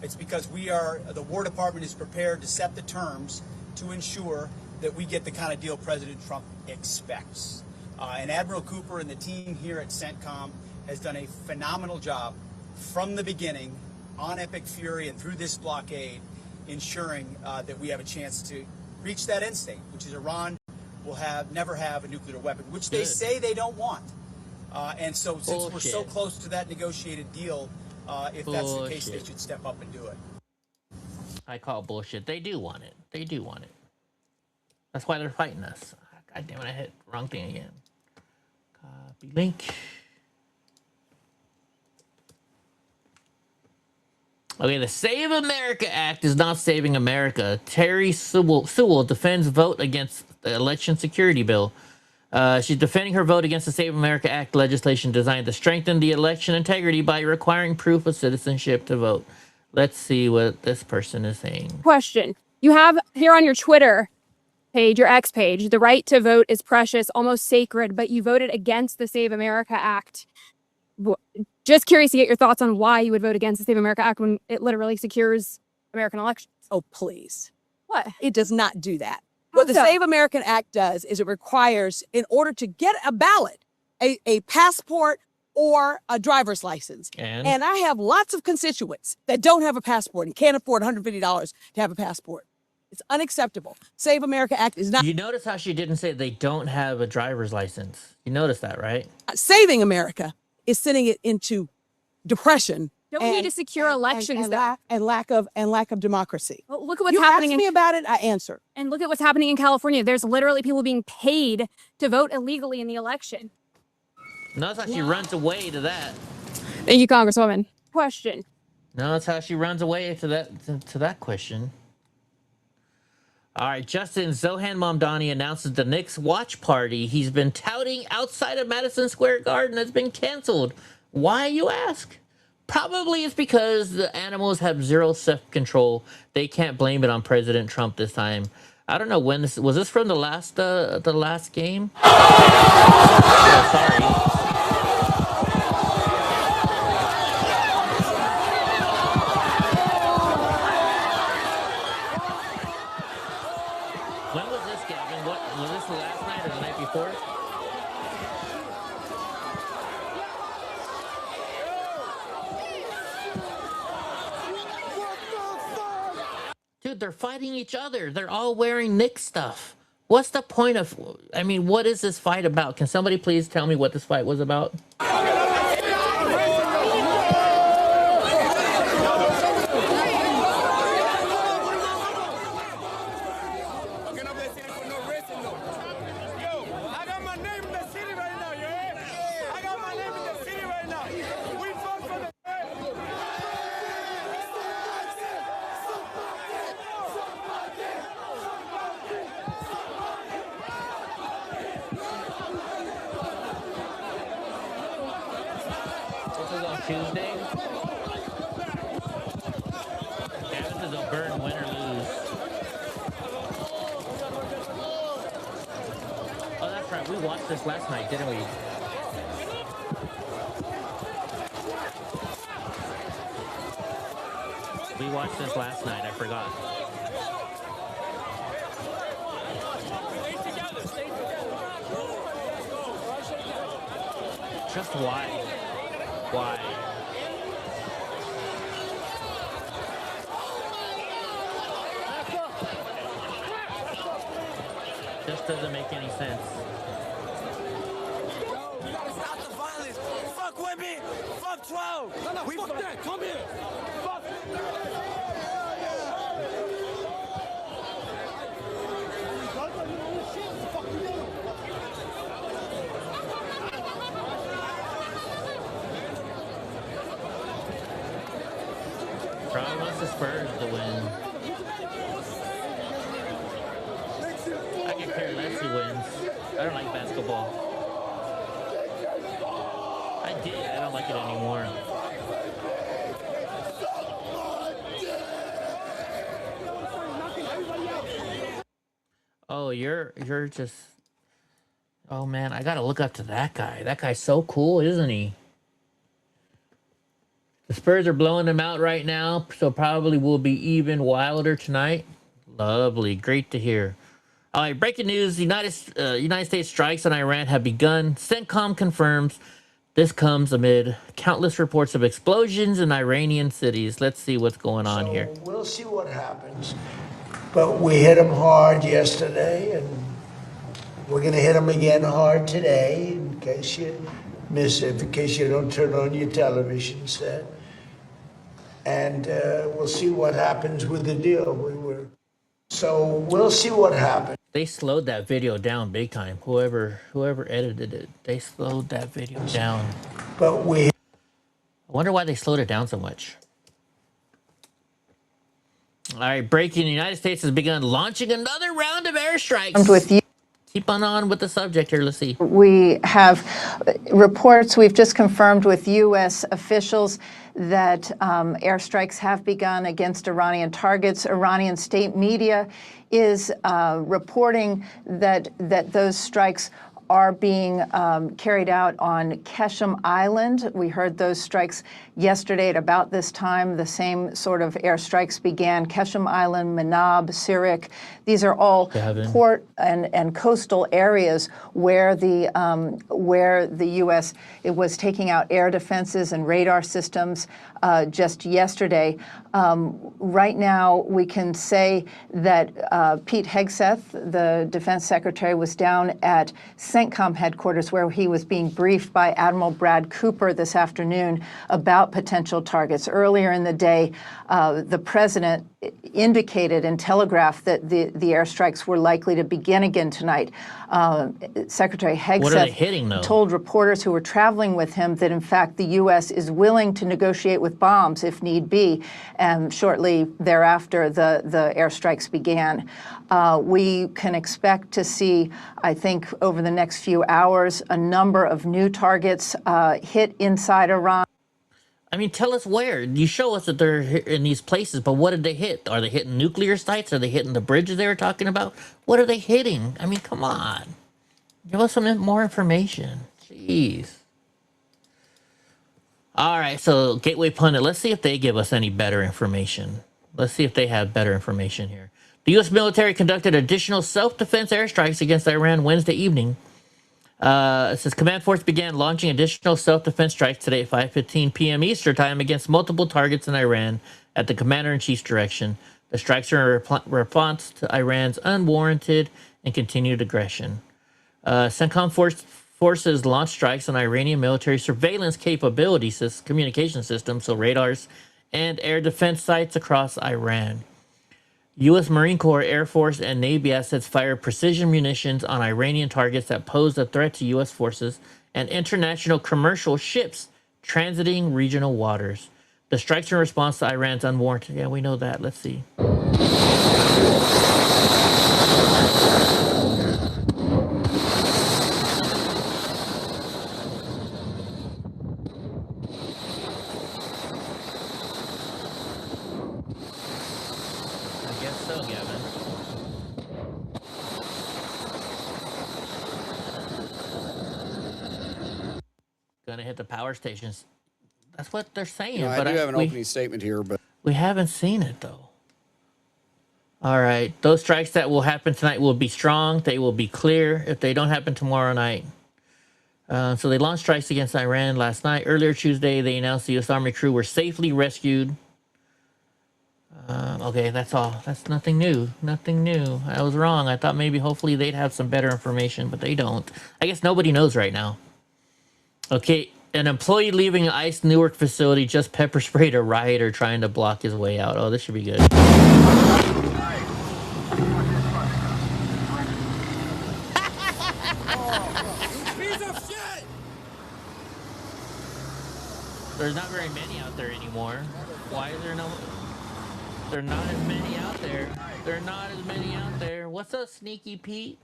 S18: It's because the War Department is prepared to set the terms to ensure that we get the kind of deal President Trump expects. And Admiral Cooper and the team here at CENTCOM has done a phenomenal job from the beginning on Epic Fury and through this blockade, ensuring that we have a chance to reach that end state, which is Iran will never have a nuclear weapon, which they say they don't want. And so since we're so close to that negotiated deal, if that's the case, they should step up and do it.
S1: I call bullshit. They do want it. They do want it. That's why they're fighting us. God damn it, I hit wrong thing again. Copy link. Okay, the Save America Act is not saving America. Terry Sewell defends vote against the election security bill. She's defending her vote against the Save America Act legislation designed to strengthen the election integrity by requiring proof of citizenship to vote. Let's see what this person is saying.
S5: Question. You have here on your Twitter page, your X page, the right to vote is precious, almost sacred, but you voted against the Save America Act. Just curious to get your thoughts on why you would vote against the Save America Act when it literally secures American elections.
S8: Oh, please.
S5: What?
S8: It does not do that. What the Save American Act does is it requires, in order to get a ballot, a passport or a driver's license. And I have lots of constituents that don't have a passport and can't afford $150 to have a passport. It's unacceptable. Save America Act is not.
S1: You notice how she didn't say they don't have a driver's license. You notice that, right?
S8: Saving America is sending it into depression.
S5: Don't we need to secure elections
S8: and lack of democracy.
S5: Well, look at what's happening.
S8: You asked me about it, I answer.
S5: And look at what's happening in California. There's literally people being paid to vote illegally in the election.
S1: Notice how she runs away to that.
S5: Thank you, Congresswoman. Question.
S1: Notice how she runs away to that question. All right, Justin Zohan Mamdani announces the Knicks watch party he's been touting outside of Madison Square Garden has been canceled. Why, you ask? Probably it's because the animals have zero self-control. They can't blame it on President Trump this time. I don't know when this was. This from the last game? Oh, sorry. When was this, Gavin? What was this, the last night or the night before? Dude, they're fighting each other. They're all wearing Knicks stuff. What's the point of... I mean, what is this fight about? Can somebody please tell me what this fight was about? Tuesday. Yeah, this is a burn, win or lose. Oh, that's right. We watched this last night, didn't we? watched this last night. I forgot. Just why? Why? Just doesn't make any sense.
S2: We gotta stop the violence. Fuck women. Fuck 12. No, fuck that. Come here. Fuck.
S1: Probably wants the Spurs to win. I can care less who wins. I don't like basketball. I did. I don't like it anymore. Oh, you're just. Oh man, I gotta look up to that guy. That guy's so cool, isn't he? The Spurs are blowing them out right now, so probably will be even wilder tonight. Lovely, great to hear. All right, breaking news: United States strikes on Iran have begun. CENTCOM confirms. This comes amid countless reports of explosions in Iranian cities. Let's see what's going on here.
S6: We'll see what happens. But we hit them hard yesterday, and we're going to hit them again hard today, in case you miss it, in case you don't turn on your television set. And we'll see what happens with the deal. So we'll see what happens.
S1: They slowed that video down big time. Whoever edited it, they slowed that video down.
S6: But I
S1: wonder why they slowed it down so much. All right, breaking. The United States has begun launching another round of airstrikes.
S20: With you.
S1: Keep on with the subject here. Let's see.
S20: We have reports we've just confirmed with U.S. officials that airstrikes have begun against Iranian targets. Iranian state media is reporting that those strikes are being carried out on Keshem Island. We heard those strikes yesterday at about this time. The same sort of airstrikes began. Keshem Island, Manab, Sirik. These are all port and coastal areas where the U.S. was taking out air defenses and radar systems just yesterday. Right now, we can say that Pete Hegseth, the defense secretary, was down at CENTCOM headquarters where he was being briefed by Admiral Brad Cooper this afternoon about potential targets. Earlier in the day, the president indicated and telegraphed that the airstrikes were likely to begin again tonight. Secretary Hegseth told reporters who were traveling with him that, in fact, the U.S. is willing to negotiate with bombs if need be. And shortly thereafter, the airstrikes began. We can expect to see, I think, over the next few hours, a number of new targets hit inside Iran.
S1: I mean, tell us where. You show us that they're in these places, but what did they hit? Are they hitting nuclear sites? Are they hitting the bridges they were talking about? What are they hitting? I mean, come on. Give us some more information. Jeez. All right, so Gateway Pundit, let's see if they give us any better information. Let's see if they have better information here. The U.S. military conducted additional self-defense airstrikes against Iran Wednesday evening. It says Command Force began launching additional self-defense strikes today at 5:15 p.m. Eastern Time against multiple targets in Iran at the Commander-in-Chief's direction. The strikes are in response to Iran's unwarranted and continued aggression. CENTCOM forces launched strikes on Iranian military surveillance capabilities, communication systems, so radars, and air defense sites across Iran. U.S. Marine Corps, Air Force, and Navy assets fired precision munitions on Iranian targets that posed a threat to U.S. forces and international commercial ships transiting regional waters. The strikes are in response to Iran's unwarranted... Yeah, we know that. Let's see. Gonna hit the power stations. That's what they're saying.
S21: I do have an opening statement here, but
S1: We haven't seen it though. All right, those strikes that will happen tonight will be strong. They will be clear if they don't happen tomorrow night. So they launched strikes against Iran last night. Earlier Tuesday, they announced the U.S. Army crew were safely rescued. Okay, that's all. That's nothing new. Nothing new. I was wrong. I thought maybe hopefully they'd have some better information, but they don't. I guess nobody knows right now. Okay, an employee leaving an ICE Newark facility just pepper sprayed a rioter trying to block his way out. Oh, this should be good. There's not very many out there anymore. Why is there no... There are not as many out there. There are not as many out there. What's up, Sneaky Pete?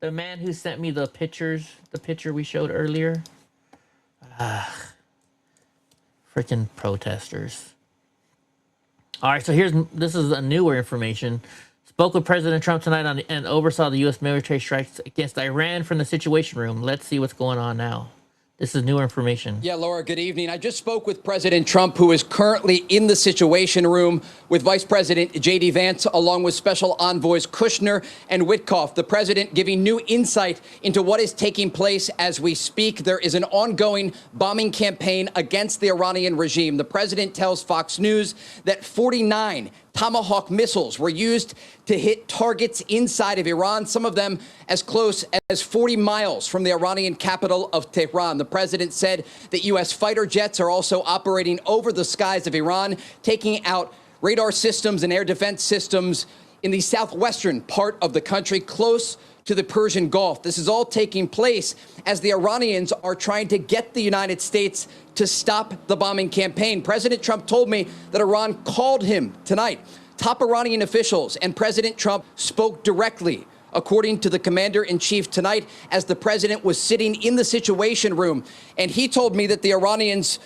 S1: The man who sent me the pictures, the picture we showed earlier. Freaking protesters. All right, so this is a newer information. Spoke with President Trump tonight and oversaw the U.S. military strikes against Iran from the Situation Room. Let's see what's going on now. This is newer information.
S4: Yeah, Laura, good evening. I just spoke with President Trump, who is currently in the Situation Room with Vice President J.D. Vance, along with Special Envoys Kushner and Witkoff. The president giving new insight into what is taking place as we speak. There is an ongoing bombing campaign against the Iranian regime. The president tells Fox News that 49 Tomahawk missiles were used to hit targets inside of Iran, some of them as close as 40 miles from the Iranian capital of Tehran. The president said that U.S. fighter jets are also operating over the skies of Iran, taking out radar systems and air defense systems in the southwestern part of the country, close to the Persian Gulf. This is all taking place as the Iranians are trying to get the United States to stop the bombing campaign. President Trump told me that Iran called him tonight. Top Iranian officials and President Trump spoke directly, according to the commander-in-chief tonight, as the president was sitting in the Situation Room. And he told me that the Iranians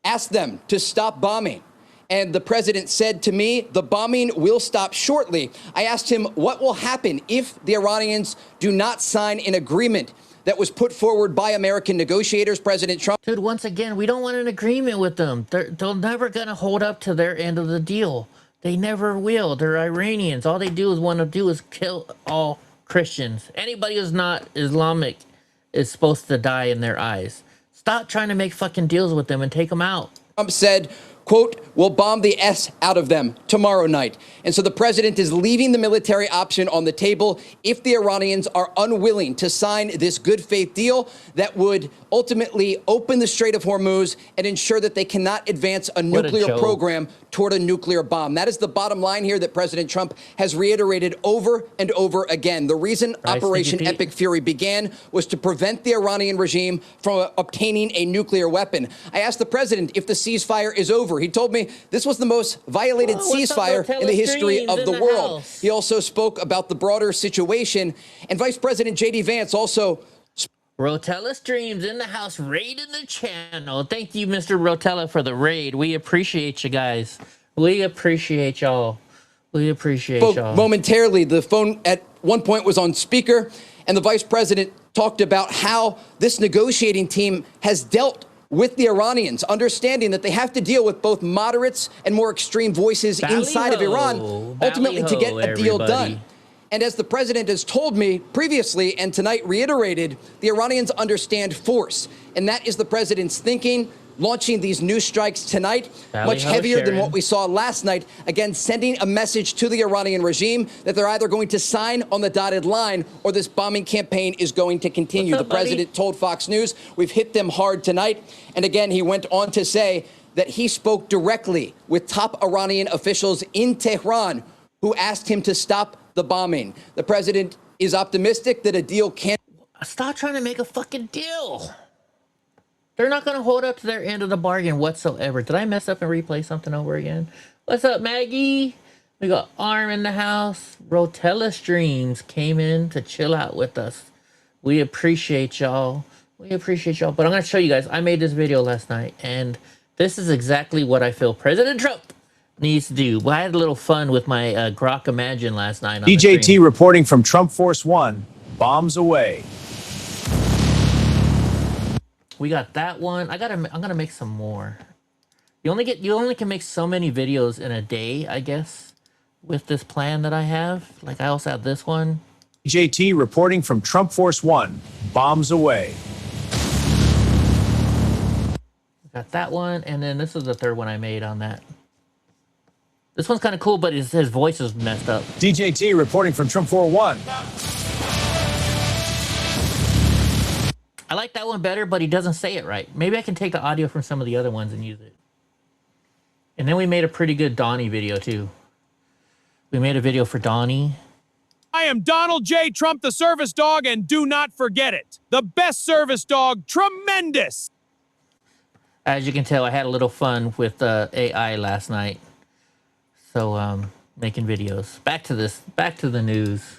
S4: asked them to stop bombing. And the president said to me, the bombing will stop shortly. I asked him what will happen if the Iranians do not sign an agreement that was put forward by American negotiators. President Trump.
S1: Dude, once again, we don't want an agreement with them. They're never going to hold up to their end of the deal. They never will. They're Iranians. All they want to do is kill all Christians. Anybody who's not Islamic is supposed to die in their eyes. Stop trying to make fucking deals with them and take them out.
S4: Trump said, quote, we'll bomb the S out of them tomorrow night. And so the president is leaving the military option on the table if the Iranians are unwilling to sign this good faith deal that would ultimately open the Strait of Hormuz and ensure that they cannot advance a nuclear program toward a nuclear bomb. That is the bottom line here that President Trump has reiterated over and over again. The reason Operation Epic Fury began was to prevent the Iranian regime from obtaining a nuclear weapon. I asked the president if the ceasefire is over. He told me this was the most violated ceasefire in the history of the world. He also spoke about the broader situation. And Vice President J.D. Vance also...
S1: Rotella Streams in the house, raiding the channel. Thank you, Mr. Rotella, for the raid. We appreciate you guys. We appreciate y'all. We appreciate y'all.
S4: Momentarily, the phone at one point was on speaker, and the vice president talked about how this negotiating team has dealt with the Iranians, understanding that they have to deal with both moderates and more extreme voices inside of Iran, ultimately to get a deal done. And as the president has told me previously and tonight reiterated, the Iranians understand force. And that is the president's thinking, launching these new strikes tonight, much heavier than what we saw last night. Again, sending a message to the Iranian regime that they're either going to sign on the dotted line or this bombing campaign is going to continue. The president told Fox News, we've hit them hard tonight. And again, he went on to say that he spoke directly with top Iranian officials in Tehran who asked him to stop the bombing. The president is optimistic that a deal can...
S1: Stop trying to make a fucking deal. They're not going to hold up to their end of the bargain whatsoever. Did I mess up and replay something over again? What's up, Maggie? We got Arm in the house. Rotella Streams came in to chill out with us. We appreciate y'all. We appreciate y'all. But I'm going to show you guys. I made this video last night, and this is exactly what I feel President Trump needs to do. Well, I had a little fun with my Grok Imagine last night.
S21: DJT reporting from Trump Force One. Bombs away.
S1: We got that one. I'm gonna make some more. You only can make so many videos in a day, I guess, with this plan that I have. Like I also have this one.
S21: JT reporting from Trump Force One, bombs away.
S1: Got that one, and then this is the third one I made on that. This one's kind of cool, but his voice is messed up.
S21: DJT reporting from Trump Force One.
S1: I like that one better, but he doesn't say it right. Maybe I can take the audio from some of the other ones and use it. And then we made a pretty good Donnie video, too. We made a video for Donnie.
S10: I am Donald J. Trump, the service dog, and do not forget it. The best service dog, tremendous.
S1: As you can tell, I had a little fun with AI last night. So, making videos. Back to the news.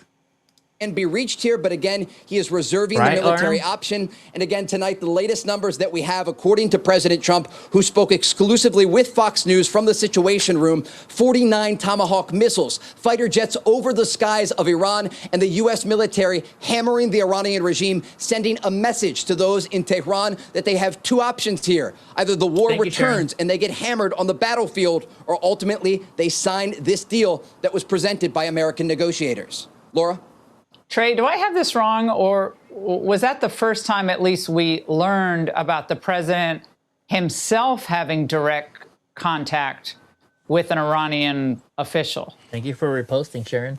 S4: And be reached here, but again, he is reserving the military option. And again, tonight, the latest numbers that we have, according to President Trump, who spoke exclusively with Fox News from the Situation Room, 49 Tomahawk missiles, fighter jets over the skies of Iran, and the U.S. military hammering the Iranian regime, sending a message to those in Tehran that they have two options here. Either the war returns and they get hammered on the battlefield, or ultimately they sign this deal that was presented by American negotiators. Laura?
S22: Trey, do I have this wrong, or was that the first time at least we learned about the president himself having direct contact with an Iranian official?
S1: Thank you for reposting, Sharon.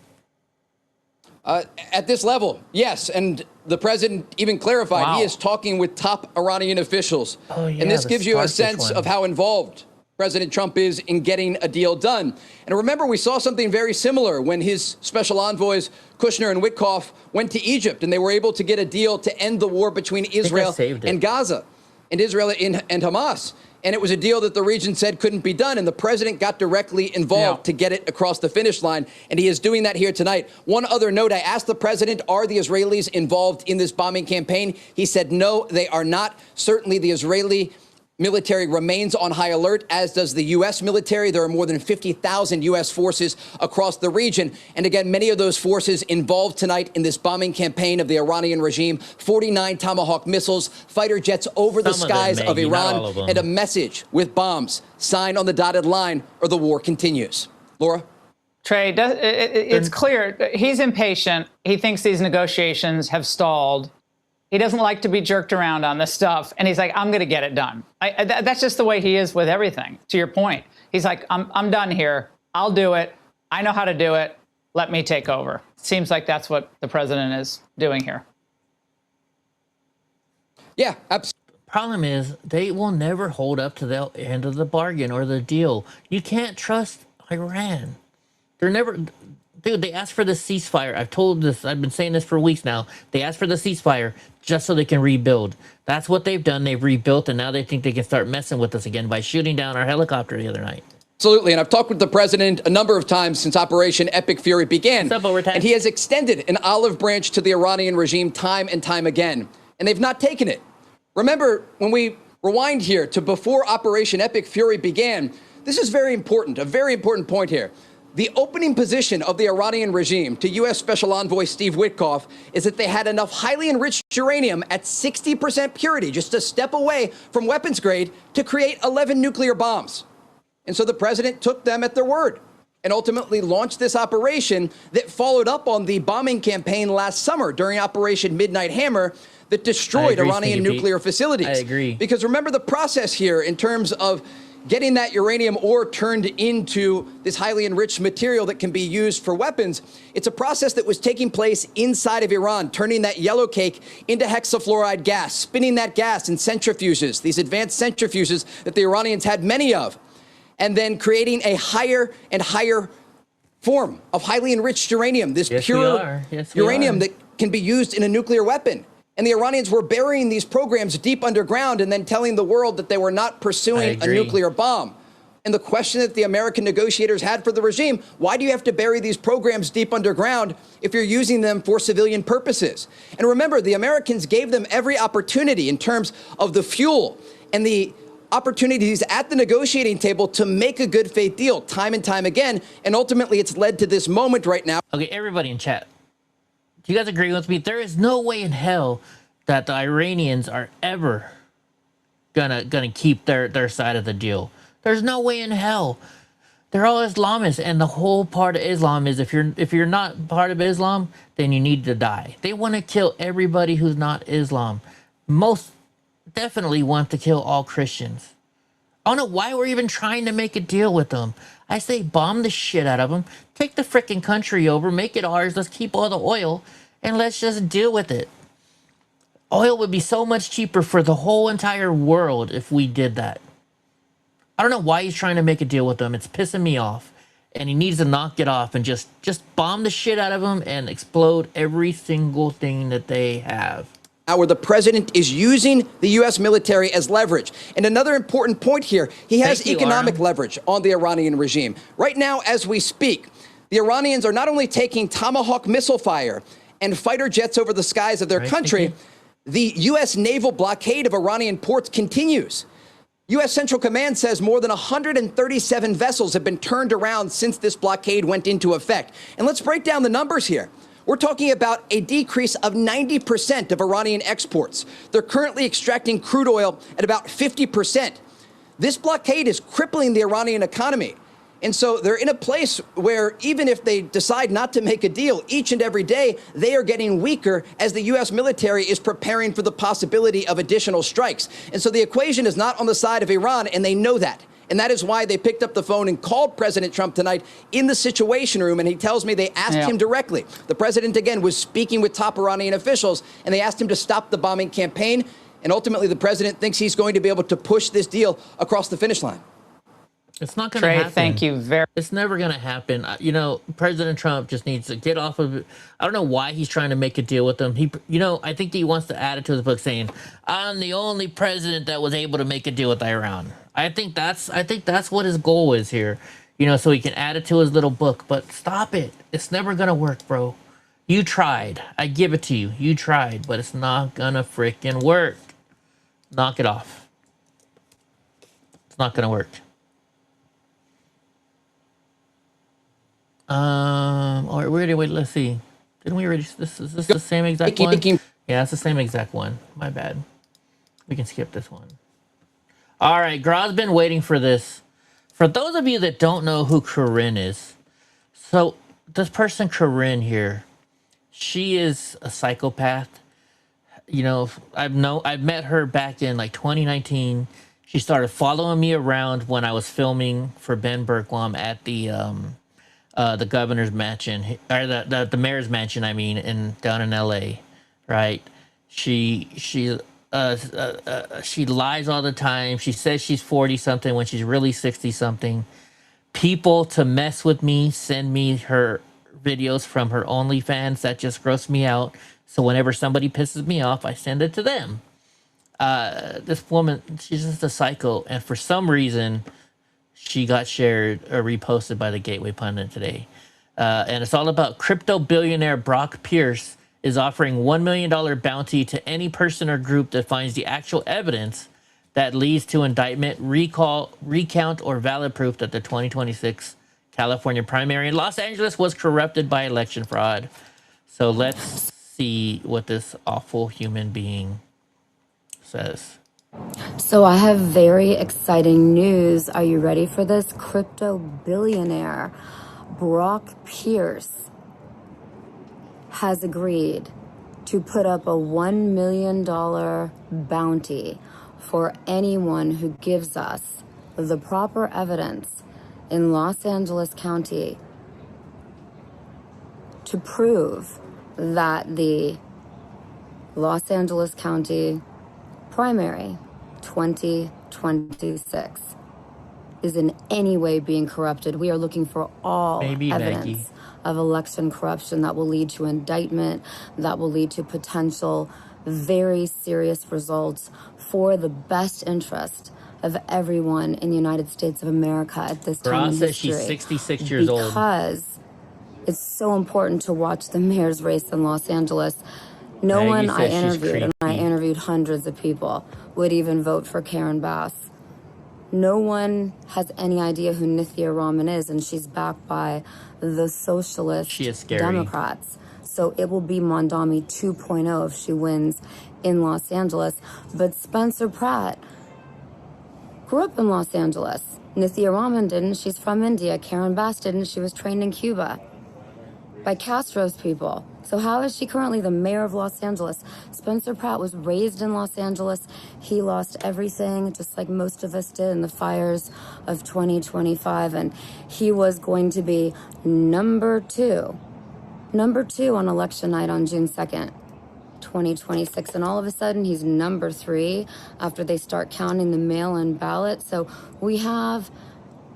S4: At this level, yes. And the president even clarified he is talking with top Iranian officials.
S1: Oh, yeah,
S4: and this gives you a sense of how involved President Trump is in getting a deal done. And remember, we saw something very similar when his special envoys, Kushner and Witkoff, went to Egypt, and they were able to get a deal to end the war between Israel and Gaza, and Israel and Hamas. And it was a deal that the region said couldn't be done, and the president got directly involved to get it across the finish line, and he is doing that here tonight. One other note, I asked the president, are the Israelis involved in this bombing campaign? He said, no, they are not. Certainly the Israeli military remains on high alert, as does the U.S. military. There are more than 50,000 U.S. forces across the region. And again, many of those forces involved tonight in this bombing campaign of the Iranian regime. 49 Tomahawk missiles, fighter jets over the skies of Iran, and a message with bombs. Sign on the dotted line or the war continues. Laura?
S22: Trey, it's clear he's impatient. He thinks these negotiations have stalled. He doesn't like to be jerked around on this stuff. And he's like, I'm going to get it done. That's just the way he is with everything, to your point. He's like, I'm done here. I'll do it. I know how to do it. Let me take over. Seems like that's what the president is doing here.
S4: Yeah, absolutely.
S1: Problem is, they will never hold up to the end of the bargain or the deal. You can't trust Iran. They're never... Dude, they asked for the ceasefire. I've been saying this for weeks now. They asked for the ceasefire just so they can rebuild. That's what they've done. They've rebuilt, and now they think they can start messing with us again by shooting down our helicopter the other night.
S4: Absolutely, and I've talked with the president a number of times since Operation Epic Fury began. And he has extended an olive branch to the Iranian regime time and time again, and they've not taken it. Remember, when we rewind here to before Operation Epic Fury began, this is very important, a very important point here. The opening position of the Iranian regime to U.S. Special Envoy Steve Witkoff is that they had enough highly enriched uranium at 60% purity, just a step away from weapons grade, to create 11 nuclear bombs. And so the president took them at their word and ultimately launched this operation that followed up on the bombing campaign last summer during Operation Midnight Hammer that destroyed Iranian nuclear facilities.
S1: I agree.
S4: Because remember the process here in terms of getting that uranium ore turned into this highly enriched material that can be used for weapons. It's a process that was taking place inside of Iran, turning that yellow cake into hexafluoride gas, spinning that gas in centrifuges, these advanced centrifuges that the Iranians had many of, and then creating a higher and higher form of highly enriched uranium, this pure uranium that can be used in a nuclear weapon. And the Iranians were burying these programs deep underground and then telling the world that they were not pursuing a nuclear bomb. And the question that the American negotiators had for the regime, why do you have to bury these programs deep underground if you're using them for civilian purposes? And remember, the Americans gave them every opportunity in terms of the fuel and the opportunities at the negotiating table to make a good faith deal time and time again. And ultimately, it's led to this moment right now.
S1: Okay, everybody in chat. Do you guys agree with me? There is no way in hell that the Iranians are ever gonna keep their side of the deal. There's no way in hell. They're all Islamists, and the whole part of Islam is if you're not part of Islam, then you need to die. They want to kill everybody who's not Islam. Most definitely want to kill all Christians. I don't know why we're even trying to make a deal with them. I say bomb the shit out of them, take the frickin' country over, make it ours, let's keep all the oil, and let's just deal with it. Oil would be so much cheaper for the whole entire world if we did that. I don't know why he's trying to make a deal with them. It's pissing me off. And he needs to knock it off and just bomb the shit out of them and explode every single thing that they have.
S4: Where the president is using the U.S. military as leverage. And another important point here, he has economic leverage on the Iranian regime. Right now, as we speak, the Iranians are not only taking Tomahawk missile fire and fighter jets over the skies of their country, the U.S. naval blockade of Iranian ports continues. U.S. Central Command says more than 137 vessels have been turned around since this blockade went into effect. And let's break down the numbers here. We're talking about a decrease of 90% of Iranian exports. They're currently extracting crude oil at about 50%. This blockade is crippling the Iranian economy. And so they're in a place where even if they decide not to make a deal, each and every day, they are getting weaker as the U.S. military is preparing for the possibility of additional strikes. And so the equation is not on the side of Iran, and they know that. And that is why they picked up the phone and called President Trump tonight in the Situation Room. And he tells me they asked him directly. The president, again, was speaking with top Iranian officials, and they asked him to stop the bombing campaign. And ultimately, the president thinks he's going to be able to push this deal across the finish line.
S1: It's not going to happen.
S22: Thank you very.
S1: It's never going to happen. You know, President Trump just needs to get off of it. I don't know why he's trying to make a deal with them. I think he wants to add it to his book, saying, "I'm the only president that was able to make a deal with Iran." I think that's what his goal is here. You know, so he can add it to his little book. But stop it. It's never going to work, bro. You tried. I give it to you. You tried, but it's not going to freaking work. Knock it off. It's not going to work. Or wait, let's see. Didn't we already, is this the same exact one? Yeah, it's the same exact one. My bad. We can skip this one. All right, Graw's been waiting for this. For those of you that don't know who Corinne is, so this person Corinne here, she is a psychopath. You know, I've met her back in like 2019. She started following me around when I was filming for Ben Bergquam at the governor's mansion, or the mayor's mansion, I mean, down in LA, right? She lies all the time. She says she's 40 something when she's really 60 something. People to mess with me send me her videos from her OnlyFans. That just gross me out. So whenever somebody pisses me off, I send it to them. This woman, she's just a psycho, and for some reason, she got shared or reposted by the Gateway Pundit today. And it's all about crypto billionaire Brock Pierce is offering $1 million bounty to any person or group that finds the actual evidence that leads to indictment, recount, or valid proof that the 2026 California primary in Los Angeles was corrupted by election fraud. So let's see what this awful human being says.
S7: So I have very exciting news. Are you ready for this? Crypto billionaire Brock Pierce has agreed to put up a $1 million bounty for anyone who gives us the proper evidence in Los Angeles County to prove that the Los Angeles County primary 2026 is in any way being corrupted. We are looking for all evidence of election corruption that will lead to indictment, that will lead to potential very serious results for the best interest of everyone in the United States of America at this time in history.
S1: She's 66 years old.
S7: Because it's so important to watch the mayor's race in Los Angeles. No one I interviewed, and I interviewed hundreds of people, would even vote for Karen Bass. No one has any idea who Nithya Raman is, and she's backed by the socialist Democrats. So it will be Mondami 2.0 if she wins in Los Angeles. But Spencer Pratt, grew up in Los Angeles. Nithya Raman didn't. She's from India. Karen Bass didn't. She was trained in Cuba by Castro's people. So how is she currently the mayor of Los Angeles? Spencer Pratt was raised in Los Angeles. He lost everything, just like most of us did in the fires of 2025. And he was going to be number two on election night on June 2nd, 2026. And all of a sudden, he's number 3 after they start counting the mail-in ballots. So we have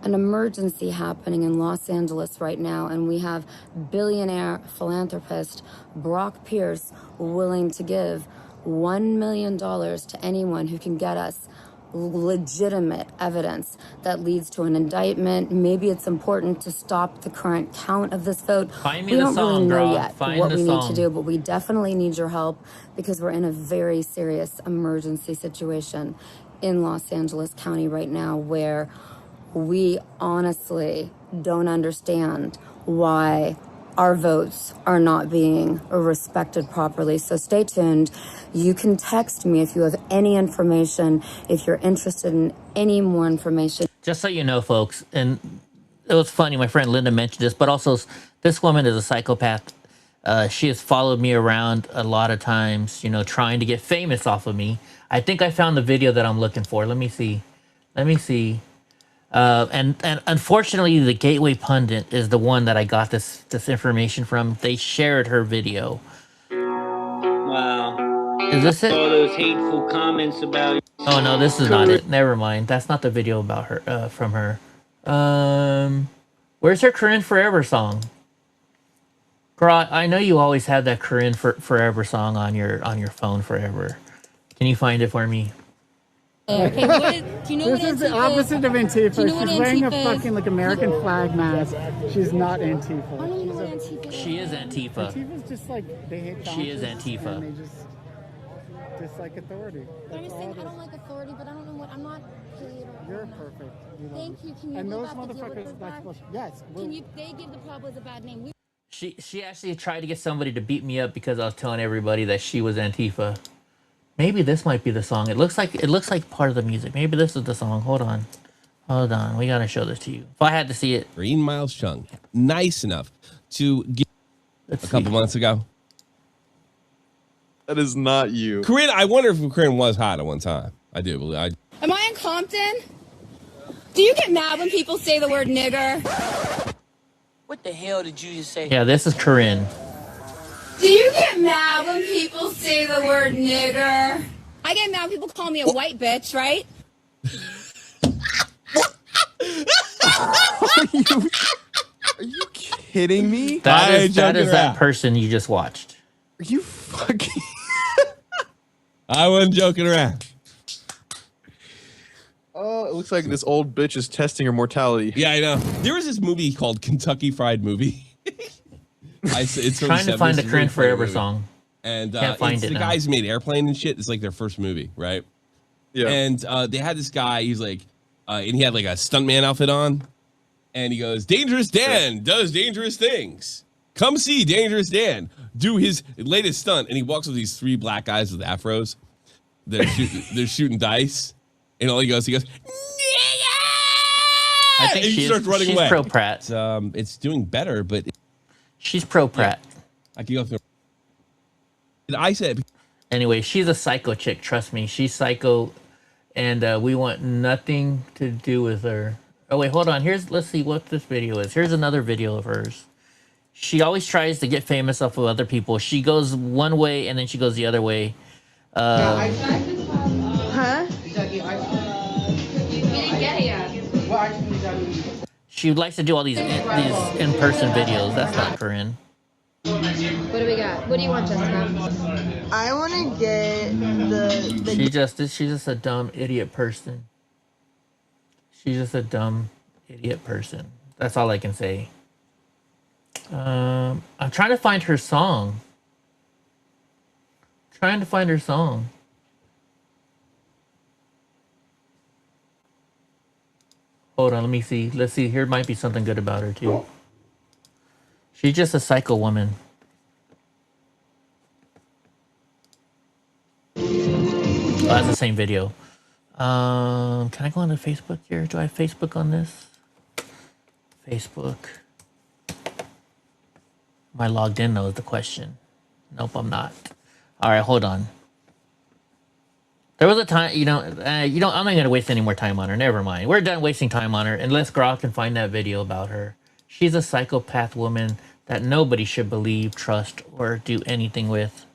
S7: an emergency happening in Los Angeles right now, and we have billionaire philanthropist Brock Pierce willing to give $1 million to anyone who can get us legitimate evidence that leads to an indictment. Maybe it's important to stop the current count of this vote.
S1: Find me
S7: We
S1: the
S7: don't
S1: song,
S7: really know
S1: girl.
S7: yet
S1: Find
S7: what
S1: the
S7: we need to
S1: song.
S7: do, but we definitely need your help because we're in a very serious emergency situation in Los Angeles County right now where we honestly don't understand why our votes are not being respected properly. So stay tuned. You can text me if you have any information, if you're interested in any more information.
S1: Just so you know, folks, and it was funny, my friend Linda mentioned this, but also this woman is a psychopath. She has followed me around a lot of times, you know, trying to get famous off of me. I think I found the video that I'm looking for. Let me see. And unfortunately, the Gateway Pundit is the one that I got this information from. They shared her video.
S9: Wow.
S1: Is this it?
S9: All those hateful comments about.
S1: Oh no, this is not it. Never mind. That's not the video about her. From her. Where's her Corinne Forever song? Girl, I know you always have that Corinne Forever song on your phone forever. Can you find it for me?
S19: Okay, do you know
S23: This
S19: what
S23: is the
S19: Antifa
S23: opposite of Antifa.
S19: Do you know what
S23: She's wearing a
S19: Antifa is?
S23: fucking like American flag mask. She's not Antifa.
S19: I don't even know what Antifa is.
S1: She is Antifa.
S23: Antifa's just like they hate
S1: She is
S23: fascists
S1: Antifa.
S23: and they just dislike authority.
S19: I
S23: That's all
S19: understand.
S23: it
S19: I
S23: is.
S19: don't like authority, but I don't know what. I'm not Juliet or.
S23: You're
S19: I'm not.
S23: perfect. You know
S19: Thank
S23: this.
S19: you. Can you
S23: And
S19: leave
S23: those
S19: out the deal with
S23: motherfuckers
S19: those
S23: not
S19: guys?
S23: supposed. Yes.
S19: Can you? They give the Pablos a bad name. We
S1: She actually tried to get somebody to beat me up because I was telling everybody that she was Antifa. Maybe this might be the song. It looks like part of the music. Maybe this is the song. Hold on. We gotta show this to you. If I had to see it.
S24: Green Miles Chung, nice enough to get a couple months ago.
S3: That is not you.
S24: Corinne, I wonder if Corinne was hot at one time. I do believe.
S19: Am I in Compton? Do you get mad when people say the word nigger?
S9: What the hell did you just say?
S1: Yeah, this is Corinne.
S19: Do you get mad when people say the word nigger? I get mad when people call me a white bitch, right?
S3: Are you kidding me?
S1: That is that person you just watched.
S3: Are you fucking?
S24: I wasn't joking around.
S3: Oh, it looks like this old bitch is testing her mortality.
S24: Yeah, I know. There was this movie called Kentucky Fried Movie. It's from
S1: Trying
S24: the
S1: to find
S24: 70s.
S1: the
S24: It's a
S1: Corinne
S24: really funny
S1: Forever
S24: movie.
S1: song.
S24: And
S1: Can't find
S24: it's
S1: it
S24: the
S1: now.
S24: guys who made Airplane and shit. It's like their first movie, right?
S3: Yeah.
S24: And they had this guy. He's like, and he had like a stuntman outfit on, and he goes, "Dangerous Dan does dangerous things. Come see Dangerous Dan do his latest stunt." And he walks with these 3 black guys with afros. They're shooting dice, and all he goes,
S1: I think
S24: and he
S1: she's
S24: starts running away.
S1: pro Pratt.
S24: It's doing better, but
S1: She's pro Pratt.
S24: I can go through. And I said,
S1: Anyway, she's a psycho chick. Trust me, she's psycho, and we want nothing to do with her. Oh wait, hold on. Let's see what this video is. Here's another video of hers. She always tries to get famous off of other people. She goes one way and then she goes the other way.
S19: Huh?
S25: We didn't get it yet.
S1: She likes to do all these in-person videos. That's not Corinne.
S19: What do we got? What do you want, Jessica?
S25: I want to get the.
S1: She's just a dumb idiot person. She's just a dumb idiot person. That's all I can say. I'm trying to find her song. Hold on, let me see. Let's see. Here might be something good about her too. She's just a psycho woman. Oh, that's the same video. Can I go on to Facebook here? Do I have Facebook on this? Facebook. Am I logged in though is the question. Nope, I'm not. All right, hold on. There was a time, I'm not going to waste any more time on her. Never mind. We're done wasting time on her unless Grok can find that video about her. She's a psychopath woman that nobody should believe, trust, or do anything with.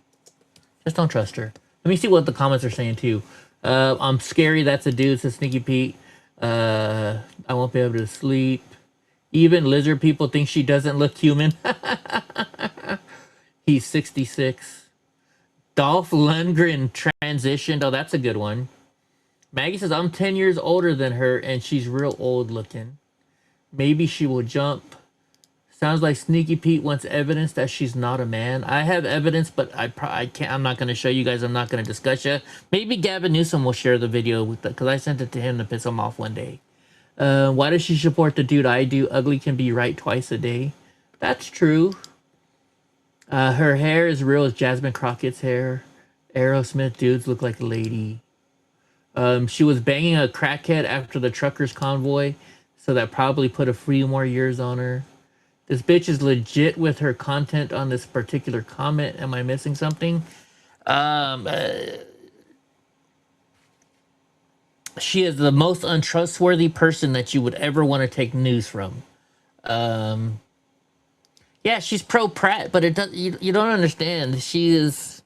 S1: Just don't trust her. Let me see what the comments are saying too. I'm scary. That's a dude, says Sneaky Pete. I won't be able to sleep. Even lizard people think she doesn't look human. He's 66. Dolph Lundgren transitioned. Oh, that's a good one. Maggie says, I'm 10 years older than her, and she's real old looking. Maybe she will jump. Sounds like Sneaky Pete wants evidence that she's not a man. I have evidence, but I can't. I'm not going to show you guys. I'm not going to discuss it. Maybe Gavin Newsom will share the video with because I sent it to him to piss him off one day. Why does she support the dude I do? Ugly can be right twice a day. That's true. Her hair is real as Jasmine Crockett's hair. Aerosmith dudes look like a lady. She was banging a crackhead after the truckers convoy, so that probably put a few more years on her. This bitch is legit with her content on this particular comment. Am I missing something? She is the most untrustworthy person that you would ever want to take news from. Yeah, she's pro Pratt, but it does. You don't understand. She is.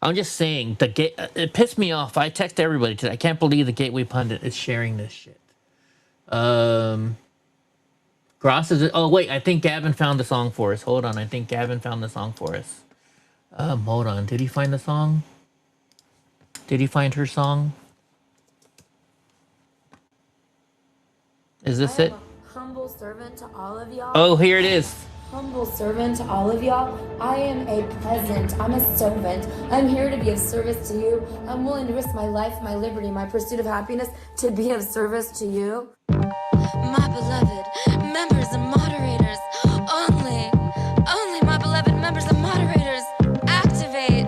S1: I'm just saying it pissed me off. I text everybody today. I can't believe the Gateway Pundit is sharing this shit. Gross is. Oh wait, I think Gavin found the song for us. Hold on, I think Gavin found the song for us. Hold on. Did he find the song? Did he find her song? Is this it?
S11: Humble servant to all of y'all.
S1: Oh, here it is.
S11: Humble servant to all of y'all. I am a peasant. I'm a servant. I'm here to be of service to you. I'm willing to risk my life, my liberty, my pursuit of happiness to be of service to you. My beloved members and moderators, only my beloved members and moderators, activate.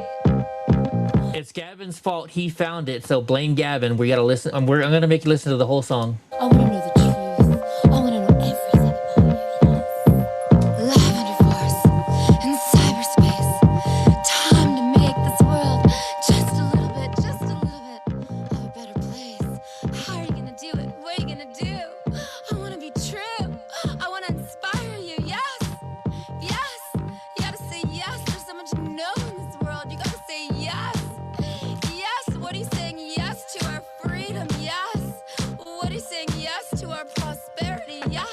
S1: It's Gavin's fault. He found it, so blame Gavin. We gotta listen. I'm gonna make you listen to the whole song.
S11: I want to know the truth. I want to know everything about you. Lavender Force in cyberspace. Time to make this world just a little bit of a better place. How are you gonna do it? What are you gonna do? I want to be true. I want to inspire you. Yes. Yes. You gotta say yes. There's so much no in this world. You gotta say yes. Yes. What are you saying yes to? Our freedom. Yes. What are you saying yes to? Our prosperity. Yes.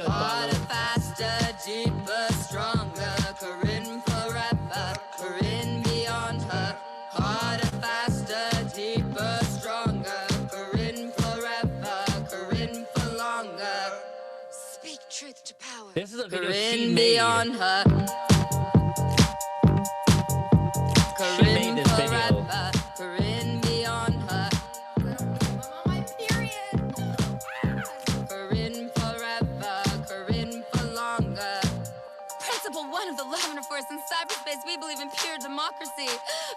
S11: Harder, faster, deeper, stronger. Corinne forever. Corinne beyond her. Harder, faster, deeper, stronger. Corinne forever. Corinne for longer. Speak truth to power.
S1: This is a video she
S11: Corinne
S1: made.
S11: beyond her.
S1: She made this video.
S11: Forever. Corinne beyond her. My period. Corinne forever. Corinne for longer. Principle 1 of the Lavender Force in cyberspace, we believe in pure democracy.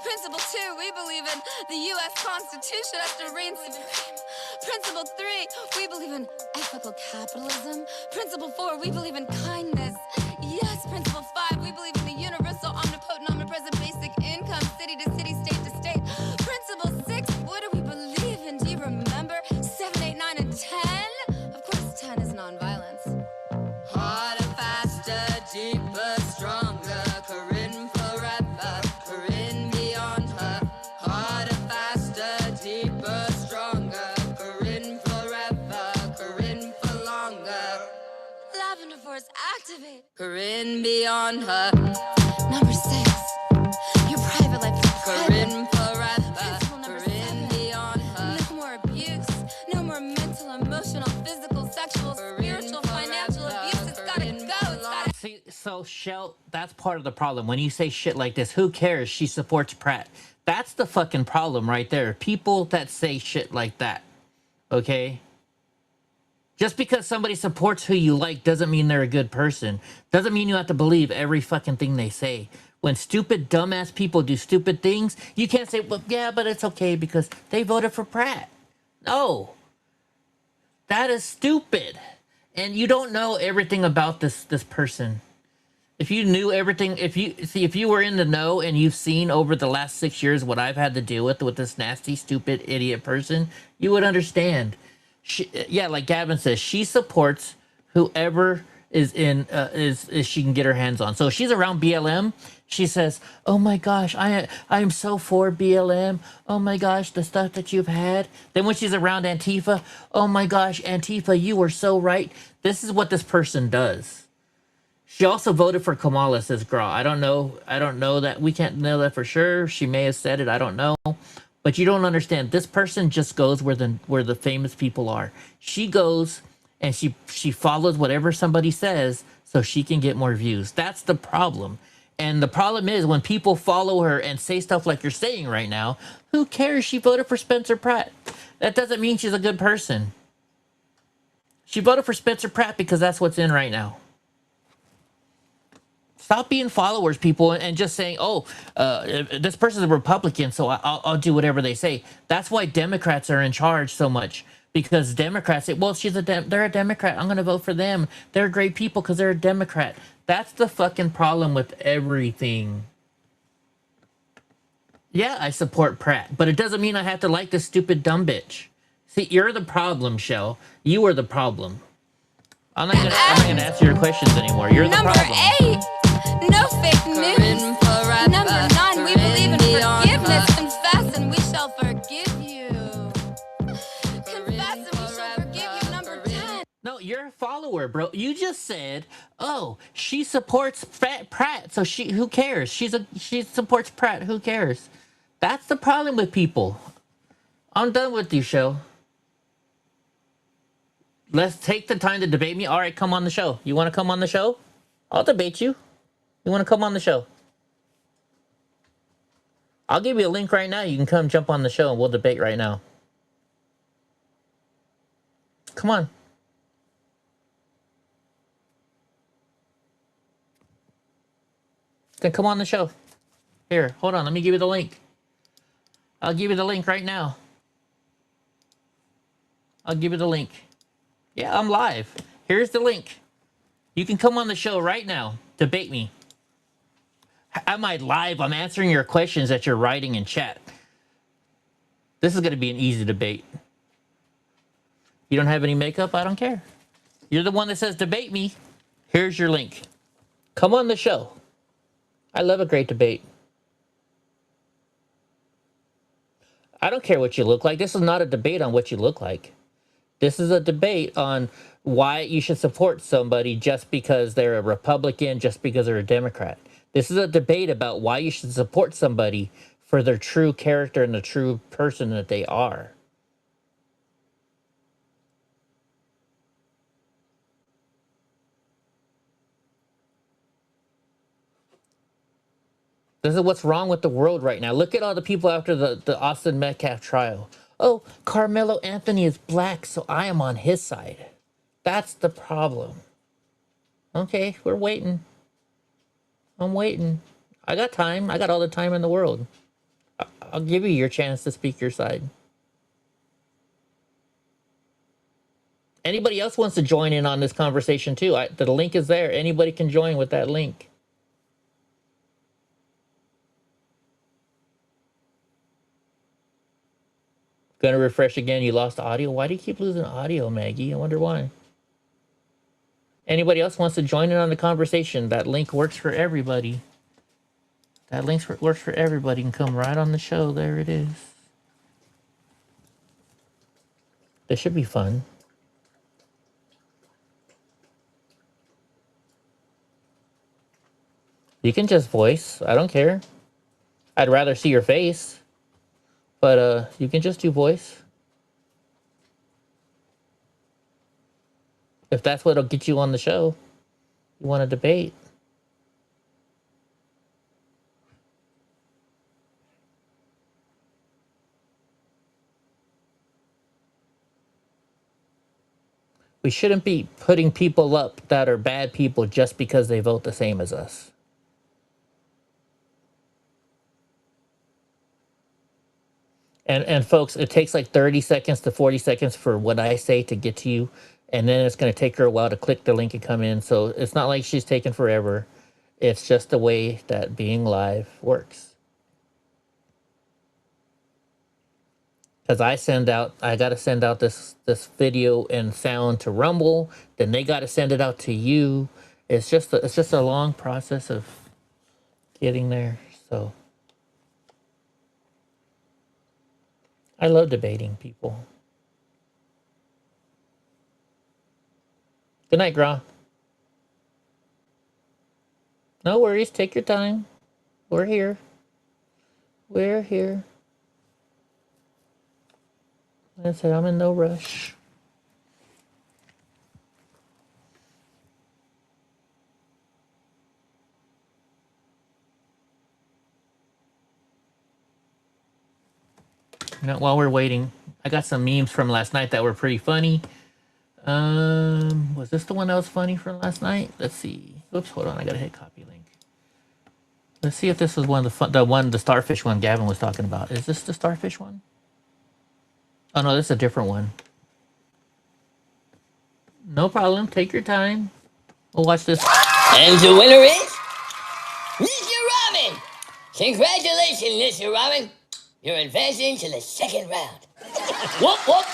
S11: Principle 2, we believe in the U.S. Constitution as to reign supreme. Principle 3, we believe in ethical capitalism. Principle 4, we believe in kindness. Yes, Principle 5, we believe in the universal, omnipotent, omnipresent basic income, city to city, state to state. Principle 6, what do we believe in? Do you remember? 7, 8, 9, and 10? Of course, 10 is nonviolence. Harder, faster, deeper, stronger. Corinne forever. Corinne beyond her. Harder, faster, deeper, stronger. Corinne forever. Corinne for longer. Lavender Force activate. Corinne beyond her. Number 6. Your private life is Corinne forever. Corinne beyond her. No more abuse. No more mental, emotional, physical, sexual, spiritual, financial abuse. It's gotta go. It's gotta.
S1: See, so Shell, that's part of the problem. When you say shit like this, who cares? She supports Pratt. That's the fucking problem right there. People that say shit like that. Okay? Just because somebody supports who you like doesn't mean they're a good person. Doesn't mean you have to believe every fucking thing they say. When stupid, dumbass people do stupid things, you can't say, well, yeah, but it's okay because they voted for Pratt. No. That is stupid. And you don't know everything about this person. If you knew everything, if you were in the know and you've seen over the last 6 years what I've had to deal with this nasty, stupid, idiot person, you would understand. Yeah, like Gavin says, she supports whoever is in is she can get her hands on. So if she's around BLM, she says, "Oh my gosh, I'm so for BLM. Oh my gosh, the stuff that you've had." Then when she's around Antifa, "Oh my gosh, Antifa, you were so right." This is what this person does. She also voted for Kamala, says Graw. I don't know that. We can't know that for sure. She may have said it. I don't know. But you don't understand. This person just goes where the famous people are. She goes and she follows whatever somebody says so she can get more views. That's the problem. And the problem is when people follow her and say stuff like you're saying right now, who cares? She voted for Spencer Pratt. That doesn't mean she's a good person. She voted for Spencer Pratt because that's what's in right now. Stop being followers, people, and just saying, "Oh, this person's a Republican, so I'll do whatever they say." That's why Democrats are in charge so much, because Democrats say, "Well, they're a Democrat. I'm going to vote for them. They're great people because they're a Democrat." That's the fucking problem with everything. Yeah, I support Pratt, but it doesn't mean I have to like this stupid dumb bitch. See, you're the problem, Shell. You are the problem. I'm not gonna answer your questions anymore. You're the problem.
S11: Number 8. No fake news. Number 9, we believe in forgiveness. Confess and we shall forgive you. Confess and we shall forgive you. Number 10.
S1: No, you're a follower, bro. You just said, "Oh, she supports Pratt, so who cares? She supports Pratt. Who cares?" That's the problem with people. I'm done with you, show. Let's take the time to debate me. All right, come on the show. You want to come on the show? I'll debate you. You want to come on the show? I'll give you a link right now. You can come jump on the show and we'll debate right now. Come on. Then come on the show. Here, hold on. Let me give you the link. I'll give you the link right now. I'll give you the link. Yeah, I'm live. Here's the link. You can come on the show right now. Debate me. Am I live? I'm answering your questions that you're writing in chat. This is going to be an easy debate. You don't have any makeup? I don't care. You're the one that says debate me. Here's your link. Come on the show. I love a great debate. I don't care what you look like. This is not a debate on what you look like. This is a debate on why you should support somebody just because they're a Republican, just because they're a Democrat. This is a debate about why you should support somebody for their true character and the true person that they are. This is what's wrong with the world right now. Look at all the people after the Austin Metcalf trial. Oh, Carmelo Anthony is black, so I am on his side. That's the problem. Okay, we're waiting. I'm waiting. I got time. I got all the time in the world. I'll give you your chance to speak your side. Anybody else wants to join in on this conversation too? The link is there. Anybody can join with that link. Gonna refresh again. You lost audio. Why do you keep losing audio, Maggie? I wonder why. Anybody else wants to join in on the conversation? That link works for everybody. That link works for everybody. You can come right on the show. There it is. This should be fun. You can just voice. I don't care. I'd rather see your face. But you can just do voice. If that's what'll get you on the show. You want to debate. We shouldn't be putting people up that are bad people just because they vote the same as us. And folks, it takes like 30 seconds to 40 seconds for what I say to get to you. And then it's going to take her a while to click the link and come in. So it's not like she's taking forever. It's just the way that being live works. Because I got to send out this video and sound to Rumble. Then they got to send it out to you. It's just a long process of getting there. So I love debating people. Good night, Gra. No worries. Take your time. We're here. We're here. Like I said, I'm in no rush. Now, while we're waiting, I got some memes from last night that were pretty funny. Was this the one that was funny from last night? Let's see. Oops, hold on. I gotta hit copy link. Let's see if this was one of the starfish one Gavin was talking about. Is this the starfish one? Oh no, this is a different one. No problem. Take your time. We'll watch this.
S12: And the winner is Mr. Robin. Congratulations, Mr. Robin. You're advancing to the second round. Whoop, whoop.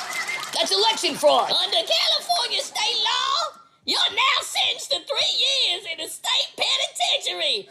S12: That's election fraud. Under California state law, you're now sentenced to 3 years in a state penitentiary.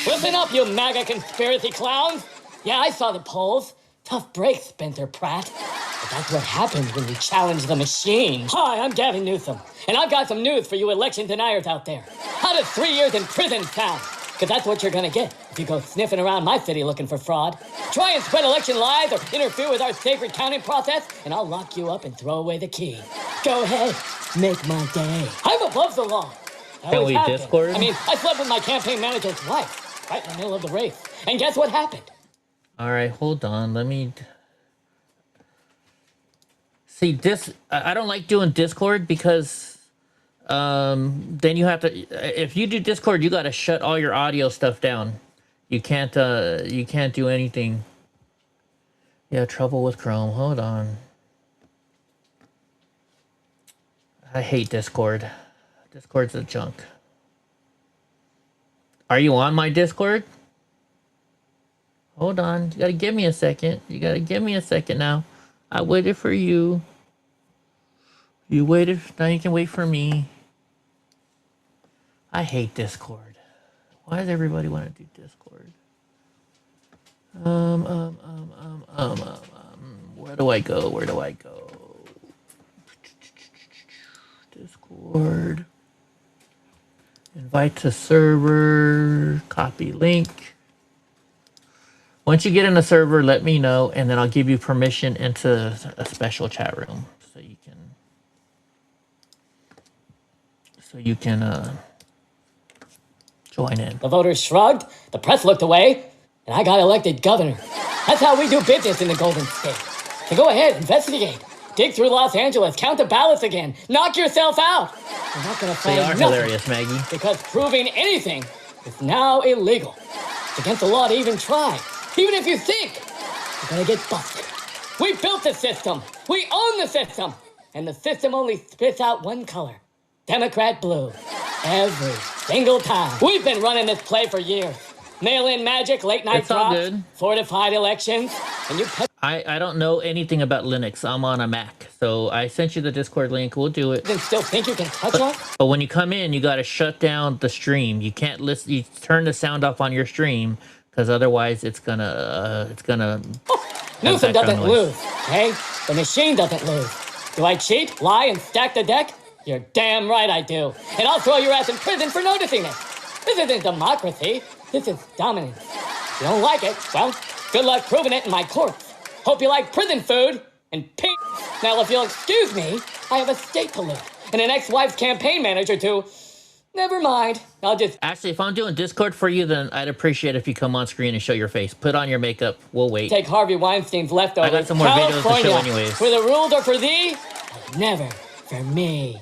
S12: Listen up, you MAGA conspiracy clowns. Yeah, I saw the polls. Tough break, Spencer Pratt. But that's what happens when you challenge the machine. Hi, I'm Gavin Newsom, and I've got some news for you election deniers out there. How does 3 years in prison sound? Because that's what you're going to get if you go sniffing around my city looking for fraud. Try and spread election lies or interfere with our sacred counting process, and I'll lock you up and throw away the key. Go ahead, make my day. I'm above the law.
S1: Can we Discord?
S12: I mean, I slept with my campaign manager's wife right in the middle of the race. And guess what happened?
S1: All right, hold on. Let me see this. I don't like doing Discord because then you have to. If you do Discord, you got to shut all your audio stuff down. You can't do anything. Yeah, trouble with Chrome. Hold on. I hate Discord. Discord's a junk. Are you on my Discord? Hold on. You gotta give me a second. You gotta give me a second now. I waited for you. You waited. Now you can wait for me. I hate Discord. Why does everybody want to do Discord? Where do I go? Where do I go? Discord. Invite to server. Copy link. Once you get in the server, let me know, and then I'll give you permission into a special chat room so you can join in.
S12: The voters shrugged, the press looked away, and I got elected governor. That's how we do business in the Golden State. So go ahead, investigate. Dig through Los Angeles, count the ballots again. Knock yourself out. You're not gonna find nothing.
S1: Hilarious, Maggie.
S12: Because proving anything is now illegal. It's against the law to even try. Even if you think, you're gonna get busted. We built the system. We own the system. And the system only spits out one color. Democrat blue. Every single time. We've been running this play for years. Mail-in magic, late-night drops, fortified elections, and you...
S1: I don't know anything about Linux. I'm on a Mac. So I sent you the Discord link. We'll do it.
S12: Then still think you can touch us?
S1: But when you come in, you got to shut down the stream. You can't listen. You turn the sound off on your stream because otherwise it's gonna
S12: Newsom doesn't lose, okay? The machine doesn't lose. Do I cheat, lie, and stack the deck? You're damn right I do. And I'll throw your ass in prison for noticing it. This isn't democracy. This is dominance. If you don't like it, well, good luck proving it in my courts. Hope you like prison food and pink. Now, if you'll excuse me, I have a state to live and an ex-wife's campaign manager to... Never mind. I'll just...
S1: Actually, if I'm doing Discord for you, then I'd appreciate if you come on screen and show your face. Put on your makeup. We'll wait.
S12: Take Harvey Weinstein's leftovers.
S1: I got some more videos to show anyways.
S12: For the rules are for thee, but never for me.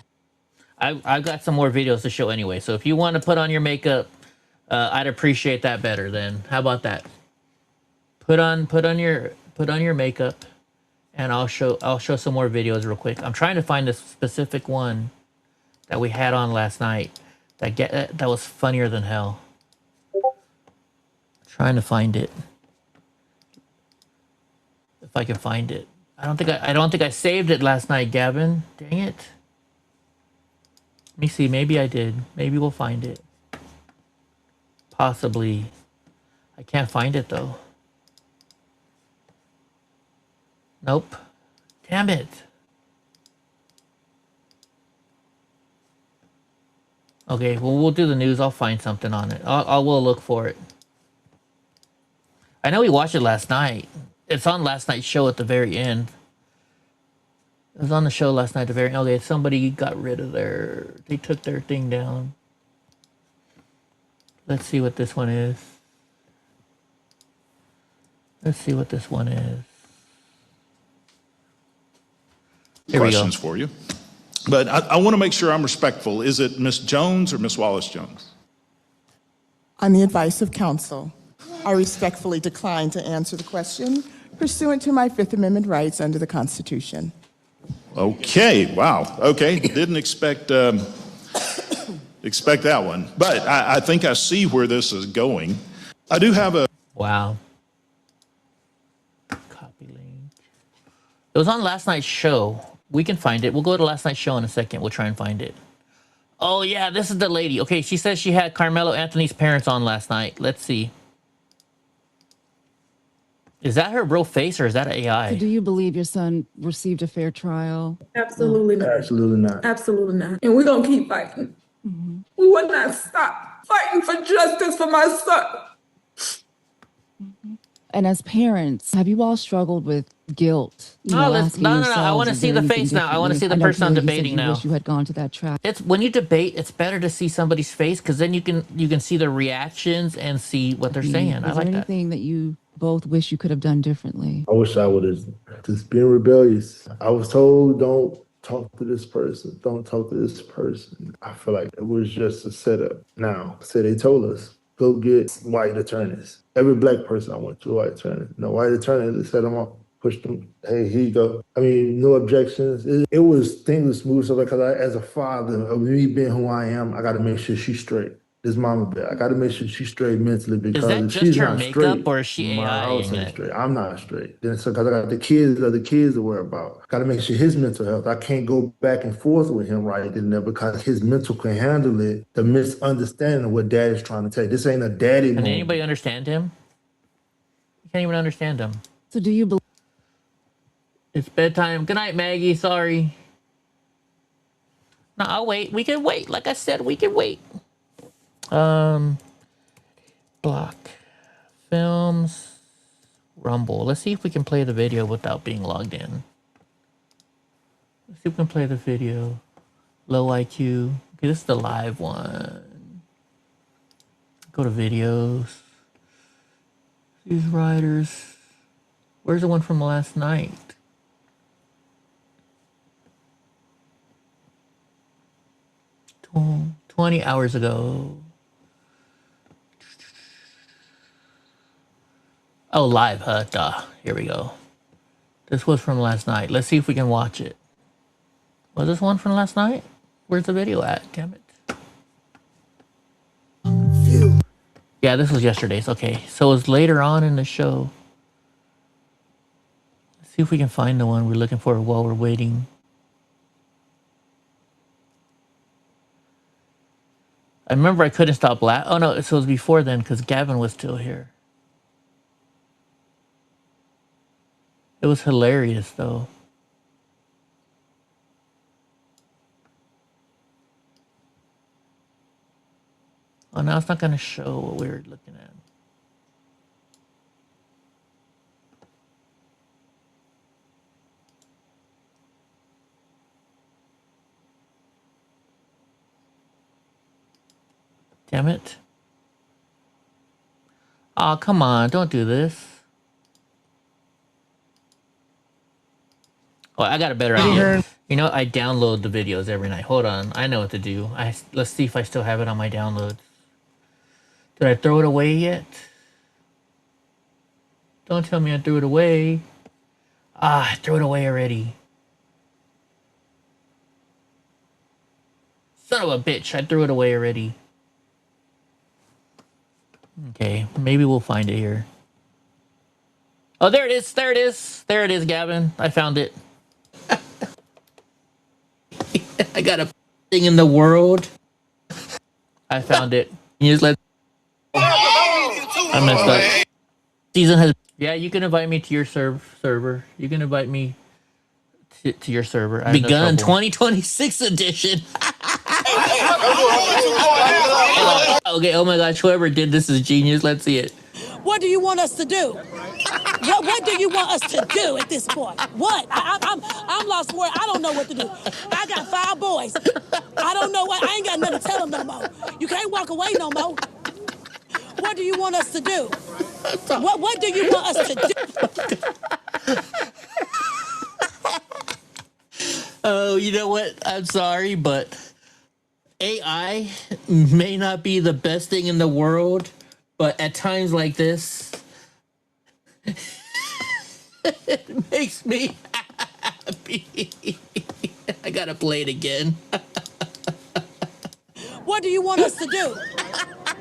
S1: I've got some more videos to show anyway. So if you want to put on your makeup, I'd appreciate that better then. How about that? Put on Put on your makeup, and I'll show some more videos real quick. I'm trying to find a specific one that we had on last night that was funnier than hell. Trying to find it. If I can find it. I don't think I saved it last night, Gavin. Dang it. Let me see. Maybe I did. Maybe we'll find it. Possibly. I can't find it though. Nope. Damn it. Okay, well, we'll do the news. I'll find something on it. We'll look for it. I know we watched it last night. It's on last night's show at the very end. It was on the show last night at the very end. Okay, somebody got rid of they took their thing down. Let's see what this one is. Let's see what this one is. Here
S13: Questions for you. But I want to make sure I'm respectful. Is it Miss Jones or Miss Wallace-Jones?
S14: On the advice of counsel, I respectfully decline to answer the question pursuant to my Fifth Amendment rights under the Constitution.
S13: Okay, wow. Okay, didn't expect that one. But I think I see where this is going. I do have a...
S1: Wow. Copy link. It was on last night's show. We can find it. We'll go to last night's show in a second. We'll try and find it. Oh, yeah, this is the lady. Okay, she says she had Carmelo Anthony's parents on last night. Let's see. Is that her real face or is that AI?
S15: So do you believe your son received a fair trial?
S16: Absolutely not.
S14: Absolutely not.
S16: Absolutely not. And we're going to keep fighting. We will not stop fighting for justice for my son.
S15: And as parents, have you all struggled with guilt?
S1: No, I want to see the face now. I want to see the person I'm debating now.
S15: Wish you had gone to that track.
S1: It's when you debate, it's better to see somebody's face because then you can see the reactions and see what they're saying. I like that.
S15: Is there anything that you both wish you could have done differently?
S17: I wish I would have just been rebellious. I was told, don't talk to this person. Don't talk to this person. I feel like it was just a setup. Now, say they told us, go get white attorneys. Every black person I went to a white attorney. No white attorney, they set them up, pushed them. Hey, here you go. I mean, no objections. It was things were smooth. So because as a father of me being who I am, I got to make sure she's straight. This mama bear. I got to make sure she's straight mentally because if she's not straight,
S1: or is she
S17: my house
S1: AI-ing
S17: ain't
S1: it?
S17: straight. I'm not straight. Then so because I got the kids to worry about. Got to make sure his mental health. I can't go back and forth with him right in there because his mental can handle it. The misunderstanding of what daddy's trying to tell you. This ain't a daddy
S1: Can
S17: moment.
S1: anybody understand him? You can't even understand him.
S15: So do you believe?
S1: It's bedtime. Good night, Maggie. Sorry. No, I'll wait. We can wait. Like I said, we can wait. Block. Films. Rumble. Let's see if we can play the video without being logged in. Let's see if we can play the video. Low IQ. Okay, this is the live one. Go to videos. These writers. Where's the one from last night? 20 hours ago. Oh, live, huh? Duh. Here we go. This was from last night. Let's see if we can watch it. Was this one from last night? Where's the video at? Damn it. Yeah, this was yesterday's. Okay, so it was later on in the show. Let's see if we can find the one we're looking for while we're waiting. I remember I couldn't stop laughing. Oh no, so it was before then because Gavin was still here. It was hilarious though. Oh, now it's not going to show what we were looking at. Damn it. Oh, come on. Don't do this. Oh, I got a better idea. You know, I download the videos every night. Hold on. I know what to do. Let's see if I still have it on my downloads. Did I throw it away yet? Don't tell me I threw it away. Ah, I threw it away already. Son of a bitch, I threw it away already. Okay, maybe we'll find it here. Oh, there it is. There it is. There it is, Gavin. I found it. I got a thing in the world. I found it. You just let. I messed up. Season has. Yeah, you can invite me to your server. You can invite me to your server. Begun 2026 edition. Okay, oh my gosh, whoever did this is genius. Let's see it.
S2: What do you want us to do? What do you want us to do at this point? What? I'm lost for it. I don't know what to do. I got 5 boys. I don't know what. I ain't got nothing to tell them no more. You can't walk away no more. What do you want us to do? What do you want us to do?
S1: Oh, you know what? I'm sorry, but AI may not be the best thing in the world, but at times like this, it makes me happy. I gotta play it again.
S2: What do you want us to do?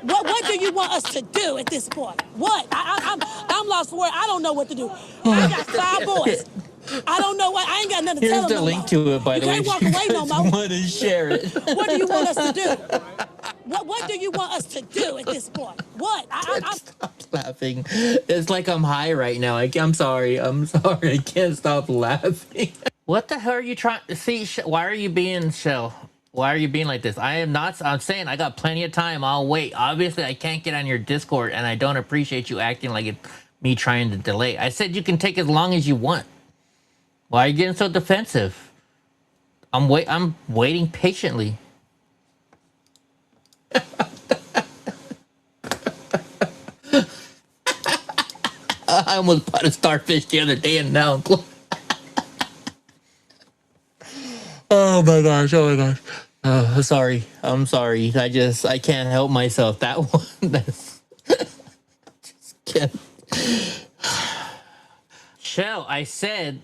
S2: What do you want us to do at this point? What? I'm lost for it. I don't know what to do. I got 5 boys. I don't know what. I ain't got nothing to tell them.
S1: Here's the link to it, by the way.
S2: You can't walk away no more.
S1: Want to share it?
S2: What do you want us to do? What do you want us to do at this point? What?
S1: Stop laughing. It's like I'm high right now. I'm sorry. I'm sorry. I can't stop laughing. What the hell are you trying to see? Why are you being Shell? Why are you being like this? I am not. I'm saying I got plenty of time. I'll wait. Obviously, I can't get on your Discord, and I don't appreciate you acting like it's me trying to delay. I said you can take as long as you want. Why are you getting so defensive? I'm waiting patiently. I almost bought a starfish the other day, and now I'm close. Oh my gosh! Oh my gosh! Sorry. I'm sorry. I can't help myself. That one. That's just can't. Shell, I said,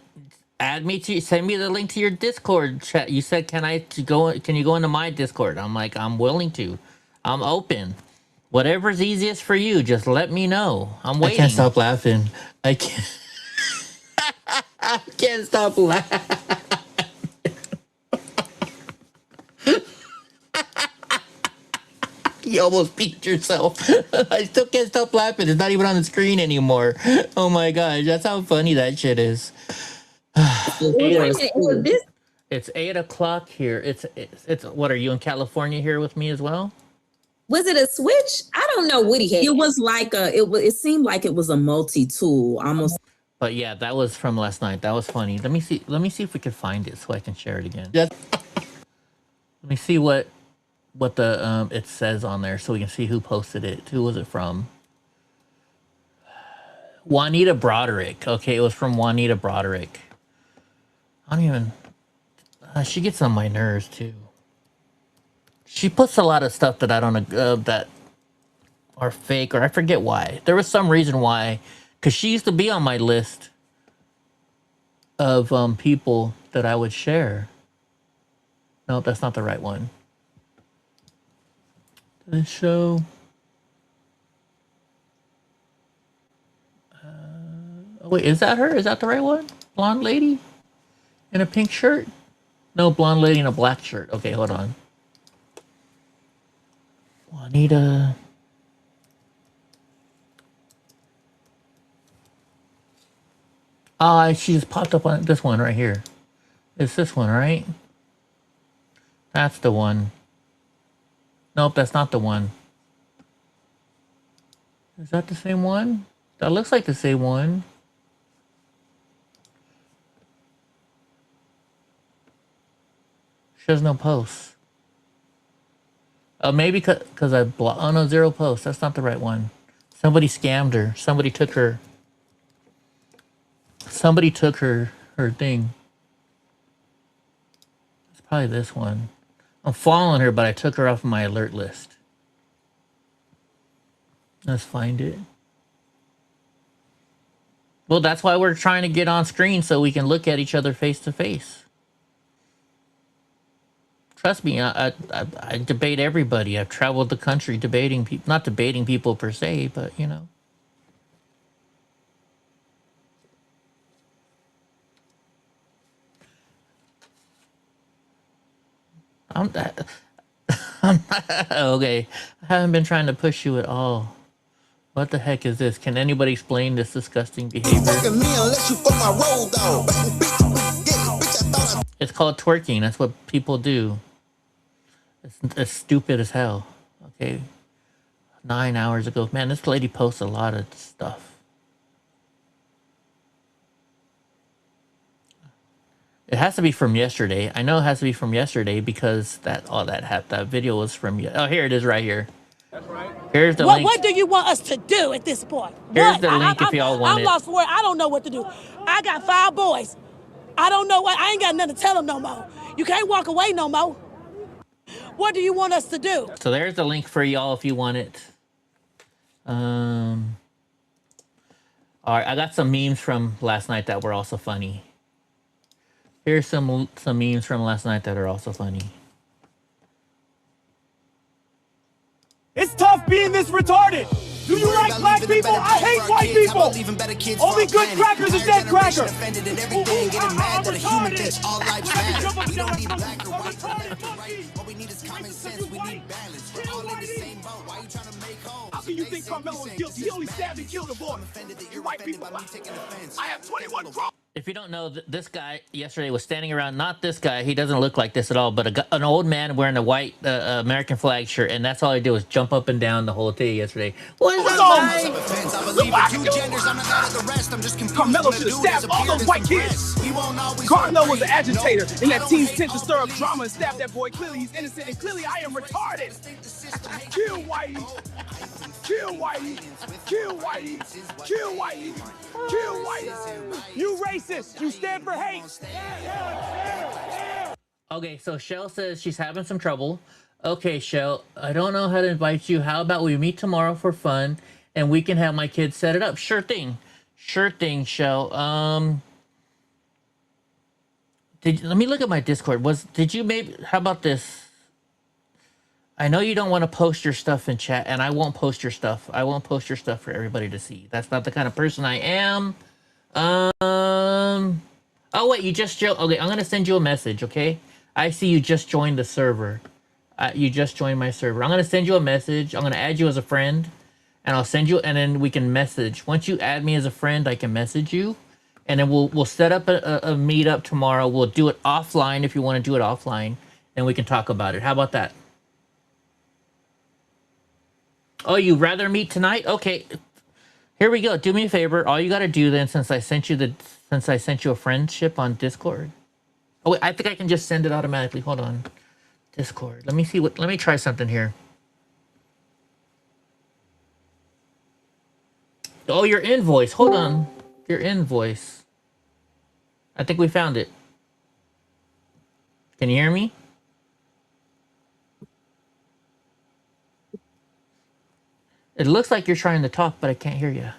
S1: send me the link to your Discord chat. You said, can you go into my Discord? I'm like, I'm willing to. I'm open. Whatever's easiest for you, just let me know. I'm waiting. I can't stop laughing. I can't. I can't stop laughing. You almost beat yourself. I still can't stop laughing. It's not even on the screen anymore. Oh my gosh, that's how funny that shit is. It's 8 o'clock here. It's what, are you in California here with me as well?
S5: Was it a switch? I don't know what he had. It was like it seemed like it was a multi-tool almost.
S1: But yeah, that was from last night. That was funny. Let me see if we can find it so I can share it again. Let me see what the it says on there so we can see who posted it. Who was it from? Juanita Broderick. Okay, it was from Juanita Broderick. I don't even... she gets on my nerves, too. She puts a lot of stuff that I don't... that are fake, or I forget why. There was some reason why. Because she used to be on my list of people that I would share. No, that's not the right one. This show... oh, wait, is that her? Is that the right one? Blonde lady? In a pink shirt? No, blonde lady in a black shirt. Okay, hold on. Juanita. She just popped up on this one right here. It's this one, right? That's the one. Nope, that's not the one. Is that the same one? That looks like the same one. She has no posts. Maybe because I blocked. Oh no, 0 posts. That's not the right one. Somebody scammed her. Somebody took her thing. It's probably this one. I'm following her, but I took her off my alert list. Let's find it. Well, that's why we're trying to get on screen so we can look at each other face to face. Trust me, I debate everybody. I've traveled the country debating people, not debating people per se, but you know. Okay. I haven't been trying to push you at all. What the heck is this? Can anybody explain this disgusting behavior? It's called twerking. That's what people do. It's stupid as hell. Okay. 9 hours ago. Man, this lady posts a lot of stuff. It has to be from yesterday. I know it has to be from yesterday because that video was from. Oh, here it is, right here. That's right. Here's the link.
S2: What do you want us to do at this point?
S1: Here's the link if y'all want
S2: I'm
S1: it.
S2: lost for it. I don't know what to do. I got 5 boys. I don't know what. I ain't got nothing to tell them no more. You can't walk away no more. What do you want us to do?
S1: So there's the link for y'all if you want it. All right, I got some memes from last night that were also funny. Here's some memes from last night that are also funny.
S10: It's tough being this retarded. Do you like black people? I hate white people. Only good crackers are dead cracker. How can you think Carmelo is guilty? He only stabbed and killed a boy. You white people. I have 21 grown.
S1: If you don't know, this guy yesterday was standing around, not this guy, he doesn't look like this at all, but an old man wearing a white American flag shirt, and that's all he did was jump up and down the whole day yesterday. What is that,
S10: Carmelo should have stabbed all those white kids. Carmelo was an agitator in that team's tent to stir up drama and stab that boy. Clearly he's innocent, and clearly I am retarded. Kill Whitey. Kill Whitey. Kill Whitey. Kill Whitey. Kill Whitey. You racist. You stand for hate.
S1: Okay, so Shell says she's having some trouble. Okay, Shell, I don't know how to invite you. How about we meet tomorrow for fun and we can have my kids set it up? Sure thing. Sure thing, Shell. Let me look at my Discord. How about this? I know you don't want to post your stuff in chat, and I won't post your stuff. I won't post your stuff for everybody to see. That's not the kind of person I am. Oh wait, you just joined. Okay, I'm gonna send you a message. Okay, I see you just joined the server. You just joined my server. I'm gonna send you a message. I'm gonna add you as a friend, and I'll send you, and then we can message. Once you add me as a friend, I can message you, and then we'll set up a meetup tomorrow. We'll do it offline if you want to do it offline, and we can talk about it. How about that? Oh, you'd rather meet tonight? Okay. Here we go. Do me a favor. All you got to do then, since I sent you a friendship on Discord. Oh, wait, I think I can just send it automatically. Hold on. Discord. Let me try something here. Oh, your invoice. Hold on. Your invoice. I think we found it. Can you hear me? It looks like you're trying to talk, but I can't hear you.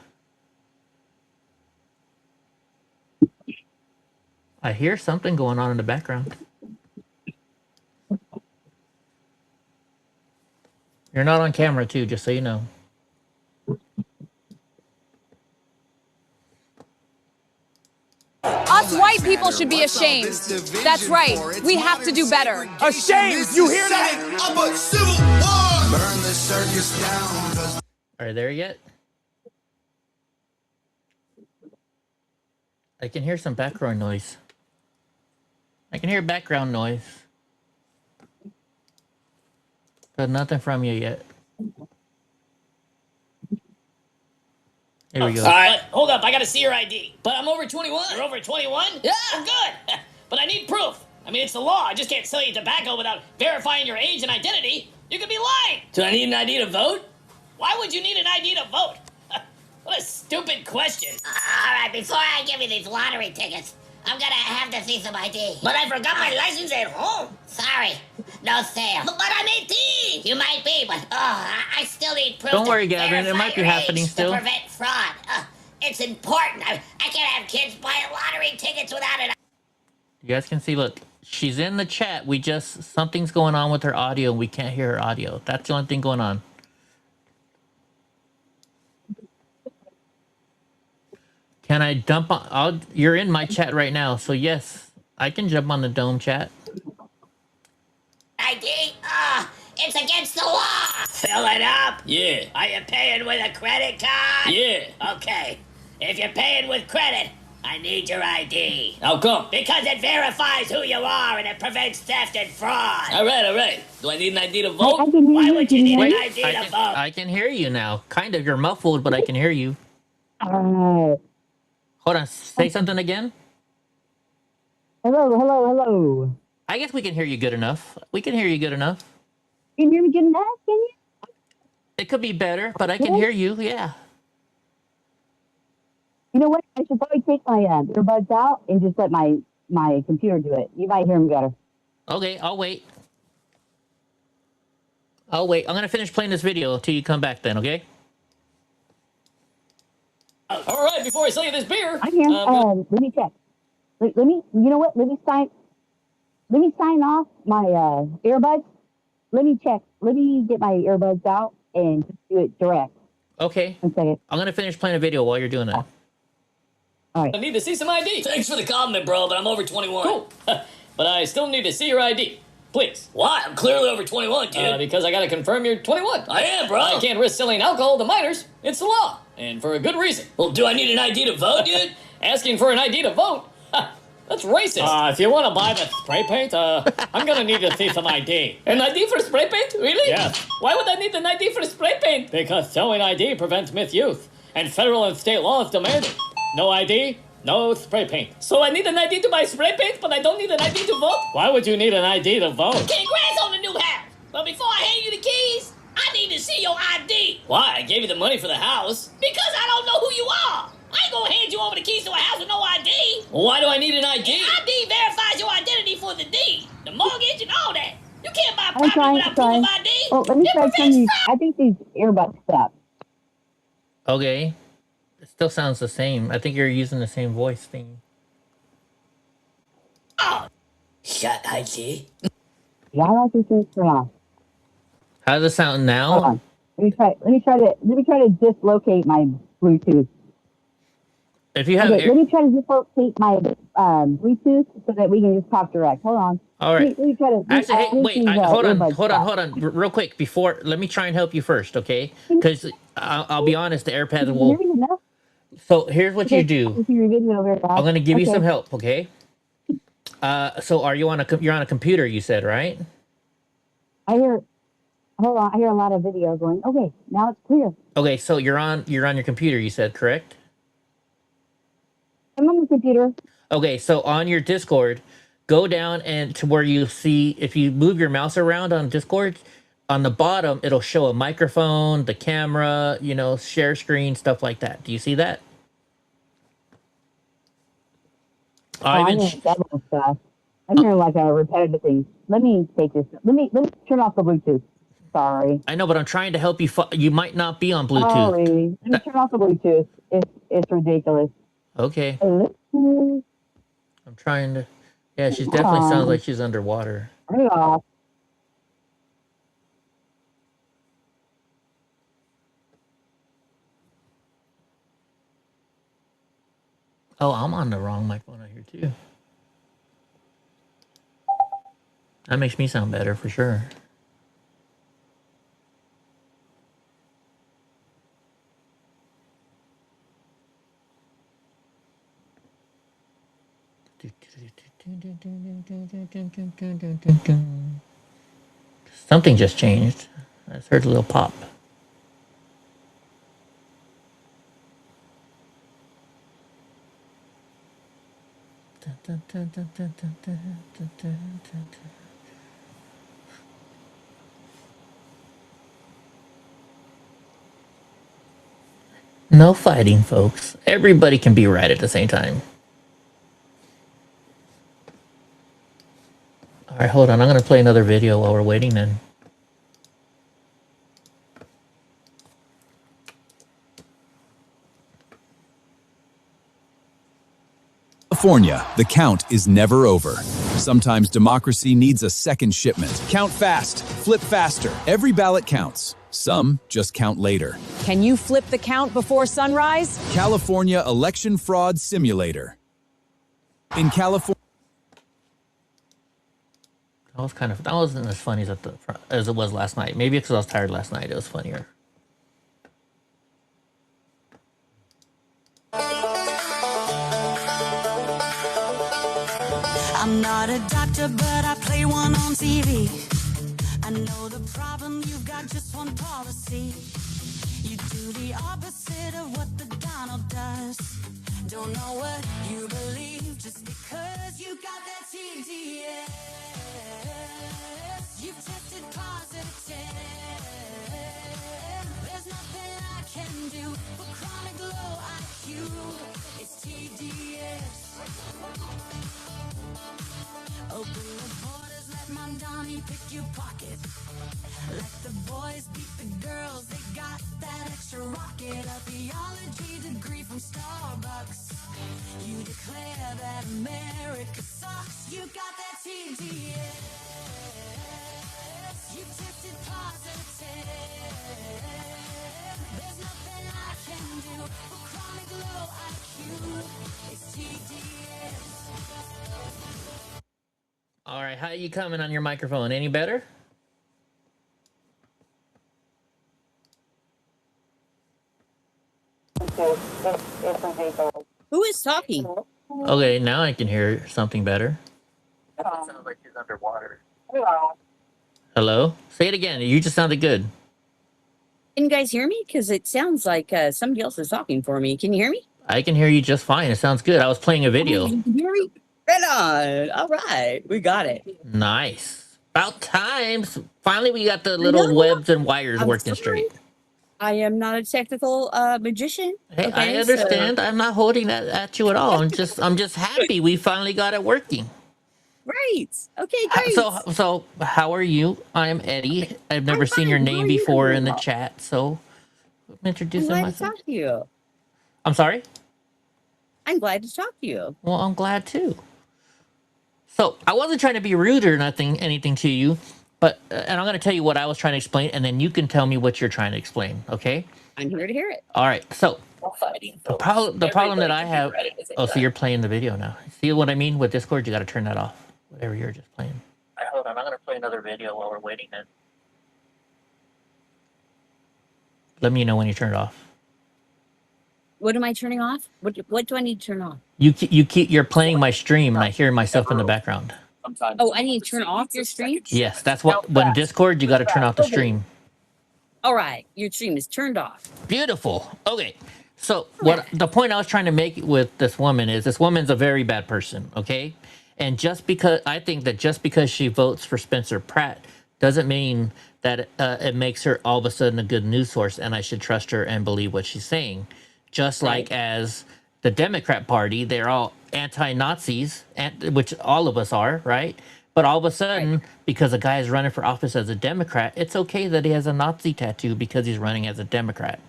S1: I hear something going on in the background. You're not on camera, too, just so you know.
S19: Us white people should be ashamed. That's right. We have to do better.
S10: Ashamed! You hear that?
S1: Are you there yet? I can hear some background noise. I can hear background noise. But nothing from you yet. Here we go.
S12: Hold up, I gotta see your ID. But I'm over 21. You're over 21? Yeah. Well, good. But I need proof. I mean, it's the law. I just can't sell you tobacco without verifying your age and identity. You could be lying. Do I need an ID to vote? Why would you need an ID to vote? What a stupid question.
S6: All right, before I give you these lottery tickets, I'm gonna have to see some ID.
S12: But I forgot my license at home.
S6: Sorry, no sale.
S12: But I'm 18.
S6: You might be, but I still need proof.
S1: Don't worry, Gavin. It might be happening still.
S6: To prevent fraud. It's important. I can't have kids buying lottery tickets without it.
S1: You guys can see, look, she's in the chat. Something's going on with her audio and we can't hear her audio. That's the only thing going on. Can I dump on, you're in my chat right now. So yes, I can jump on the Dome chat.
S6: ID? It's against the law. Fill it up? Yeah. Are you paying with a credit card? Yeah. Okay. If you're paying with credit, I need your ID. How come? Because it verifies who you are and it prevents theft and fraud. All right. Do I need an ID to vote? Why would you need an ID to vote?
S1: I can hear you now. Kind of, you're muffled, but I can hear you.
S4: Alright.
S1: Hold on, say something again.
S4: Hello.
S1: I guess we can hear you good enough. We can hear you good enough.
S4: Can you hear me good enough? Can you?
S1: It could be better, but I can hear you, yeah.
S4: You know what? I should probably take my earbuds out and just let my computer do it. You might hear me better.
S1: Okay, I'll wait. I'm going to finish playing this video until you come back then, okay?
S6: All right, before I sell you this beer.
S4: I can. Let me check. Let me, you know what? Let me sign off my earbuds. Let me check. Let me get my earbuds out and just do it direct.
S1: Okay.
S4: 1 second.
S1: I'm going to finish playing a video while you're doing that.
S4: All right.
S6: I need to see some ID. Thanks for the compliment, bro, but I'm over 21. Cool. But I still need to see your ID. Please. Why? I'm clearly over 21, dude. Because I gotta confirm you're 21. I am, bro. I can't risk selling alcohol to minors. It's the law. And for a good reason. Well, do I need an ID to vote, dude? Asking for an ID to vote? That's racist. If you want to buy the spray paint, I'm gonna need to see some ID. An ID for spray paint? Really? Yes. Why would I need an ID for spray paint? Because showing ID prevents misuse. And federal and state laws demand it. No ID, no spray paint. So I need an ID to buy spray paint, but I don't need an ID to vote? Why would you need an ID to vote? Congrats on the new house. But before I hand you the keys, I need to see your ID. Why? I gave you the money for the house. Because I don't know who you are. I ain't gonna hand you over the keys to a house with no ID. Well, why do I need an ID? An ID verifies your identity for the deed, the mortgage, and all that. You can't buy property without proof of ID.
S4: Well, let me try some of these. I think these earbuds stop.
S1: Okay. It still sounds the same. I think you're using the same voice thing.
S6: Oh. Shut ID.
S4: Yeah, I like this thing for now.
S1: How does it sound now?
S4: Hold on. Let me try to dislocate my Bluetooth.
S1: If you have,
S4: okay, let me try to dislocate my Bluetooth so that we can just talk direct. Hold on.
S1: All right.
S4: Let me try to.
S1: Actually, hey, wait. Hold on. Real quick, before, let me try and help you first, okay? Because I'll be honest, the AirPods will. So here's what you do. I'm gonna give you some help, okay? So are you on you're on a computer? You said, right?
S4: Hold on. I hear a lot of video going. Okay, now it's clear.
S1: Okay, so you're on your computer. You said, correct?
S4: I'm on the computer.
S1: Okay, so on your Discord, go down and to where you see, if you move your mouse around on Discord, on the bottom, it'll show a microphone, the camera, share screen, stuff like that. Do you see that?
S4: I'm hearing like a repetitive thing. Let me take this. Let me turn off the Bluetooth. Sorry.
S1: I know, but I'm trying to help you. You might not be on Bluetooth.
S4: Sorry. Let me turn off the Bluetooth. It's ridiculous.
S1: Okay. I'm trying to. Yeah, she definitely sounds like she's underwater.
S4: Turn it off.
S1: Oh, I'm on the wrong microphone out here too. That makes me sound better for sure. Something just changed. I just heard a little pop. No fighting, folks. Everybody can be right at the same time. All right, hold on. I'm going to play another video while we're waiting then.
S8: California, the count is never over. Sometimes democracy needs a second shipment.
S10: Count fast, flip faster.
S8: Every ballot counts. Some just count later.
S18: Can you flip the count before sunrise?
S8: California Election Fraud Simulator. In California.
S1: That wasn't as funny as it was last night. Maybe because I was tired last night, it was funnier.
S20: I'm not a doctor, but I play one on TV. I know the problem, you've got just one policy. You do the opposite of what the Donald does. Don't know what you believe just because you got that TDS. You've tested positive. There's nothing I can do for chronic low IQ. It's TDS. Open the borders, let Mondani pick your pocket. Let the boys beat the girls, they got that extra rocket. A theology degree from Starbucks. You declare that America sucks. You got that TDS. You tested positive. There's nothing I can do for chronic low IQ. It's TDS.
S1: All right, how you coming on your microphone? Any better?
S21: Who is talking?
S1: Okay, now I can hear something better. That sounds like she's underwater. Hello? Say it again. You just sounded good.
S21: Can you guys hear me? Because it sounds like somebody else is talking for me. Can you hear me?
S1: I can hear you just fine. It sounds good. I was playing a video.
S21: Oh, you can hear me? Right on. All right. We got it.
S1: Nice. About time. Finally, we got the little webs and wires working straight.
S21: I am not a technical magician.
S1: Hey,
S21: okay,
S1: I understand. I'm not holding that at you at all. I'm just happy we finally got it working.
S21: Right. Okay, great.
S1: So how are you? I'm Eddie. I've never seen your name before in the chat, so I'm introducing
S21: I'm glad
S1: myself.
S21: to talk to you.
S1: I'm sorry?
S21: I'm glad to talk to you.
S1: Well, I'm glad too. So I wasn't trying to be rude or anything to you, but and I'm going to tell you what I was trying to explain, and then you can tell me what you're trying to explain. Okay?
S21: I'm here to hear it.
S1: All right. So the problem that I have. Oh, so you're playing the video now. See what I mean with Discord? You got to turn that off. Whatever you're just playing. Hold on. I'm going to play another video while we're waiting. Then let me know when you turn it off.
S21: What am I turning off? What do I need to turn off?
S1: You're playing my stream, and I hear myself in the background.
S21: Oh, I need to turn off your stream?
S1: Yes, that's what. When Discord, you got to turn off the stream.
S21: All right, your stream is turned off.
S1: Beautiful. Okay. So what the point I was trying to make with this woman is this woman's a very bad person, okay? And just because she votes for Spencer Pratt doesn't mean that it makes her all of a sudden a good news source and I should trust her and believe what she's saying. Just like as the Democrat Party, they're all anti-Nazis, which all of us are, right? But all of a sudden, because a guy is running for office as a Democrat, it's okay that he has a Nazi tattoo because he's running as a Democrat.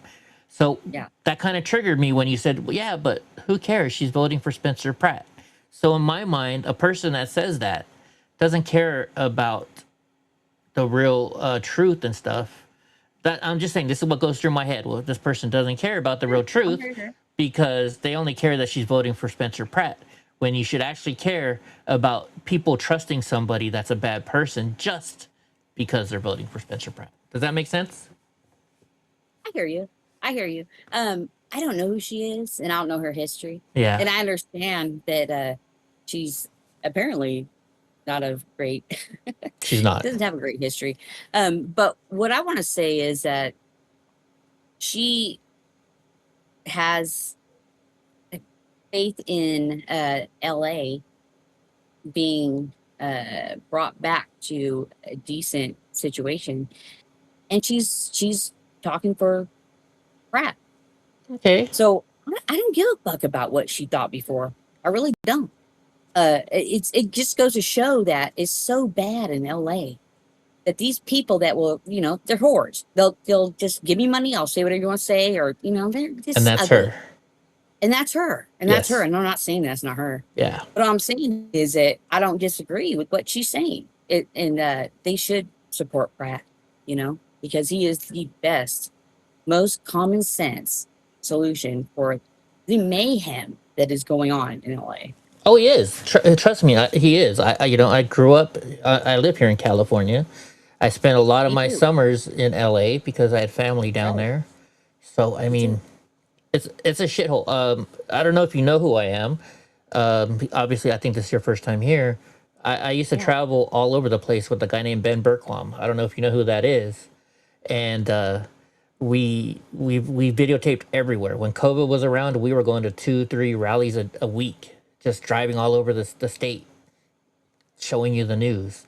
S1: So that kind of triggered me when you said, well, yeah, but who cares? She's voting for Spencer Pratt. So in my mind, a person that says that doesn't care about the real truth and stuff. That I'm just saying, this is what goes through my head. Well, this person doesn't care about the real truth because they only care that she's voting for Spencer Pratt, when you should actually care about people trusting somebody that's a bad person just because they're voting for Spencer Pratt. Does that make sense?
S21: I hear you. I don't know who she is, and I don't know her history.
S1: Yeah.
S21: And I understand that she's apparently not a great.
S1: She's not.
S21: Doesn't have a great history. But what I want to say is that she has faith in LA being brought back to a decent situation, and she's talking for Pratt.
S1: Okay.
S21: So I don't give a fuck about what she thought before. I really don't. It just goes to show that it's so bad in LA that these people that will, they're whores. They'll just give me money. I'll say whatever you want to say, or they're just
S1: and that's
S21: ugly.
S1: her.
S21: And that's her. And that's her. And I'm not saying that's not her.
S1: Yeah.
S21: What I'm saying is that I don't disagree with what she's saying. They should support Pratt, because he is the best, most common sense solution for the mayhem that is going on in LA.
S1: Oh, he is. Trust me, he is. I grew up. I live here in California. I spent a lot of
S21: Me
S1: my
S21: too.
S1: summers in LA because I had family down
S21: Right.
S1: there. So I mean, it's a shithole. I don't know if you know who I am. Obviously, I think this is your first time here. I used to
S21: Yeah.
S1: travel all over the place with a guy named Ben Berkwam. I don't know if you know who that is. And we videotaped everywhere. When COVID was around, we were going to 2-3 rallies a week, just driving all over the state, showing you the news.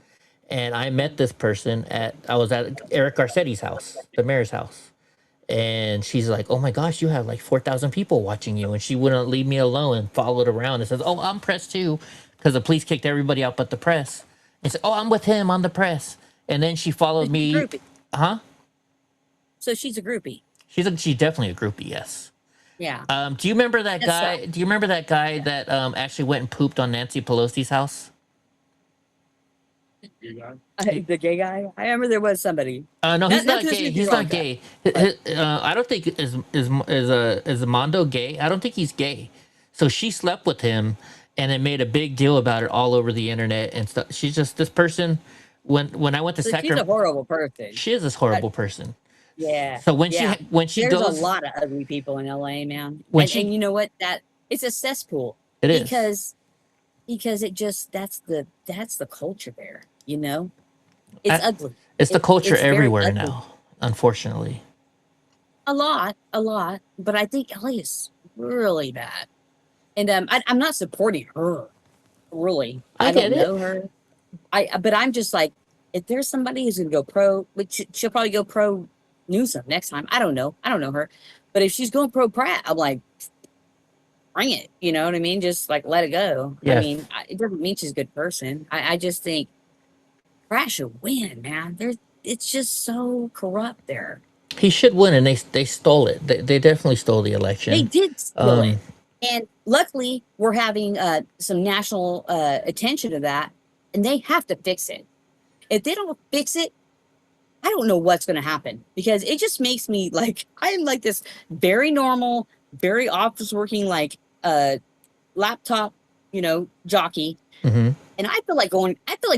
S1: And I met this person I was at Eric Garcetti's house, the mayor's house. And she's like, "Oh my gosh, you have like 4,000 people watching you." And she wouldn't leave me alone and followed around and says, "Oh, I'm press too," because the police kicked everybody out but the press. And said, "Oh, I'm with him on the press." And then she followed me. Huh?
S21: So she's a groupie.
S1: She's definitely a groupie. Yes.
S21: Yeah.
S1: Do you remember that
S21: That's
S1: guy? Do you remember that guy that actually went and pooped on Nancy Pelosi's house?
S21: The gay guy? I remember there was somebody.
S1: No, he's not
S21: this
S1: gay.
S21: is the
S1: He's
S21: wrong
S1: not
S21: guy.
S1: gay. I don't think is Mondo gay. I don't think he's gay. So she slept with him, and it made a big deal about it all over the internet and stuff. She's just this person. When I went to
S21: So she's a
S1: Sacramento,
S21: horrible person.
S1: she is this horrible person.
S21: Yeah.
S1: So when
S21: yeah.
S1: she
S21: There's
S1: goes,
S21: a lot of ugly people in LA, man.
S1: When
S21: And you know what? That it's a cesspool.
S1: It is.
S21: Because it just that's the culture there, It's ugly.
S1: It's the culture
S21: it's very
S1: everywhere
S21: ugly.
S1: now, unfortunately.
S21: A lot, but I think LA is really bad. And I'm not supporting her, really.
S1: I
S21: don't
S1: get it.
S21: know her. But I'm just like, if there's somebody who's gonna go pro, which she'll probably go pro Newsom next time. I don't know her. But if she's going pro Pratt, I'm like, bring it. You know what I mean? Just like let it go.
S1: Yes.
S21: I mean, it doesn't mean she's a good person. I just think Pratt should win, man. It's just so corrupt there.
S1: He should win, and they stole it. They definitely stole the election.
S21: They did steal it. And luckily, we're having some national attention to that, and they have to fix it. If they don't fix it, I don't know what's going to happen, because it just makes me like, I am like this very normal, very office working, like laptop, jockey.
S1: Mm-hmm.
S21: And I feel like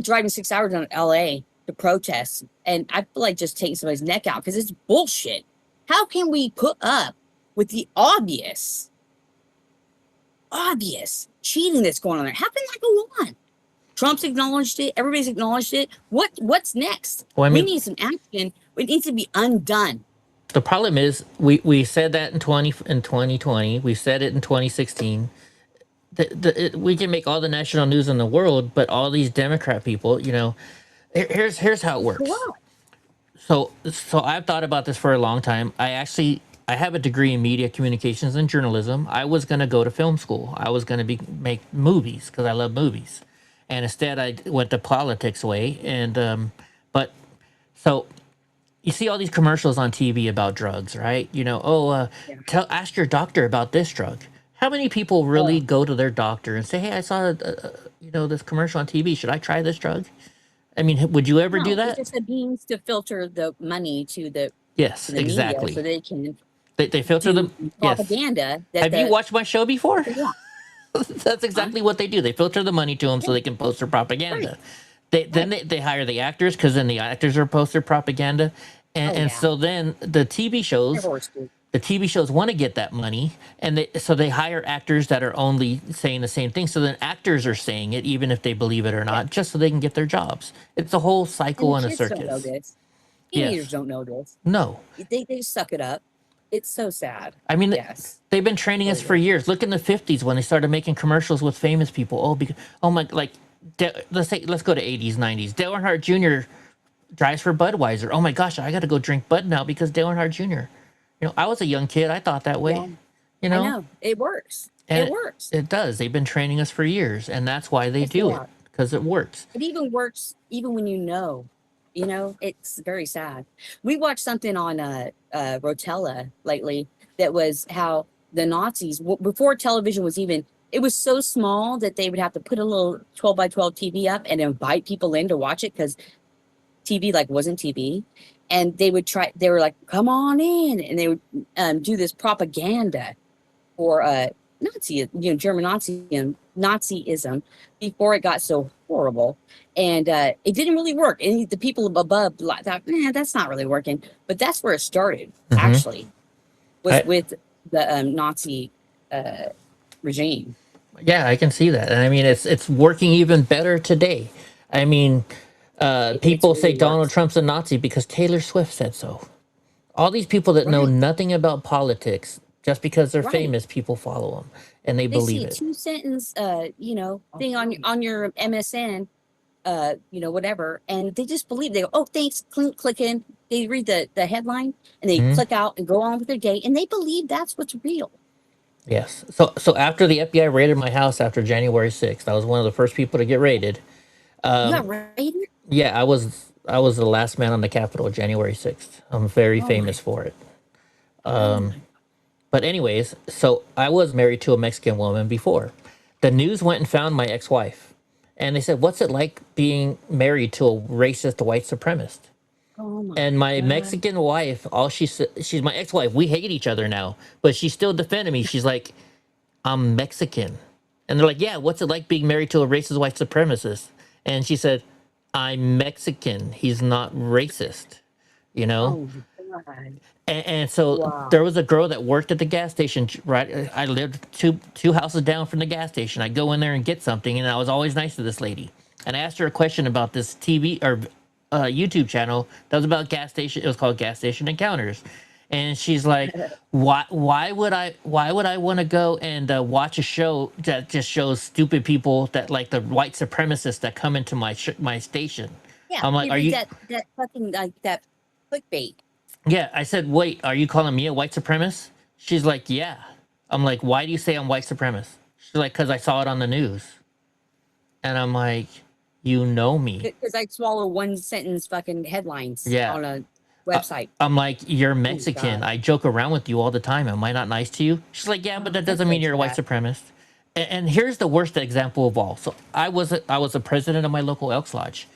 S21: driving 6 hours down to LA to protest, and I feel like just taking somebody's neck out because it's bullshit. How can we put up with the obvious cheating that's going on there? How can that go on? Trump's acknowledged it. Everybody's acknowledged it. What's next?
S1: Well, I mean,
S21: we need some action. It needs to be undone.
S1: The problem is we said that in 2020. We said it in 2016. We can make all the national news in the world, but all these Democrat people, here's how it works. So I've thought about this for a long time. I have a degree in media communications and journalism. I was going to go to film school. I was going to make movies because I love movies. And instead I went the politics way. And, so you see all these commercials on TV about drugs, right? Ask your doctor about this drug. How many people really go to their doctor and say, "Hey, I saw this commercial on TV. Should I try this drug?" I mean, would you ever do that?
S21: It's just a means to filter the money to the
S1: Yes,
S21: media
S1: exactly.
S21: so they can
S1: they filter the
S21: propaganda.
S1: Yes. Have you watched my show before? That's exactly what they do. They filter the money to them so they can post their propaganda. Right. They hire the actors, because then the actors are post their propaganda, and so then the TV shows want to get that money, and they hire actors that are only saying the same thing. So then actors are saying it even if they believe it or not, just so they can get their jobs. It's a whole cycle and a circus.
S21: Don't know this. Teenagers don't know this.
S1: No.
S21: They suck it up. It's so sad.
S1: I mean, they've been training us for years. Look in the 50s when they started making commercials with famous people. Let's go to 80s, 90s. Dale Earnhardt Jr. drives for Budweiser. Oh my gosh, I got to go drink Bud now because Dale Earnhardt Jr. I was a young kid. I thought that way.
S21: I know. It works.
S1: And
S21: it works.
S1: It does. They've been training us for years, and that's why they do it, because it works.
S21: It even works even when it's very sad. We watched something on Rotella lately that was how the Nazis, before television was even, it was so small that they would have to put a little 12 by 12 TV up and invite people in to watch it because TV like wasn't TV. And they would try, they were like, come on in. And they would do this propaganda for Nazi, German Nazism before it got so horrible. And it didn't really work. And the people above thought, that's not really working. But that's where it started, actually, was with the Nazi regime.
S1: Yeah, I can see that. And I mean, it's working even better today. I mean, people say Donald Trump's a Nazi because Taylor Swift said so. All these people that know nothing about politics, just because they're famous, people follow them and they believe
S21: see
S1: it.
S21: a 2-sentence, thing on your MSN, whatever, and they just believe. They go, oh, thanks, click in. They read the headline and they click out and go on with their day, and they believe that's what's real.
S1: Yes. So after the FBI raided my house after January 6th, I was one of the first people to get raided.
S21: You got raided?
S1: Yeah, I was the last man on the Capitol January 6th. I'm very famous for it. But anyways, so I was married to a Mexican woman before. The news went and found my ex-wife. And they said, what's it like being married to a racist white supremacist? And my Mexican wife, all she said, she's my ex-wife. We hate each other now, but she still defended me. She's like, I'm Mexican. And they're like, yeah, what's it like being married to a racist white supremacist? And she said, I'm Mexican. He's not racist, And so there was a girl that worked at the gas station, right? I lived two houses down from the gas station. I go in there and get something, and I was always nice to this lady. And I asked her a question about this TV or YouTube channel that was about gas station. It was called Gas Station Encounters. And she's like, why would I want to go and watch a show that just shows stupid people that like the white supremacists that come into my station?
S21: Yeah,
S1: I'm like, are you
S21: that fucking like that clickbait?
S1: Yeah, I said, wait, are you calling me a white supremacist? She's like, yeah. I'm like, why do you say I'm white supremacist? She's like, because I saw it on the news. And I'm like, you know me.
S21: Because I swallow 1-sentence fucking headlines on a website.
S1: I'm like, you're Mexican. I joke around with you all the time. Am I not nice to you? She's like, yeah, but that doesn't mean you're a white supremacist. And here's the worst example of all. So I was a president of my local Elks Lodge.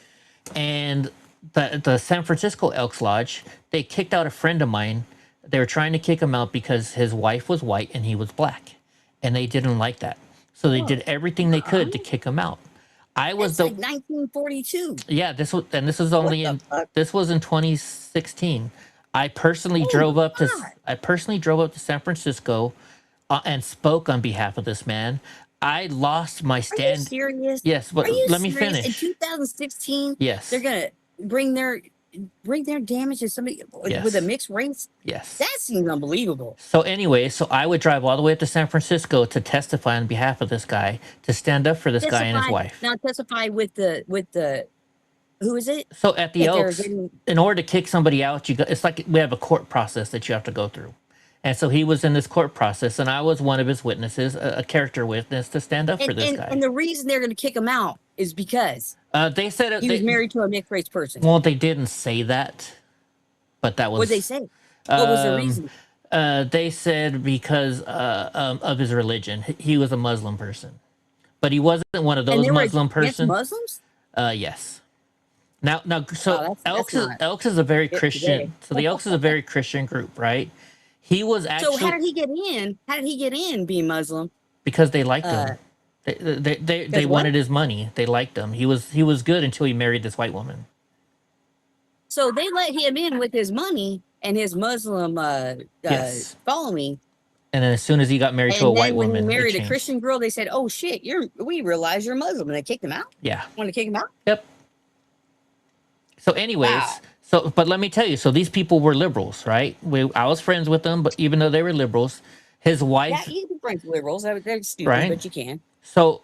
S1: And the San Francisco Elks Lodge, they kicked out a friend of mine. They were trying to kick him out because his wife was white and he was black, and they didn't like that. So they did everything they could to kick him out. I was
S21: like 1942.
S1: Yeah, this was in 2016. I personally drove up to San Francisco and spoke on behalf of this man. I lost my stand.
S21: Are you serious?
S1: Yes, but let me finish.
S21: In 2016,
S1: yes,
S21: they're gonna bring their damage to somebody with a mixed race.
S1: Yes,
S21: that seems unbelievable.
S1: So anyway, I would drive all the way up to San Francisco to testify on behalf of this guy, to stand up for this guy and his wife.
S21: Now testify with the who is it?
S1: So at the Elks, in order to kick somebody out, it's like we have a court process that you have to go through. And so he was in this court process, and I was one of his witnesses, a character witness, to stand up for this guy.
S21: And the reason they're going to kick him out is because
S1: they said
S21: he was married to a mixed race person.
S1: Well, they didn't say that, but that was.
S21: What did they say? What was the reason?
S1: They said because of his religion. He was a Muslim person, but he wasn't one of those Muslim persons.
S21: Muslims?
S1: Yes. Now, so Elks is a very Christian. So the Elks is a very Christian group, right? He was actually.
S21: So how did he get in? How did he get in being Muslim?
S1: Because they liked him. They wanted his money. They liked him. He was good until he married this white woman.
S21: So they let him in with his money and his Muslim following.
S1: And then as soon as he got married to a white woman,
S21: when he married a Christian girl, they said, "Oh shit, we realize you're Muslim," and they kicked him out.
S1: Yeah.
S21: Want to kick him out?
S1: Yep. So anyways, but let me tell you, so these people were liberals, right? I was friends with them, but even though they were liberals, his wife.
S21: Yeah, you can be friends with liberals. They're stupid,
S1: right?
S21: But you can.
S1: So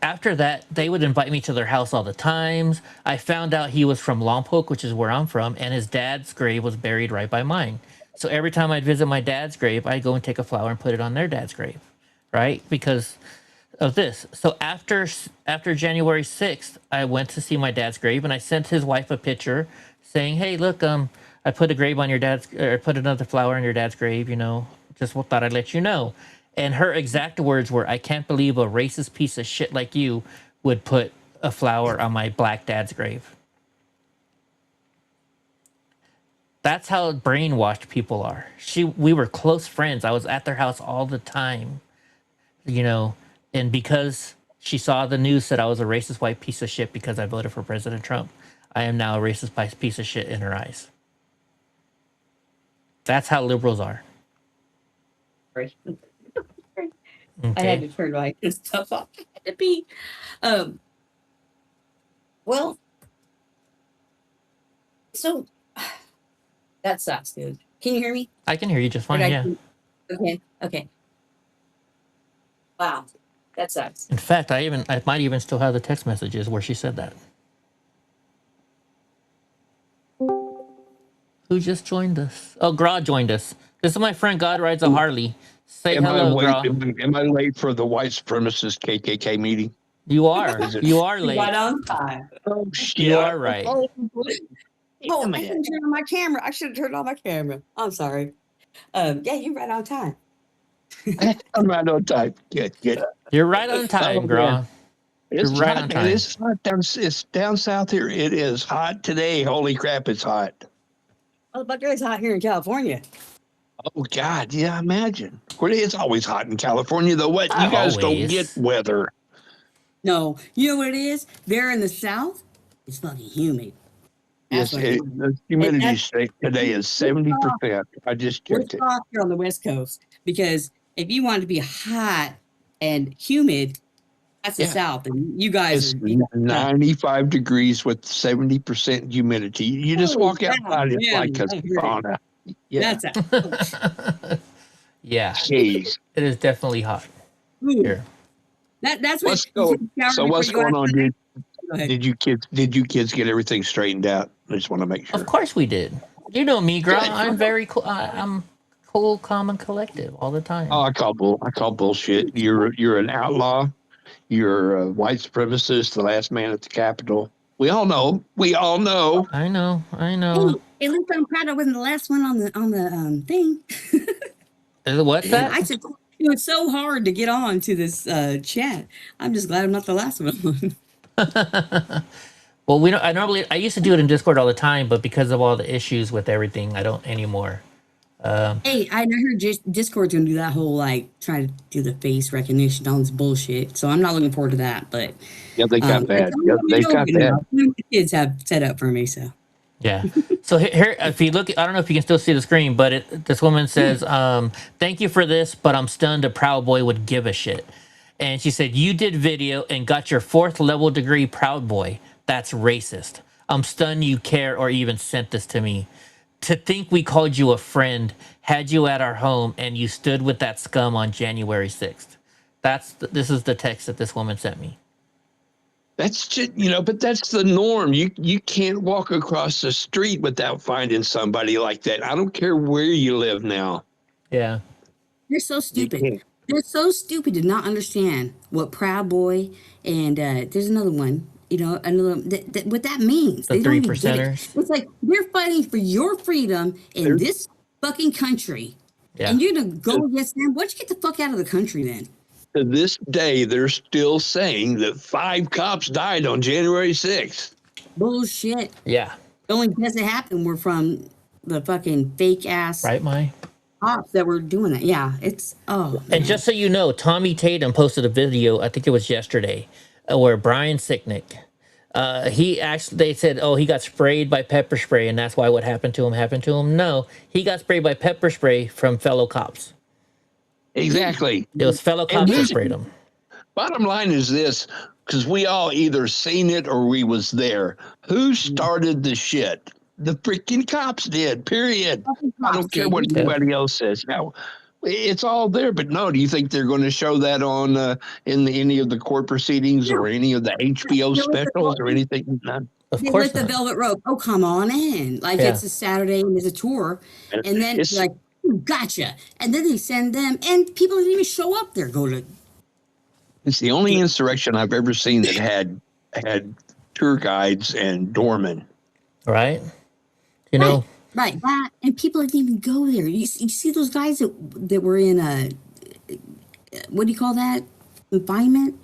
S1: after that, they would invite me to their house all the times. I found out he was from Lompoc, which is where I'm from, and his dad's grave was buried right by mine. So every time I'd visit my dad's grave, I'd go and take a flower and put it on their dad's grave, right? Because of this. So after January 6th, I went to see my dad's grave, and I sent his wife a picture saying, "Hey, look, I put a grave on your dad's, or put another flower on your dad's grave, Just thought I'd let you know. And her exact words were, I can't believe a racist piece of shit like you would put a flower on my black dad's grave. That's how brainwashed people are. We were close friends. I was at their house all the time, you know, and because she saw the news that I was a racist white piece of shit because I voted for President Trump, I am now a racist piece of shit in her eyes. That's how liberals are.
S21: Right.
S1: Okay.
S21: I had to turn my stuff off. I had to be. Well, so that sucks, dude. Can you hear me?
S1: I can hear you just fine, yeah.
S21: Okay. Wow. That sucks.
S1: In fact, I might even still have the text messages where she said that. Who just joined us? Oh, Gra joined us. This is my friend God Rides a Harley. Say hello, Gra.
S3: Am I late for the white supremacist KKK meeting?
S1: You are. You are late.
S21: Right on time.
S3: Oh, shit.
S1: You are right.
S21: Oh, I didn't turn on my camera. I should have turned on my camera. I'm sorry. Yeah, you're right on time.
S3: I'm right on time. Good.
S1: You're right on time, Gra.
S3: It's
S1: You're right
S3: hot,
S1: on
S3: man.
S1: time.
S3: It's hot it's down south here. It is hot today. Holy crap, it's hot.
S21: Oh, but it's hot here in California.
S3: Oh, God. Yeah, imagine. It's always hot in California, though. What? You guys don't get weather.
S21: No. You know what it is? There in the South, it's fucking humid.
S3: Yes, the humidity today is 70%. I just checked it.
S21: We're soft here on the West Coast because if you want to be hot and humid, that's the South. And you guys
S3: It's 95 degrees with 70% humidity. You just walk outside, it's like a sauna. Yeah.
S21: That's
S1: yeah.
S3: Jeez.
S1: It is definitely hot here.
S21: That's
S3: what's going on, dude? Did you kids get everything straightened out? I just want to make sure.
S1: Of course we did. You know me, Gra. I'm very cool. I'm cool, calm, and collective all the time.
S3: Oh, I call bullshit. You're an outlaw. You're a white supremacist, the last man at the Capitol. We all know.
S1: I know.
S21: Hey, at least I'm proud I wasn't the last one on the thing.
S1: What's that?
S21: I said it was so hard to get on to this chat. I'm just glad I'm not the last one.
S1: Well, I used to do it in Discord all the time, but because of all the issues with everything, I don't anymore.
S21: Hey, I heard Discord's gonna do that whole try to do the face recognition, all this bullshit. So I'm not looking forward to that. But
S3: yeah, they got that. Yeah, they got that.
S21: The kids have set up for me, so.
S1: Yeah. So here, if you look, I don't know if you can still see the screen, but this woman says, "Thank you for this, but I'm stunned a Proud Boy would give a shit." And she said, "You did video and got your 4th level degree, Proud Boy. That's racist. I'm stunned you care or even sent this to me. To think we called you a friend, had you at our home, and you stood with that scum on January 6th. This is the text that this woman sent me.
S3: That's just, but that's the norm. You can't walk across the street without finding somebody like that. I don't care where you live now.
S1: Yeah.
S21: They're so stupid. They're so stupid to not understand what Proud Boy and there's another one, what that means.
S1: The
S21: they
S1: 3
S21: don't even get it.
S1: percenters.
S21: It's like they're fighting for your freedom in this fucking country.
S1: Yeah.
S21: And you're going to go against them? Why don't you get the fuck out of the country then?
S3: To this day, they're still saying that 5 cops died on January 6th.
S21: Bullshit.
S1: Yeah.
S21: The only deaths that happened were from the fucking fake ass cops that were doing that. Yeah, it's
S1: And just so you know, Tommy Tatum posted a video, I think it was yesterday, where Brian Sicknick, they said, he got sprayed by pepper spray, and that's why what happened to him. No, he got sprayed by pepper spray from fellow cops.
S3: Exactly.
S1: It was fellow cops that sprayed him.
S3: Bottom line is this, because we all either seen it or we was there. Who started the shit? The freaking cops did, period. I don't care what anybody else says. Now, it's all there, but no, do you think they're going to show that on in any of the court proceedings or any of the HBO specials or anything? None.
S21: They lit the velvet rope. Oh, come on in. It's a Saturday and there's a tour. And then it's like, gotcha. And then they send them, and people didn't even show up there.
S3: It's the only insurrection I've ever seen that had tour guides and doormen.
S1: Right.
S21: Right, that and people didn't even go there. You see those guys that were in a what do you call that? Confinement?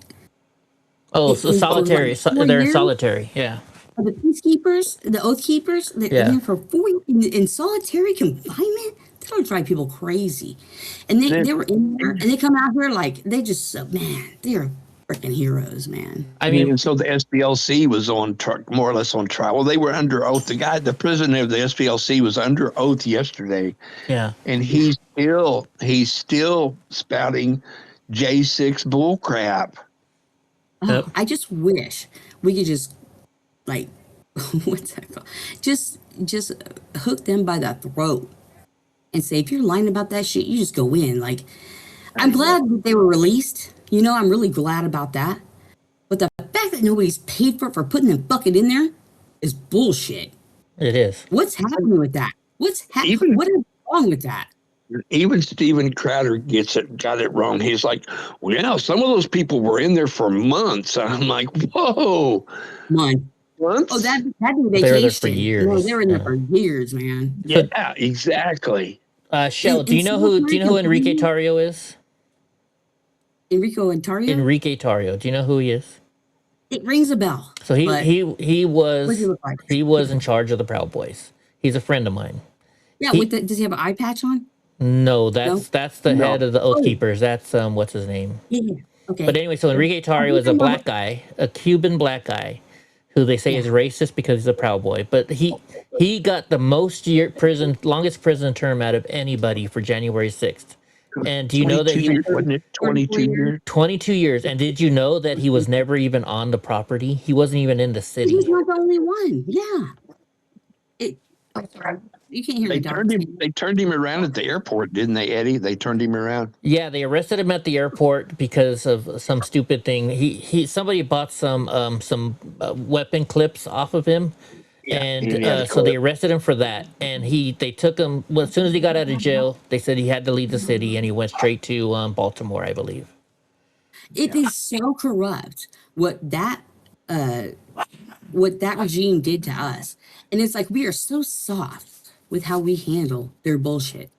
S1: Oh, so solitary.
S21: Like 4
S1: They're in
S21: years?
S1: solitary. Yeah.
S21: The peacekeepers, the oath keepers, they're
S1: Yeah.
S21: in for 4 years in solitary confinement. That would drive people crazy. And they were in there, and they come out here like they just man, they're freaking heroes, man.
S1: I mean,
S3: and so the SPLC was on more or less on trial. Well, they were under oath. The president of the SPLC was under oath yesterday.
S1: Yeah.
S3: And he's still spouting J6 bullcrap.
S21: Oh, I just wish we could just like what's that called? Just hook them by the throat and say, if you're lying about that shit, you just go in. Like, I'm glad that they were released. You know, I'm really glad about that. But the fact that nobody's paid for putting the bucket in there is bullshit.
S1: It is.
S21: What's happening with that? What is wrong with that?
S3: Even Steven Crowder got it wrong. He's like, well, yeah, some of those people were in there for months. And I'm like, whoa.
S21: Months? Oh, that'd be vacation.
S1: They were there for years.
S21: No, they were in there for years, man.
S3: Yeah, exactly.
S1: Shell, do you know who Enrique Tarrio is?
S21: Enrico Tarrio?
S1: Enrique Tarrio. Do you know who he is?
S21: It rings a bell.
S1: So he was
S21: what does he look like?
S1: He was in charge of the Proud Boys. He's a friend of mine.
S21: Yeah, does he have an eye patch on?
S1: No, that's the head of the Oath Keepers. That's what's his name?
S21: Yeah. Okay.
S1: But anyway, so Enrique Tarrio is a black guy, a Cuban black guy, who they say is racist because he's a Proud Boy. But he got the longest prison term out of anybody for January 6th. And do you know that he
S3: wasn't it 22 years?
S1: 22 years. And did you know that he was never even on the property? He wasn't even in the city.
S21: He's not the only one. Yeah. You can't hear
S3: They turned him around at the airport, didn't they, Eddie? They turned him around.
S1: Yeah, they arrested him at the airport because of some stupid thing. Somebody bought some weapon clips off of him, and so they arrested him for that. And they took him. Well, as soon as he got out of jail, they said he had to leave the city, and he went straight to Baltimore, I believe.
S21: It is so corrupt what that regime did to us, and it's like we are so soft with how we handle their bullshit.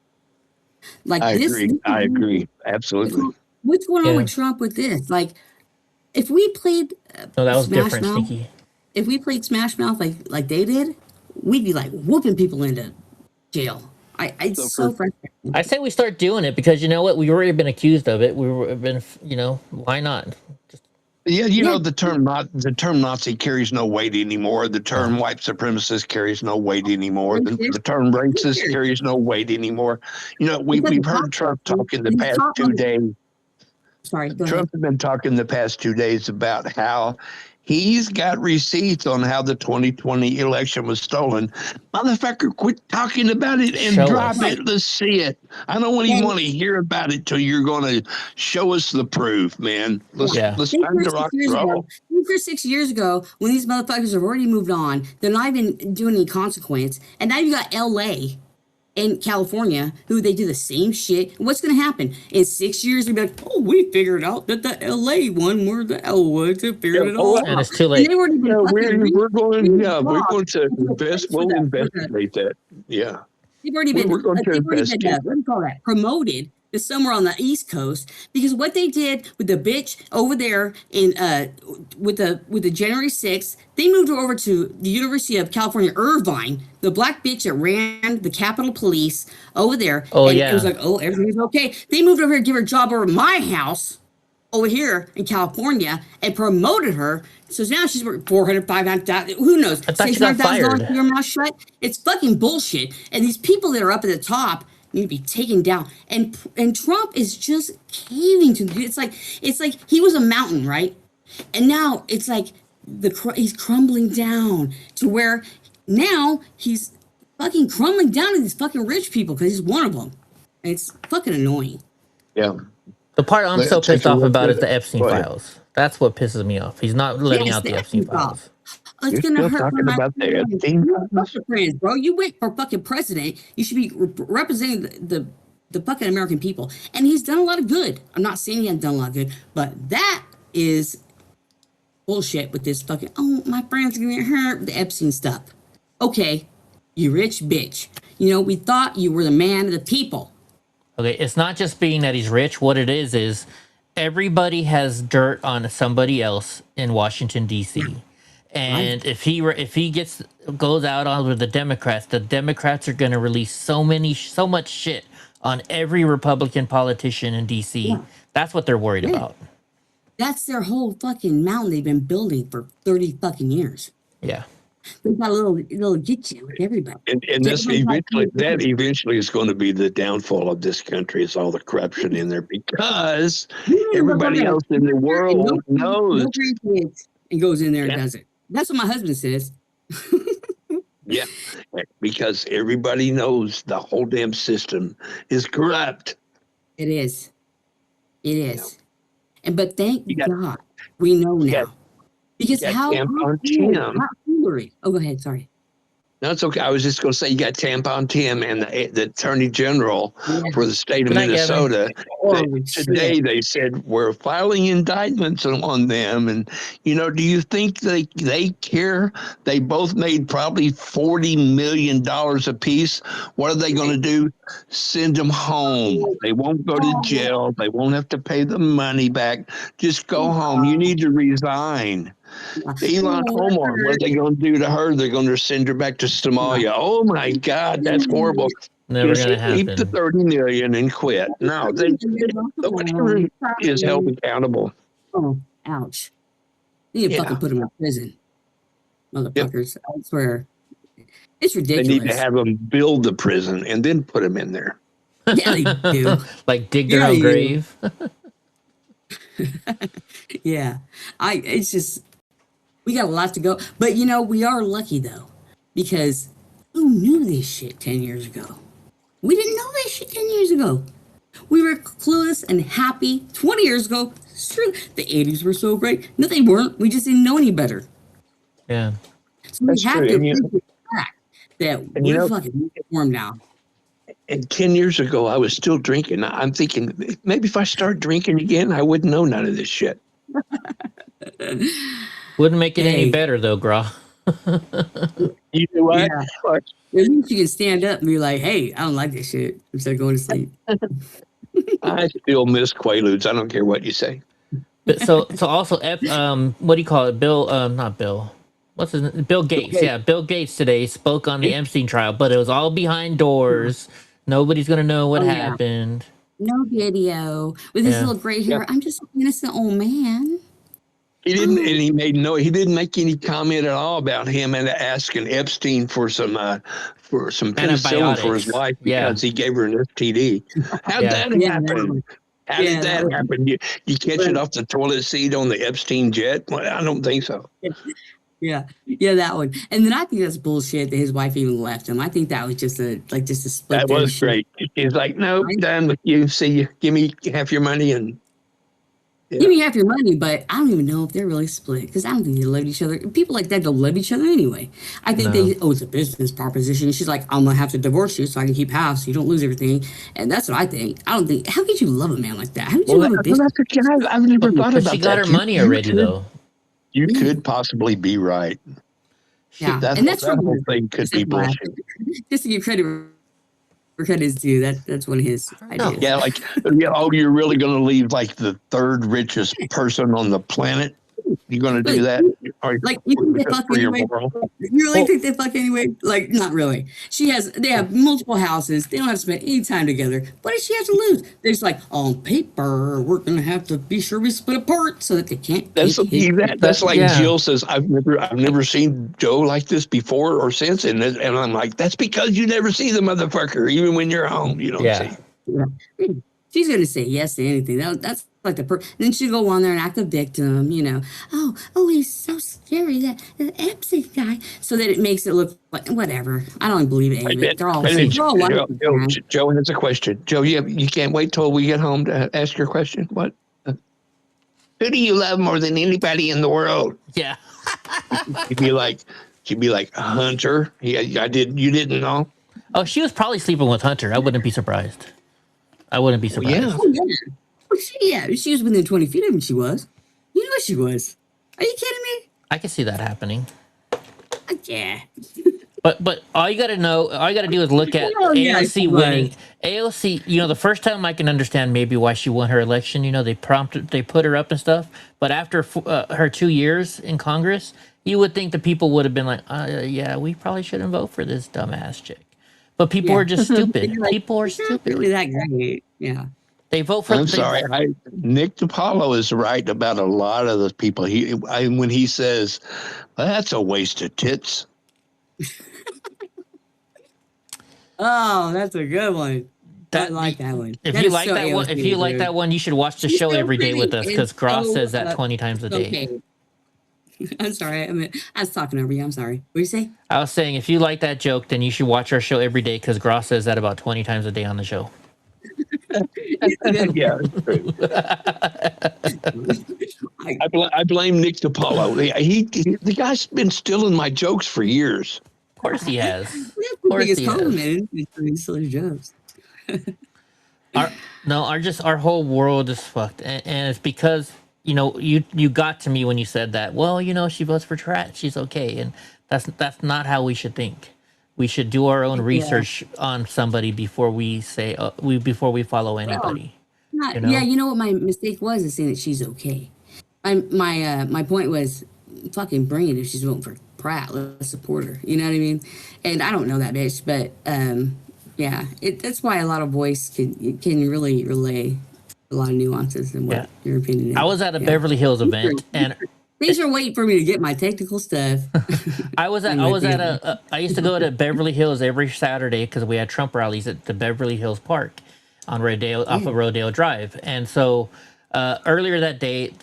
S21: Like
S3: I agree. Absolutely.
S21: What's going on with Trump with this? Like, if we played
S1: that was
S21: Smash
S1: different,
S21: Mouth,
S1: Sneaky.
S21: If we played Smash Mouth like they did, we'd be like whooping people into jail. It's so frustrating.
S1: I say we start doing it because you know what? We've already been accused of it. Why not?
S3: Yeah, know the term Nazi carries no weight anymore. The term white supremacist carries no weight anymore. The term racist carries no weight anymore. You know, we've heard Trump talk in the past 2 days.
S21: Sorry,
S3: Trump has been talking the past 2 days about how he's got receipts on how the 2020 election was stolen. Motherfucker, quit talking about it and drop it. Let's see it. I don't even want to hear about it till you're going to show us the proof, man. Let's find the rock and roll.
S21: 6 years ago, when these motherfuckers have already moved on, they're not even doing any consequence. And now you got LA and California, who they do the same shit. What's going to happen? In 6 years, they'll be like, oh, we figured out that the LA one were the Elwoods have figured it all out.
S1: And it's too late.
S21: We're going
S3: to invest. We'll investigate that. Yeah.
S21: They've already been, what do you call that? Promoted to somewhere on the East Coast, because what they did with the bitch over there in with the January 6th, they moved her over to the University of California, Irvine, the black bitch that ran the Capitol Police over there.
S1: Oh,
S21: and
S1: yeah.
S21: It was like, oh, everything's okay. They moved over here to give her a job over at my house over here in California and promoted her. So now she's working 400, 500,000, who knows?
S1: I thought she got fired.
S21: Your mouth shut. It's fucking bullshit. And these people that are up at the top need to be taken down. And Trump is just caving to. It's like he was a mountain, right? And now it's like he's crumbling down to where now he's fucking crumbling down to these fucking rich people because he's one of them. And it's fucking annoying.
S3: Yeah.
S1: The part I'm so pissed off about is the Epstein files. That's what pisses me off. He's not letting out the Epstein files.
S21: It's gonna hurt
S3: talking about the Epstein
S21: friends, bro. You went for fucking president. You should be representing the fucking American people. And he's done a lot of good. I'm not saying he hasn't done a lot of good, but that is bullshit with this fucking, oh, my friends are getting hurt with the Epstein stuff. Okay, you rich bitch.
S7: You know, we thought you were the man of the people.
S1: Okay, it's not just being that he's rich. What it is everybody has dirt on somebody else in Washington D.C. And if he goes out on with the Democrats are going to release so much shit on every Republican politician in D.C.
S7: Yeah.
S1: That's what they're worried about.
S7: That's their whole fucking mountain they've been building for 30 fucking years.
S1: Yeah.
S7: They've got a little get you with everybody.
S3: And this eventually is going to be the downfall of this country. Is all the corruption in there because everybody else in the world knows.
S7: And goes in there and does it. That's what my husband says.
S3: Yeah, because everybody knows the whole damn system is corrupt.
S7: It is. It is. But thank God we know now. Because how Hillary? Oh, go ahead. Sorry.
S3: No, it's okay. I was just going to say you got Tampon Tim and the Attorney General for the state of Minnesota. Today they said we're filing indictments on them. And, you know, do you think they care? They both made probably $40 million apiece. What are they going to do? Send them home. They won't go to jail. They won't have to pay the money back. Just go home. You need to resign. Elon Omar, what are they going to do to her? They're going to send her back to Somalia. Oh my God, that's horrible.
S1: Never going to happen.
S3: Keep the 30 million and quit. No, nobody is held accountable.
S7: Oh, ouch! You need to fucking put them in prison, motherfuckers. I swear, it's ridiculous.
S3: They need to have them build the prison and then put them in there.
S7: Yeah, they do.
S1: Like dig their own grave.
S7: Yeah, it's just. We got a lot to go. But, you know, we are lucky, though, because who knew this shit 10 years ago? We didn't know this shit 10 years ago. We were clueless and happy 20 years ago. It's true. The 80s were so great. No, they weren't. We just didn't know any better.
S1: Yeah.
S7: So we have to appreciate the fact that we're fucking informed now.
S3: And 10 years ago, I was still drinking. I'm thinking, maybe if I start drinking again, I wouldn't know none of this shit.
S1: Wouldn't make it any better, though, Gra.
S3: You know what?
S7: Yeah. At least you can stand up and be like, hey, I don't like this shit, instead of going to sleep.
S3: I still miss Quaaludes. I don't care what you say.
S1: But so also, what do you call it? Not Bill. What's his name? Bill Gates. Yeah, Bill Gates today spoke on the Epstein trial, but it was all behind doors. Nobody's going to know what happened.
S7: No video. With his little gray hair. I'm just an innocent old man.
S3: He didn't, and he didn't make any comment at all about him and asking Epstein for some penicillin for his wife because he gave her an STD. How'd that happen? How did that happen? You catch it off the toilet seat on the Epstein jet? Well, I don't think so.
S7: Yeah, that one. And then I think that's bullshit that his wife even left him. I think that was just a split.
S3: That was great. He's like, nope, done with you. See you. Give me half your money and. Yeah.
S7: Give me half your money, but I don't even know if they're really split because I don't think they love each other. People like that don't love each other anyway. I think it's a business proposition. She's like, I'm gonna have to divorce you so I can keep half so you don't lose everything. And that's what I think. I don't think. How could you love a man like that? How could you love a business?
S3: I've never thought about that.
S1: She got her money already, though.
S3: You could possibly be right.
S7: Yeah,
S3: and that whole thing could be bullshit.
S7: Just to give credit where credit is due, that's one of his ideas.
S3: Yeah, you're really going to leave like the third richest person on the planet? You're going to do that?
S7: Like, you think they fuck anyway? You really think they fuck anyway? Like, not really. They have multiple houses. They don't have to spend any time together. What does she have to lose? They're just like, on paper, we're going to have to be sure we split apart so that they can't.
S3: That's like Jill says, I've never seen Joe like this before or since. And I'm like, that's because you never see the motherfucker. Even when you're home, you don't see.
S7: Yeah. She's going to say yes to anything. That's like then she'll go on there and act a victim, you know. Oh, he's so scary, that Epstein guy. So that it makes it look like whatever. I don't believe any of it. They're all
S3: Joe has a question. Joe, you can't wait till we get home to ask your question. What? Who do you love more than anybody in the world?
S1: Yeah.
S3: She'd be like Hunter. Yeah, you didn't know?
S1: Oh, she was probably sleeping with Hunter. I wouldn't be surprised.
S7: Well, yeah. She was within 20 feet of him. She was. You know she was. Are you kidding me?
S1: I can see that happening.
S7: Yeah.
S1: But all you got to know, all you got to do is look at
S7: Oh, yeah,
S1: AOC
S7: she
S1: winning.
S7: was.
S1: AOC, the first time I can understand maybe why she won her election. They put her up and stuff. But after her 2 years in Congress, you would think the people would have been like, yeah, we probably shouldn't vote for this dumbass chick. But people
S7: Yeah.
S1: are just stupid.
S7: You're like,
S1: People are
S7: "It's not
S1: stupid.
S7: really that great." Yeah.
S1: They vote for.
S3: I'm sorry. Nick DiPaolo is right about a lot of the people. When he says, well, that's a waste of tits.
S7: Oh, that's a good one. I like that one.
S1: If
S7: That
S1: you
S7: is
S1: like
S7: so
S1: that one, if
S7: AOC,
S1: you like
S7: dude.
S1: that one, you should watch the
S7: She's
S1: show
S7: so
S1: every day with
S7: pretty
S1: us because
S7: and
S1: Gross
S7: so,
S1: says that 20 times a day.
S7: okay. I'm sorry. I was talking over you. I'm sorry. What did you say?
S1: I was saying, if you like that joke, then you should watch our show every day because Gross says that about 20 times a day on the show.
S3: Yeah, it's true. I blame Nick DiPaolo. The guy's been stealing my jokes for years.
S1: Of course he has.
S7: That's
S1: Of
S7: the
S1: course
S7: biggest
S1: he has.
S7: compliment. It's silly jokes.
S1: Our whole world is fucked, and it's because you got to me when you said that. Well, she votes for trash. She's okay, and that's not how we should think. We should do our own research on somebody before we say before we follow anybody.
S7: Yeah, you know what my mistake was is saying that she's okay. My point was, fucking bring it if she's voting for Pratt. Let's support her. You know what I mean? And I don't know that bitch, but yeah, that's why a lot of voice can really relay a lot of nuances in what your opinion is.
S1: I was at a Beverly Hills event, and
S7: thanks for waiting for me to get my technical stuff.
S1: I used to go to Beverly Hills every Saturday because we had Trump rallies at the Beverly Hills Park on off of Rodeo Drive. And so earlier that day,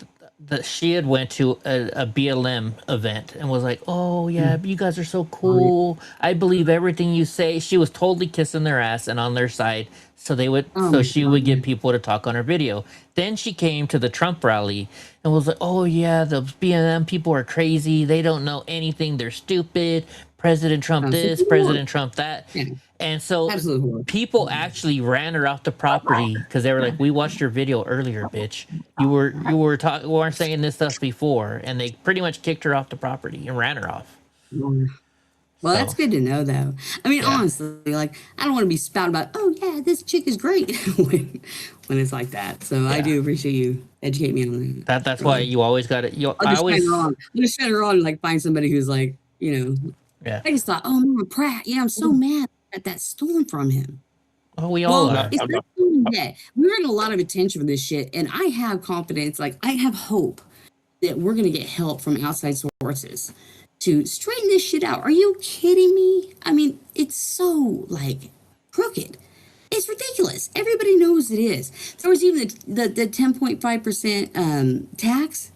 S1: she had went to a BLM event and was like, oh yeah, you guys are so cool. I believe everything you say. She was totally kissing their ass and on their side. So she would get people to talk on her video. Then she came to the Trump rally and was like, oh yeah, the BLM people are crazy. They don't know anything. They're stupid. President Trump this, President Trump that. And so people actually ran her off the property because they were like, we watched your video earlier, bitch. You weren't saying this stuff before. And they pretty much kicked her off the property and ran her off.
S7: Well, that's good to know, though. I mean, honestly, like, I don't want to be spouting about, oh, yeah, this chick is great when it's like that. So I do appreciate you educate me on that.
S1: That's why you always got to.
S7: I'll just shut her on and, like, find somebody who's, like, I just thought, oh, man, Pratt, I'm so mad at that stolen from him.
S1: Oh, we all are.
S7: It's not stolen yet. We're getting a lot of attention for this shit, and I have confidence, like, I have hope that we're going to get help from outside sources to straighten this shit out. Are you kidding me? I mean, it's so, like, crooked. It's ridiculous. Everybody knows it is. There was even the 10.5% tax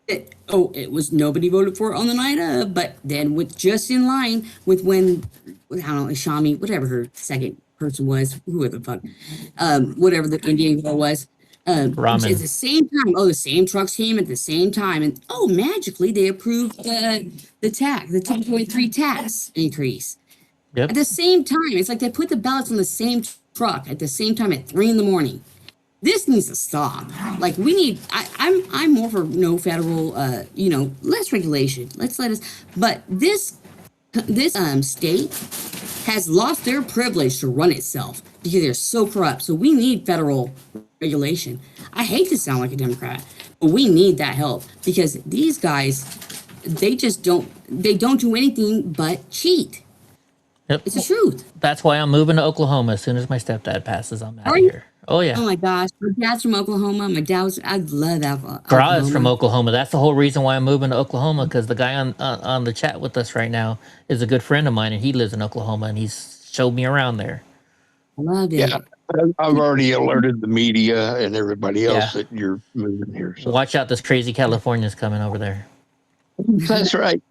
S7: that, it was nobody voted for it on the night of, but then with just in line with when, I don't know, Shami, whatever her second person was, who the fuck, whatever the Indian girl was,
S1: Ramen.
S7: at the same time, the same trucks came at the same time, and magically they approved the tax, the 10.3 tax increase.
S1: Yep.
S7: At the same time, it's like they put the ballots on the same truck at the same time at 3 a.m. This needs to stop. Like we need. I'm more for no federal, less regulation. Let's let us. But this state has lost their privilege to run itself because they're so corrupt. So we need federal regulation. I hate to sound like a Democrat, but we need that help because these guys, they don't do anything but cheat.
S1: Yep.
S7: It's the truth.
S1: That's why I'm moving to Oklahoma as soon as my stepdad passes. I'm out of here. Oh yeah.
S7: Oh my gosh, my dad's from Oklahoma. My dad was. I love Oklahoma.
S1: Gra is from Oklahoma. That's the whole reason why I'm moving to Oklahoma because the guy on the chat with us right now is a good friend of mine, and he lives in Oklahoma, and he's showed me around there.
S7: I love it.
S3: Yeah, I've already alerted the media and everybody else that you're moving here. So.
S1: Watch out, this crazy California's coming over there.
S3: That's right.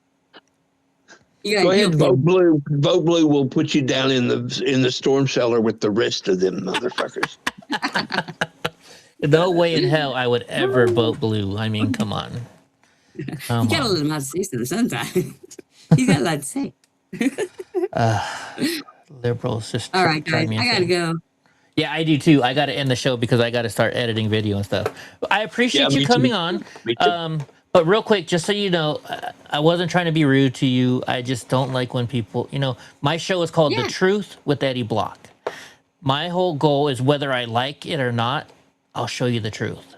S3: Go ahead, vote blue. Vote blue will put you down in the storm cellar with the rest of them motherfuckers.
S1: No way in hell I would ever vote blue. I mean, come on.
S7: You gotta let him have to say something sometimes. You got a lot to say.
S1: Liberals just.
S7: All right, guys, I gotta go.
S1: Yeah, I do too. I gotta end the show because I gotta start editing video and stuff. I appreciate you coming on. But real quick, just so you know, I wasn't trying to be rude to you. I just don't like when people, my show is called The
S7: Yeah.
S1: Truth with Eddie Block. My whole goal is whether I like it or not, I'll show you the truth.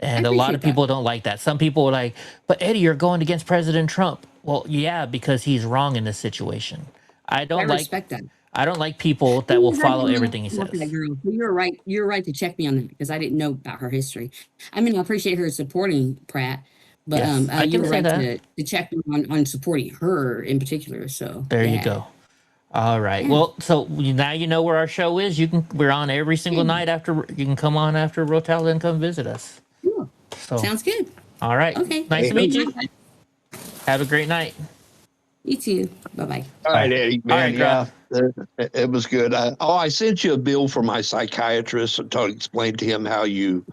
S1: And a lot of
S7: appreciate that.
S1: people don't like that. Some people are like, but Eddie, you're going against President Trump. Well, yeah, because he's wrong in this situation. I
S7: I
S1: don't like
S7: respect that.
S1: I don't like people that will follow everything he
S7: That
S1: says.
S7: girl. So you're right. You're right to check me on that because I didn't know about her history. I mean, I appreciate her supporting Pratt, but
S1: Yes, I
S7: you
S1: can
S7: were
S1: say
S7: right
S1: that.
S7: to check me on supporting her in particular. So
S1: There you
S7: yeah.
S1: go. All right.
S7: Yeah.
S1: Well, so now you know where our show is. We're on every single night after. You can come on after Rotel and come visit us.
S7: Cool.
S1: So
S7: Sounds good.
S1: all right.
S7: Okay.
S1: Nice to meet you.
S7: Bye.
S1: Have a great night.
S7: You too. Bye bye.
S3: All right, Eddie, man.
S1: All right,
S3: Yeah, it was good. I sent you a bill for my psychiatrist to explain to him how you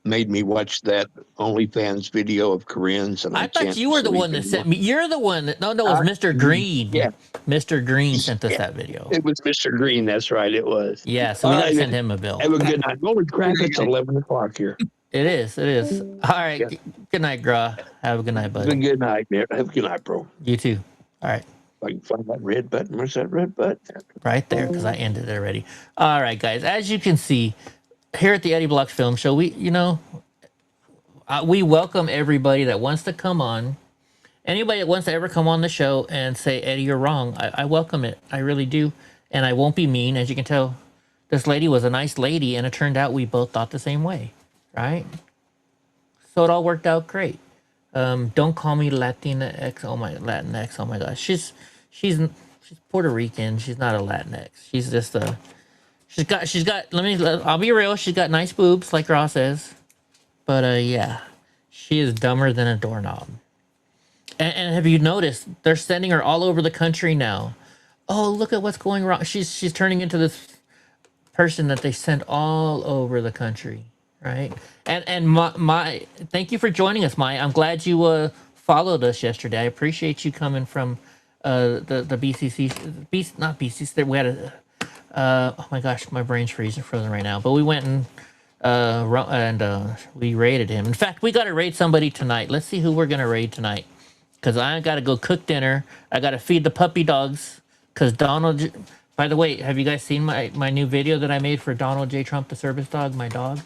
S3: made me watch that OnlyFans video of Corinne's, and I
S1: I thought
S3: can't
S1: you were the
S3: sleep
S1: one that
S3: anymore.
S1: sent me. You're the one that. No, it was Mr. Green.
S3: Yeah.
S1: Mr. Green sent us
S3: Yeah.
S1: that video.
S3: It was Mr. Green. That's right. It was.
S1: Yeah, so we
S3: All
S1: got to
S3: right,
S1: send
S3: man.
S1: him a bill.
S3: Have a good night. Holy crap! It's 11 o'clock here.
S1: It is. It is. All right.
S3: Yeah.
S1: Good night, Gra. Have a good night, buddy.
S3: Good night, man. Have a good night, bro.
S1: You too. All right.
S3: If I can find that red button. Where's that red button?
S1: Right there, because I ended it already. All right, guys. As you can see, here at the Eddie Block Film Show, we welcome everybody that wants to come on. Anybody that wants to ever come on the show and say, Eddie, you're wrong, I welcome it. I really do. And I won't be mean. As you can tell, this lady was a nice lady, and it turned out we both thought the same way, right? So it all worked out great. Don't call me Latinx. Oh my Latinx. Oh my gosh, she's Puerto Rican. She's not a Latinx. She's just a. She's got. I'll be real. She's got nice boobs, like Ross says. But yeah, she is dumber than a doorknob. And have you noticed they're sending her all over the country now? Oh, look at what's going wrong. She's turning into this person that they send all over the country, right? And my thank you for joining us, Maya. I'm glad you followed us yesterday. I appreciate you coming from the BCC, not BCC. We had oh my gosh, my brain's frozen right now. But we went and we raided him. In fact, we got to raid somebody tonight. Let's see who we're gonna raid tonight. Because I got to go cook dinner. I got to feed the puppy dogs. Because Donald... By the way, have you guys seen my new video that I made for Donald J. Trump, the service dog? My dog.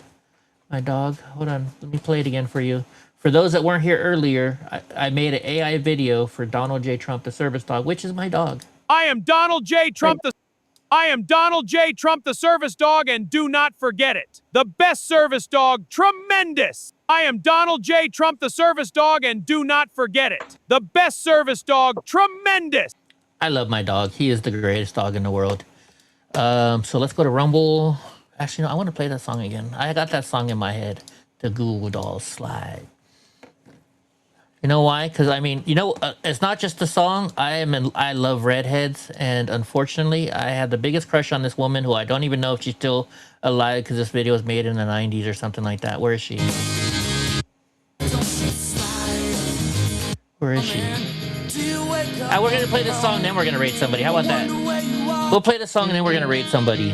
S1: Hold on. Let me play it again for you. For those that weren't here earlier, I made an AI video for Donald J. Trump, the service dog, which is my dog.
S10: I am Donald J. Trump, the service dog, and do not forget it. The best service dog, tremendous. I am Donald J. Trump, the service dog, and do not forget it. The best service dog, tremendous.
S1: I love my dog. He is the greatest dog in the world. So let's go to Rumble. Actually, no, I want to play that song again. I got that song in my head. The Ghoul Dolls Slide. You know why? Because I mean, it's not just the song. I love redheads, and unfortunately, I had the biggest crush on this woman who I don't even know if she's still alive because this video was made in the 90s or something like that. Where is she? Where is she? We're gonna play this song, then we're gonna raid somebody. How about that? We'll play this song and then we're gonna raid somebody.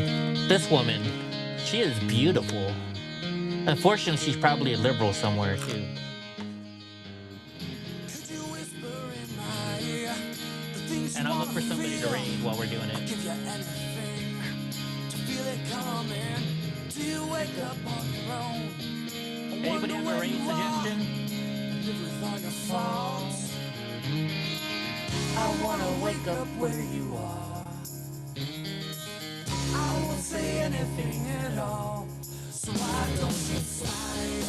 S1: This woman, she is beautiful. Unfortunately, she's probably a liberal somewhere too. And I'll look for somebody to raid while we're doing it. Anybody have a raid suggestion?
S20: I wanna wake up where you are. I won't say anything at all. So why don't you slide?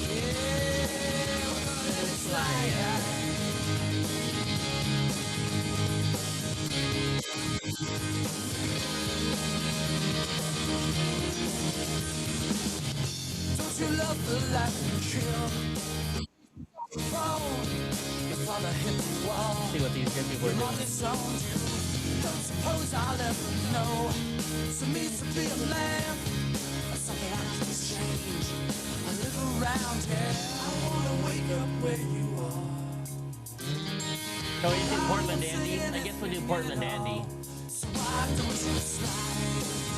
S20: Yeah, we're gonna let it slide. Don't you love the life and chill?
S1: See what these good people are doing.
S20: Don't suppose I'll ever know. So means to be a man, something I can change. I live around here. I wanna wake up where you are.
S1: So we do Portland Andy. I guess we'll do Portland Andy.
S20: So why don't you slide?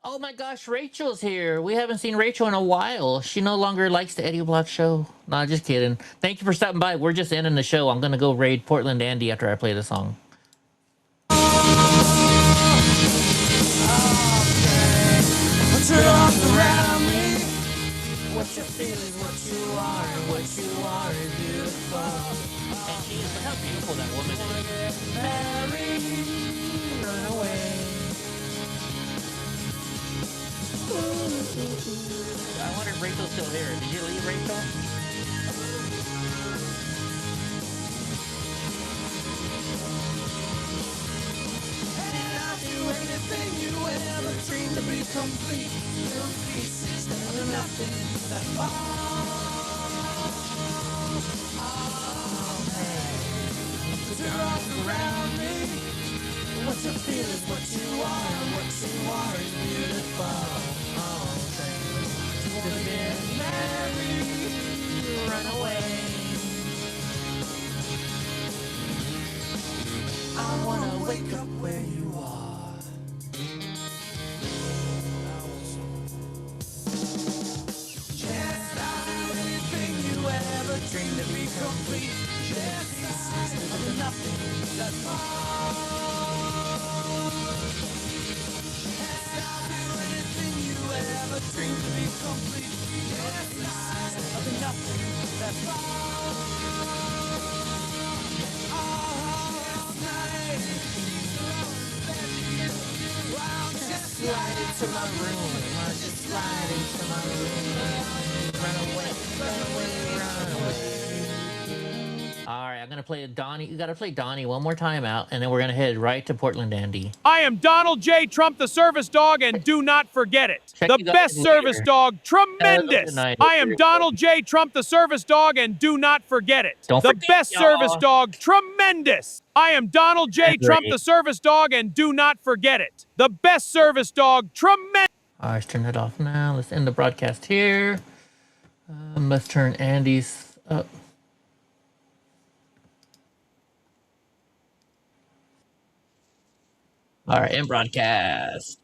S1: Oh my gosh, Rachel's here. We haven't seen Rachel in a while. She no longer likes the Eddie Block show. No, just kidding. Thank you for stopping by. We're just ending the show. I'm gonna go raid Portland Andy after I play the song.
S20: Put your arms around me. What you feel is what you are. What you are is beautiful.
S1: And she is, how beautiful that woman is.
S20: Marry, run away.
S1: I wonder if Rachel's still here. Did you leave, Rachel?
S20: I'll do anything you ever dreamed to be complete. Little pieces of nothing that fall. Put your arms around me. What you feel is what you are. What you are is beautiful. Oh, baby. To be married, run away. I wanna wake up where you are. Yes, I'll do anything you ever dreamed to be complete. Yes, there's nothing that falls. Yes, I'll do anything you ever dreamed to be complete. Yes, there's nothing that falls. All night, I'll just slide into my room. I'll just slide into my room. Run away, run away, run away.
S1: All right, I'm gonna play Donnie. You gotta play Donnie one more time out, and then we're gonna head right to Portland Andy.
S10: I am Donald J. Trump, the service dog, and do not forget it.
S1: Check
S10: The
S1: you guys
S10: best service
S1: later.
S10: dog,
S1: Good
S10: tremendous.
S1: night.
S10: I am Donald J. Trump, the service dog, and do not forget it.
S1: Don't
S10: The
S1: forget,
S10: best
S1: y'all.
S10: service dog, tremendous. I am Donald J.
S1: That's
S10: Trump,
S1: right.
S10: the service dog, and do not forget it. The best service dog, tremendous.
S1: All right, let's turn that off now. Let's end the broadcast here. Let's turn Andy's up. All right, end broadcast.